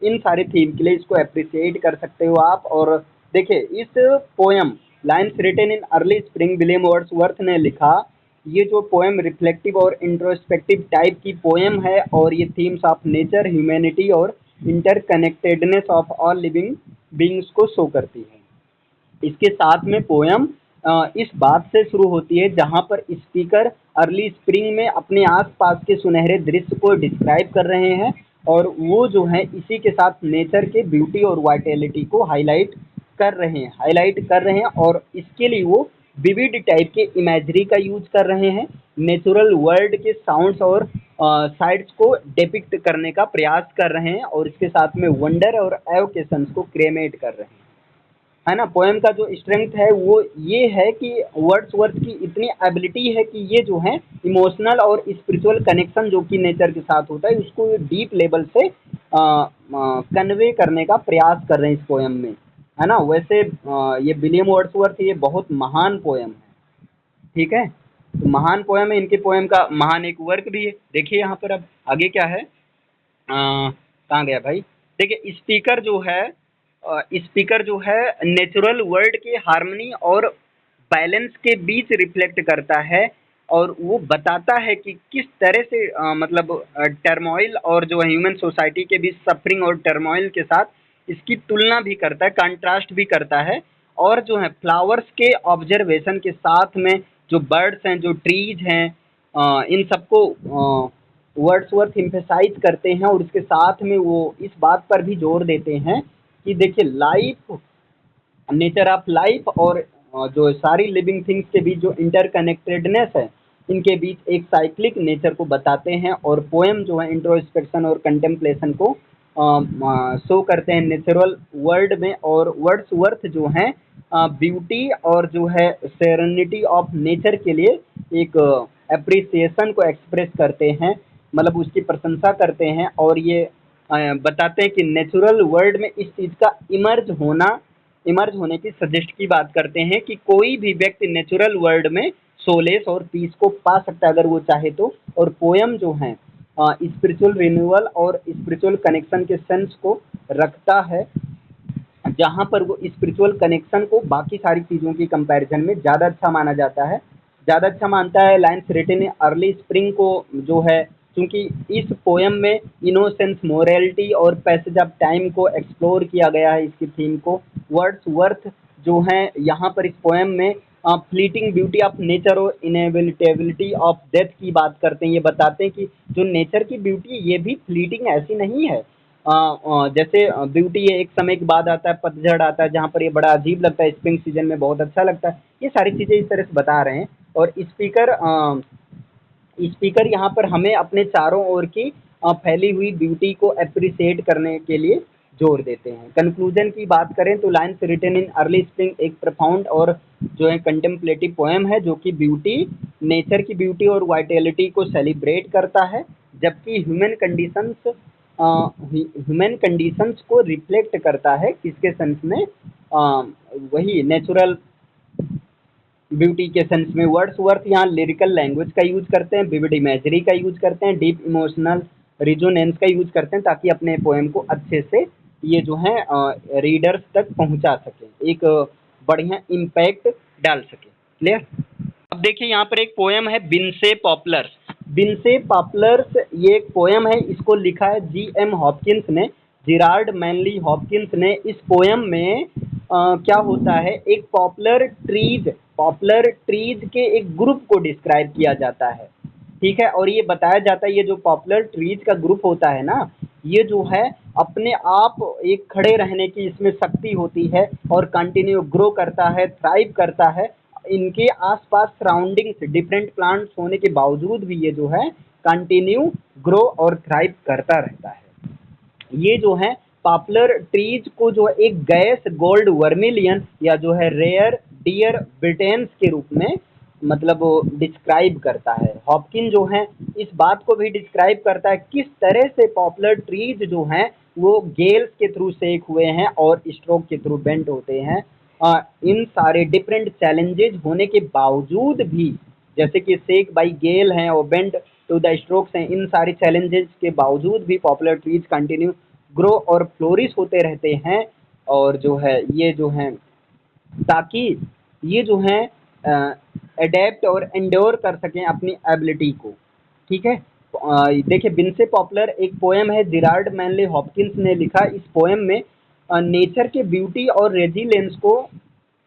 इन सारे थीम के लिए इसको अप्रिसिएट कर सकते हो आप। और देखिए इस poem lines written in early spring William Wordsworth ने लिखा, ये जो पोएम रिफ्लेक्टिव और इंट्रोस्पेक्टिव टाइप की पोएम है, और ये थीम्स ऑफ नेचर, ह्यूमैनिटी और interconnectedness of all living beings को शो करती है। इसके साथ में पोयम इस बात से शुरू होती है जहाँ पर स्पीकर अर्ली स्प्रिंग में अपने आसपास के सुनहरे दृश्य को डिस्क्राइब कर रहे हैं, और वो जो है इसी के साथ नेचर के ब्यूटी और वाइटेलिटी को हाईलाइट कर रहे हैं, और इसके लिए वो विविड टाइप के इमेजरी का यूज कर रहे हैं, नेचुरल वर्ल्ड के साउंड्स और साइड्स को डिपिक्ट करने का प्रयास कर रहे हैं, और इसके साथ में वंडर और एवोकेशंस को क्रिएट कर रहे हैं। है ना। पोएम का जो स्ट्रेंथ है वो ये है कि वर्ड्सवर्थ की इतनी एबिलिटी है कि ये जो है इमोशनल और स्पिरिचुअल कनेक्शन जो कि नेचर के साथ होता है उसको डीप लेवल से कन्वे करने का प्रयास कर रहे हैं इस पोएम में, है ना। वैसे ये विलियम वर्ड्सवर्थ ये बहुत महान पोएम है, ठीक है। तो महान पोएम है, इनके पोएम का महान एक वर्क भी है। देखिए यहाँ पर अब आगे क्या है, कहाँ गया भाई। देखिए स्पीकर जो है नेचुरल वर्ल्ड की हार्मनी और बैलेंस के बीच रिफ्लेक्ट करता है और वो बताता है कि किस तरह से मतलब टर्मोइल और जो ह्यूमन सोसाइटी के बीच सफरिंग और टर्मोइल के साथ इसकी तुलना भी करता है, कंट्रास्ट भी करता है। और जो है फ्लावर्स के ऑब्जर्वेशन के साथ में जो बर्ड्स हैं, जो ट्रीज हैं, इन सबको वर्ड्सवर्थ एम्फेसाइज करते हैं और उसके साथ में वो इस बात पर भी जोर देते हैं कि देखिए लाइफ, नेचर ऑफ लाइफ और जो सारी लिविंग थिंग्स के बीच जो इंटरकनेक्टेडनेस है इनके बीच एक साइक्लिक नेचर को बताते हैं। और पोएम जो है इंट्रोस्पेक्शन और कंटेम्पलेशन को शो करते हैं नेचुरल वर्ल्ड में। और वर्ड्सवर्थ जो हैं ब्यूटी और जो है सेरेनिटी ऑफ नेचर के लिए एक अप्रिसिएशन को एक्सप्रेस करते हैं, मतलब उसकी प्रशंसा करते हैं। और ये बताते हैं कि नेचुरल वर्ल्ड में इस चीज़ का इमर्ज होने की सजेस्ट की बात करते हैं कि कोई भी व्यक्ति नेचुरल वर्ल्ड में सोलेस और पीस को पा सकता है अगर वो चाहे तो। और पोयम जो है स्पिरिचुअल रिन्यूअल और स्पिरिचुअल कनेक्शन के सेंस को रखता है, जहाँ पर वो स्पिरिचुअल कनेक्शन को बाकी सारी चीज़ों की कंपैरिजन में ज़्यादा अच्छा माना जाता है, ज़्यादा अच्छा मानता है। Lines written in early spring को जो है, क्योंकि इस पोएम में इनोसेंस, मोरलिटी और पैसेज ऑफ टाइम को एक्सप्लोर किया गया है, इसकी थीम को। वर्ड्सवर्थ जो हैं यहाँ पर इस पोएम में फ्लीटिंग ब्यूटी ऑफ नेचर और इनएविटेबिलिटी ऑफ डेथ की बात करते हैं। ये बताते हैं कि जो नेचर की ब्यूटी ये भी फ्लीटिंग ऐसी नहीं है। जैसे ब्यूटी है एक समय के बाद आता है, पतझड़ आता है जहाँ पर ये बड़ा अजीब लगता है, स्प्रिंग सीजन में बहुत अच्छा लगता है। ये सारी चीज़ें इस तरह से बता रहे हैं। और स्पीकर यहाँ पर हमें अपने चारों ओर की फैली हुई ब्यूटी को अप्रिशिएट करने के लिए जोर देते हैं। कंक्लूजन की बात करें तो lines written in early spring एक प्रफाउंड और जो है कंटेम्पलेटिव पोएम है जो कि ब्यूटी, नेचर की ब्यूटी और वाइटैलिटी को सेलिब्रेट करता है, जबकि ह्यूमन कंडीशंस को रिफ्लेक्ट करता है किसके सेंस में, वही नेचुरल ब्यूटी के सेंस में। वर्ड्सवर्थ यहाँ लिरिकल लैंग्वेज का यूज करते हैं, विविड इमेजरी का यूज करते हैं, डीप इमोशनल रिजोनेंस का यूज करते हैं ताकि अपने पोएम को अच्छे से ये जो है रीडर्स तक पहुंचा सके, एक बढ़िया इम्पैक्ट डाल सके। क्लियर। अब देखिए यहाँ पर एक पोएम है बिनसे पॉपुलर्स। बिनसे पॉपुलर्स ये एक पोएम है, इसको लिखा है जी.एम. हॉपकिंस ने, जिराल्ड मैनली हॉपकिंस ने। इस पोएम में क्या होता है, एक पॉपुलर ट्रीज के एक ग्रुप को डिस्क्राइब किया जाता है, ठीक है। और ये बताया जाता है ये जो पॉपुलर ट्रीज का ग्रुप होता है ना, ये जो है अपने आप एक खड़े रहने की इसमें शक्ति होती है और कंटिन्यू ग्रो करता है, थ्राइव करता है। इनके आसपास सराउंडिंग्स डिफरेंट प्लांट्स होने के बावजूद भी ये जो है कंटिन्यू ग्रो और थ्राइव करता रहता है। ये जो है पॉपुलर ट्रीज को जो है एक गैस गोल्ड वर्मिलियन या जो है रेयर डियर ब्रिटेन्स के रूप में मतलब डिस्क्राइब करता है। हॉपकिन जो है इस बात को भी डिस्क्राइब करता है किस तरह से पॉपुलर ट्रीज जो हैं वो गेल्स के थ्रू शेक हुए हैं और स्ट्रोक के थ्रू बेंट होते हैं। इन सारे डिफरेंट चैलेंजेस होने के बावजूद भी, जैसे कि शेक बाई गेल हैं और बेंट टू द स्ट्रोक्स हैं, इन सारे चैलेंजेस के बावजूद भी पॉपुलर ट्रीज कंटिन्यू ग्रो और फ्लोरिश होते रहते हैं। और जो है ये जो हैं ताकि ये जो हैं अडेप्ट और एंड्योर कर सकें अपनी एबिलिटी को, ठीक है। देखिए बिनसे पॉपुलर एक पोएम है, जिराल्ड मैनली हॉपकिंस ने लिखा। इस पोएम में नेचर के ब्यूटी और रेजिलेंस को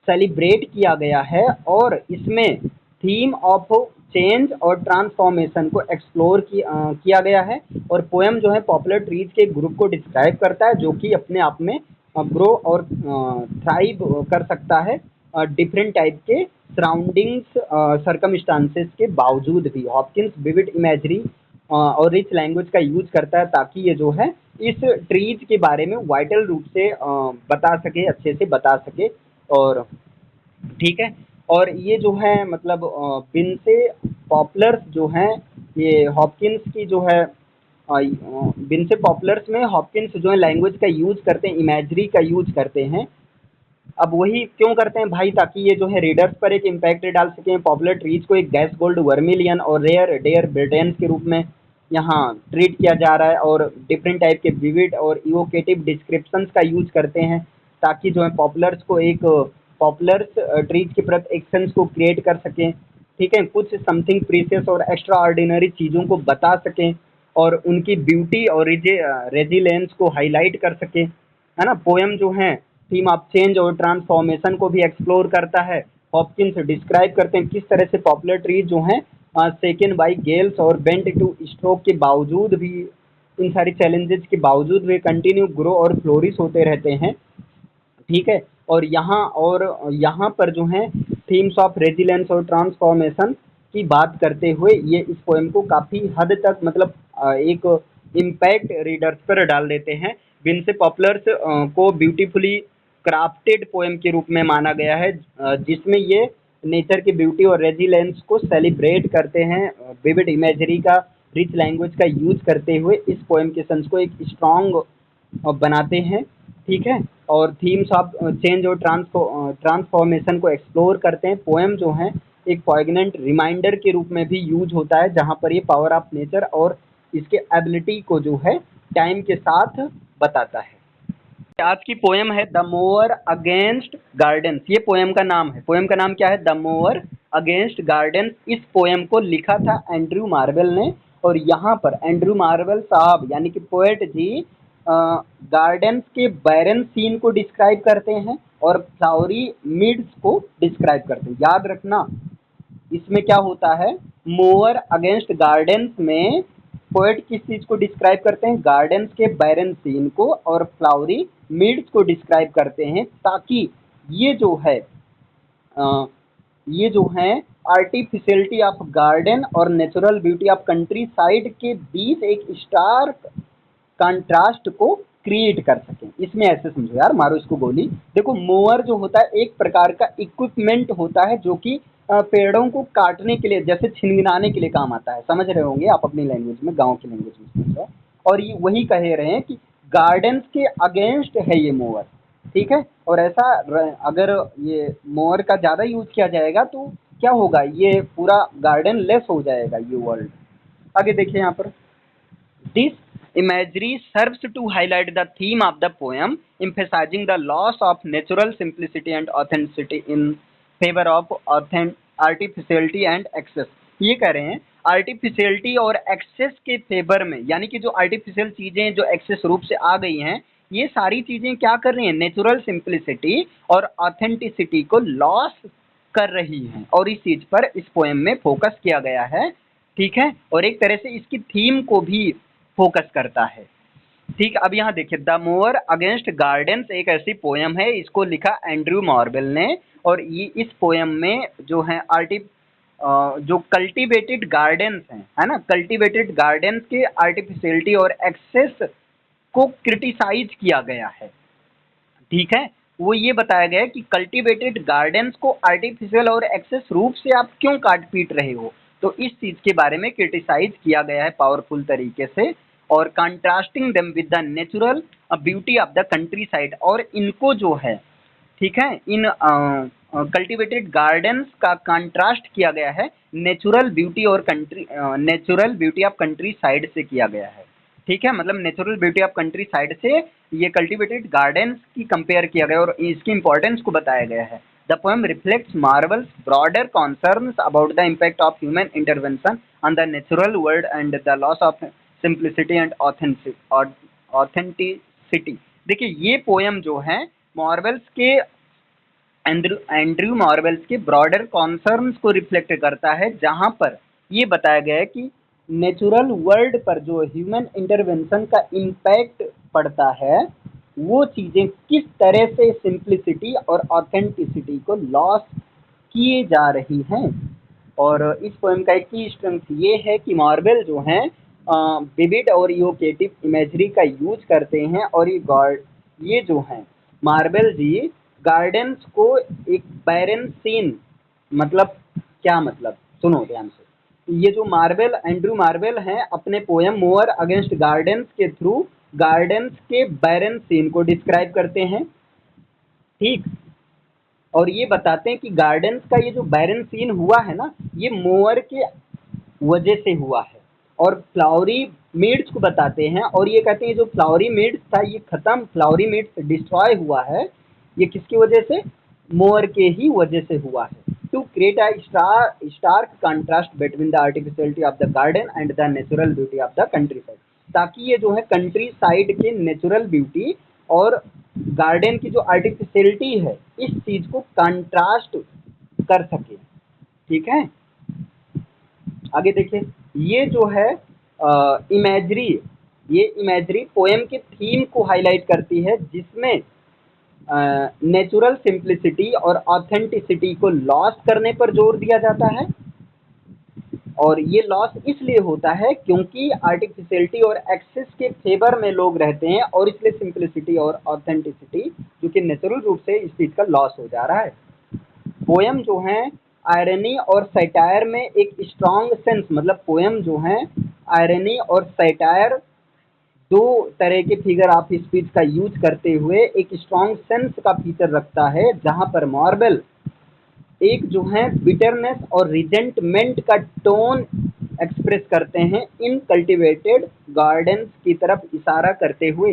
सेलिब्रेट किया गया है और इसमें थीम ऑफ चेंज और ट्रांसफॉर्मेशन को एक्सप्लोर किया गया है। और पोएम जो है पॉपुलर ट्रीज के ग्रुप को डिस्क्राइब करता है जो कि अपने आप में ग्रो और थ्राइव कर सकता है डिफरेंट टाइप के सराउंडिंग्स सरकमस्टांसेस के बावजूद भी। हॉपकिंस विविड इमेजरी और रिच लैंग्वेज का यूज करता है ताकि ये जो है इस ट्रीज के बारे में वाइटल रूप से बता सके, अच्छे से बता सके। और ठीक है। और ये जो है मतलब बिन से पॉपुलर्स जो हैं, ये हॉपकिंस की जो है बिन से पॉपुलर्स में हॉपकिंस जो है लैंग्वेज का यूज करते हैं, इमेजरी का यूज करते हैं। अब वही क्यों करते हैं भाई, ताकि ये जो है रीडर्स पर एक इम्पैक्ट डाल सकें। पॉपुलर ट्रीज को एक गैस गोल्ड वर्मिलियन और रेयर डेयर ब्रिटेन्स के रूप में यहाँ ट्रीट किया जा रहा है, और डिफरेंट टाइप के विविड और इवोकेटिव डिस्क्रिप्शंस का यूज करते हैं, ताकि जो है पॉपुलर्स को एक पॉपुलर्स ट्रीज के प्रति एक सेंस को क्रिएट कर सकें। ठीक है, कुछ समथिंग प्रीसियस और एक्स्ट्रा ऑर्डिनरी चीज़ों को बता सकें, और उनकी ब्यूटी और रेजिलेंस को हाईलाइट कर सकें, है ना। पोएम जो है थीम ऑफ चेंज और ट्रांसफॉर्मेशन को भी एक्सप्लोर करता है। हॉपकिंस डिस्क्राइब करते हैं किस तरह से पॉपुलर ट्रीज जो हैं सेकन बाई गेल्स और बेंट टू स्ट्रोक के बावजूद भी, इन सारी चैलेंजेस के बावजूद वे कंटिन्यू ग्रो और फ्लोरिश होते रहते हैं। ठीक है, और यहाँ पर जो है थीम्स ऑफ रेजिलेंस और ट्रांसफॉर्मेशन की बात करते हुए ये इस पोएम को काफ़ी हद तक मतलब एक इम्पैक्ट रीडर्स पर डाल देते हैं। विन से पॉपुलर्स को ब्यूटीफुली क्राफ्टेड पोएम के रूप में माना गया है, जिसमें ये नेचर की ब्यूटी और रेजिलेंस को सेलिब्रेट करते हैं, विविड इमेजरी का रिच लैंग्वेज का यूज करते हुए इस पोएम के सेंस को एक स्ट्रॉन्ग बनाते हैं। ठीक है, और थीम्स ऑफ चेंज और ट्रांसफॉर्मेशन को एक्सप्लोर करते हैं। पोएम जो है एक पॉइग्नेंट रिमाइंडर के रूप में भी यूज होता है, जहाँ पर ये पावर ऑफ नेचर और इसके एबिलिटी को जो है टाइम के साथ बताता है। आज की पोएम है द मोअर अगेंस्ट गार्डन्स। ये पोएम का नाम है, पोएम का नाम क्या है, द मोअर अगेंस्ट गार्डन्स। इस पोएम को लिखा था एंड्रयू मार्वेल ने, और यहाँ पर एंड्रयू मार्वेल साहब यानी कि पोएट जी गार्डन्स के बैरन सीन को डिस्क्राइब करते हैं और फ्लावरी मिड्स को डिस्क्राइब करते हैं। याद रखना इसमें क्या होता है, मोअर अगेंस्ट गार्डन्स में पोएट किस चीज को डिस्क्राइब करते हैं, गार्डन्स के बैरन सीन को, और फ्लावरी मिड्स को डिस्क्राइब करते हैं, ताकि ये जो है ये जो है आर्टिफिशियलिटी ऑफ गार्डन और natural beauty of country side के बीच एक स्टार्क कंट्रास्ट को क्रिएट कर सकें। इसमें ऐसे समझो यार, मारो इसको गोली। देखो मोअर जो होता है एक प्रकार का इक्विपमेंट होता है, जो कि पेड़ों को काटने के लिए, जैसे छिनगिनाने के लिए काम आता है। समझ रहे होंगे आप अपनी लैंग्वेज में, गांव की लैंग्वेज में समझो। और ये वही कह रहे हैं कि गार्डन्स के अगेंस्ट है ये मोअर। ठीक है, और ऐसा अगर ये मोअर का ज़्यादा यूज किया जाएगा तो क्या होगा, ये पूरा गार्डन लेस हो जाएगा ये वर्ल्ड। आगे देखिए यहाँ पर, this imagery serves to highlight the theme of the poem, emphasizing the loss of natural simplicity and authenticity in favor of artificiality and excess। ये कह रहे हैं आर्टिफिशियलिटी और एक्सेस के फेवर में, यानी कि जो आर्टिफिशियल चीज़ें जो एक्सेस रूप से आ गई हैं, ये सारी चीज़ें क्या कर रही हैं, नेचुरल सिंप्लिसिटी और ऑथेंटिसिटी को लॉस कर रही हैं। और इस चीज़ पर इस पोएम में फोकस किया गया है। ठीक है, और एक तरह से इसकी थीम को भी फोकस करता है। ठीक, अब यहाँ देखिए द मोअर अगेंस्ट गार्डन्स एक ऐसी पोएम है, इसको लिखा एंड्रयू मार्वेल ने, और ये इस पोएम में जो है जो कल्टीवेटेड गार्डन्स हैं, है ना, कल्टीवेटेड गार्डन्स के आर्टिफिशियलिटी और एक्सेस को क्रिटिसाइज किया गया है। ठीक है, वो ये बताया गया है कि कल्टीवेटेड गार्डन्स को आर्टिफिशियल और एक्सेस रूप से आप क्यों काट पीट रहे हो, तो इस चीज़ के बारे में क्रिटिसाइज किया गया है पावरफुल तरीके से, और contrasting them with the natural beauty of the country side. और इनको जो है, ठीक है, इन कल्टीवेटेड गार्डन्स का कंट्रास्ट किया गया है नेचुरल ब्यूटी और natural beauty of country side से किया गया है। ठीक है, मतलब natural beauty of country side से ये कल्टीवेटेड गार्डन्स की कंपेयर किया गया और इसकी इंपॉर्टेंस को बताया गया है। The poem reflects Marvels broader concerns about the impact of human intervention on the natural world and the loss of simplicity and authenticity. देखिए ये पोएम जो है मार्वल्स के एंड्रयू मार्वेल्स के ब्रॉडर कॉन्सर्न्स को रिफ्लेक्ट करता है, जहां पर ये बताया गया है कि नेचुरल वर्ल्ड पर जो ह्यूमन इंटरवेंशन का इम्पैक्ट पड़ता है, वो चीज़ें किस तरह से सिंप्लिसिटी और ऑथेंटिसिटी को लॉस किए जा रही हैं। और इस पोएम का एक की स्ट्रेंथ ये है कि मार्वेल जो हैं विविड और इवोकेटिव इमेजरी का यूज करते हैं, और ये जो हैं मार्वेल जी गार्डन्स को एक बैरन सीन, मतलब क्या मतलब, सुनो ध्यान से। ये जो मार्वेल, एंड्रू मार्वेल हैं, अपने पोयम मोअर अगेंस्ट गार्डन्स के थ्रू गार्डन्स के बैरन सीन को डिस्क्राइब करते हैं, ठीक। और ये बताते हैं कि गार्डन्स का ये जो बैरन सीन हुआ है ना, ये मोअर के वजह से हुआ है। और फ्लावरी मीड्स को बताते हैं, और ये कहते हैं जो फ्लावरी मीड्स था ये खत्म, फ्लावरी मीड्स डिस्ट्रॉय हुआ है, ये किसकी वजह से, मोअर के ही वजह से हुआ है। To create a stark contrast between the artificiality of the garden and the natural beauty of the countryside, ताकि ये जो है कंट्री साइड के नेचुरल ब्यूटी और गार्डन की जो आर्टिफिशियलिटी है इस चीज को कंट्रास्ट कर सके, ठीक है। आगे देखिए, ये जो है इमेजरी, ये इमेजरी पोएम के थीम को हाईलाइट करती है, जिसमें नेचुरल सिंप्लिसिटी और ऑथेंटिसिटी को लॉस करने पर जोर दिया जाता है। और ये लॉस इसलिए होता है क्योंकि आर्टिफिशियलिटी और एक्सेस के फेवर में लोग रहते हैं, और इसलिए सिंप्लिसिटी और ऑथेंटिसिटी जो कि नेचुरल रूप से इस चीज का लॉस हो जा रहा है। पोयम जो है आयरनी और सैटायर में एक स्ट्रॉन्ग सेंस, मतलब पोयम जो है आयरनी और सैटायर दो तरह के फिगर ऑफ स्पीच का यूज करते हुए एक स्ट्रॉन्ग सेंस का फीचर रखता है, जहां पर मार्वेल एक जो है बिटरनेस और रिजेंटमेंट का टोन एक्सप्रेस करते हैं इन कल्टिवेटेड गार्डन्स की तरफ इशारा करते हुए,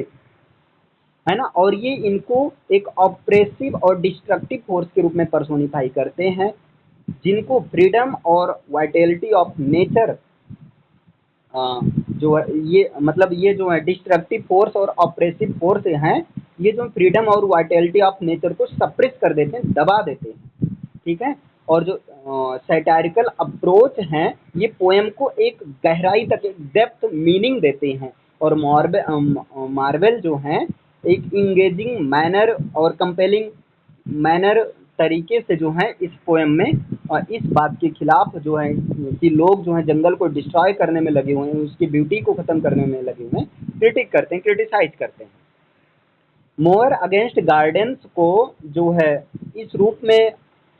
है ना। और ये इनको एक ऑप्रेसिव और डिस्ट्रक्टिव फोर्स के रूप में पर्सोनिफाई करते हैं, जिनको फ्रीडम और वाइटैलिटी ऑफ नेचर, जो ये मतलब ये जो है डिस्ट्रक्टिव फोर्स और ऑप्रेसिव फोर्स हैं, ये जो फ्रीडम और वाइटैलिटी ऑफ नेचर को सप्रेस कर देते हैं, दबा देते हैं, ठीक है। और जो सैटारिकल अप्रोच हैं ये पोएम को एक गहराई तक, एक डेप्थ मीनिंग देते हैं। और मार्वेल जो हैं एक इंगेजिंग मैनर और कंपेलिंग मैनर तरीके से जो है इस पोएम में इस बात के खिलाफ जो है कि लोग जो है जंगल को डिस्ट्रॉय करने में लगे हुए हैं, उसकी ब्यूटी को खत्म करने में लगे हुए हैं, क्रिटिक करते हैं, क्रिटिसाइज करते हैं। मोअर अगेंस्ट गार्डन्स को जो है इस रूप में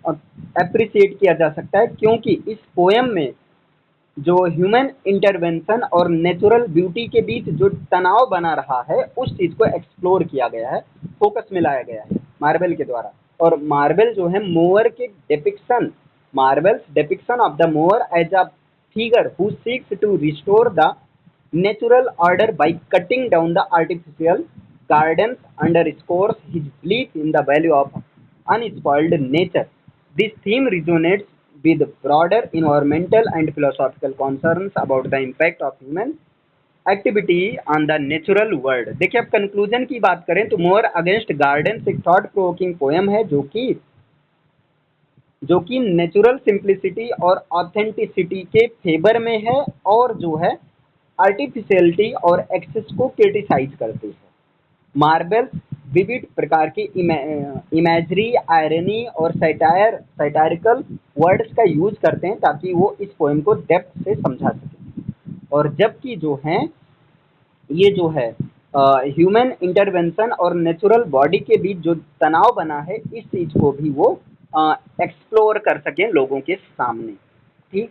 अप्रिशिएट किया जा सकता है क्योंकि इस पोएम में जो ह्यूमन इंटरवेंशन और नेचुरल ब्यूटी के बीच जो तनाव बना रहा है उस चीज को एक्सप्लोर किया गया है, फोकस में लाया गया है मार्वेल के द्वारा। और मार्वेल जो है मोअर के depiction, Marvell's depiction of the mower as a figure who seeks to restore the natural order by cutting down the artificial gardens underscores his belief in the value of unspoiled nature. This theme resonates with broader environmental and philosophical concerns about the impact of human activity on the natural world. देखिए अब conclusion की बात करें तो mower against gardens एक thought provoking poem है जो कि नेचुरल सिंप्लिसिटी और ऑथेंटिसिटी के फेवर में है, और जो है आर्टिफिशियलिटी और एक्सेस को क्रिटिसाइज करती है। मार्वेल विविध प्रकार की इमेजरी, आयरनी और सैटारिकल वर्ड्स का यूज करते हैं ताकि वो इस पोएम को डेप्थ से समझा सकें। और जबकि जो है ये जो है ह्यूमन इंटरवेंशन और नेचुरल बॉडी के बीच जो तनाव बना है इस चीज को भी वो एक्सप्लोर कर सकें लोगों के सामने, ठीक।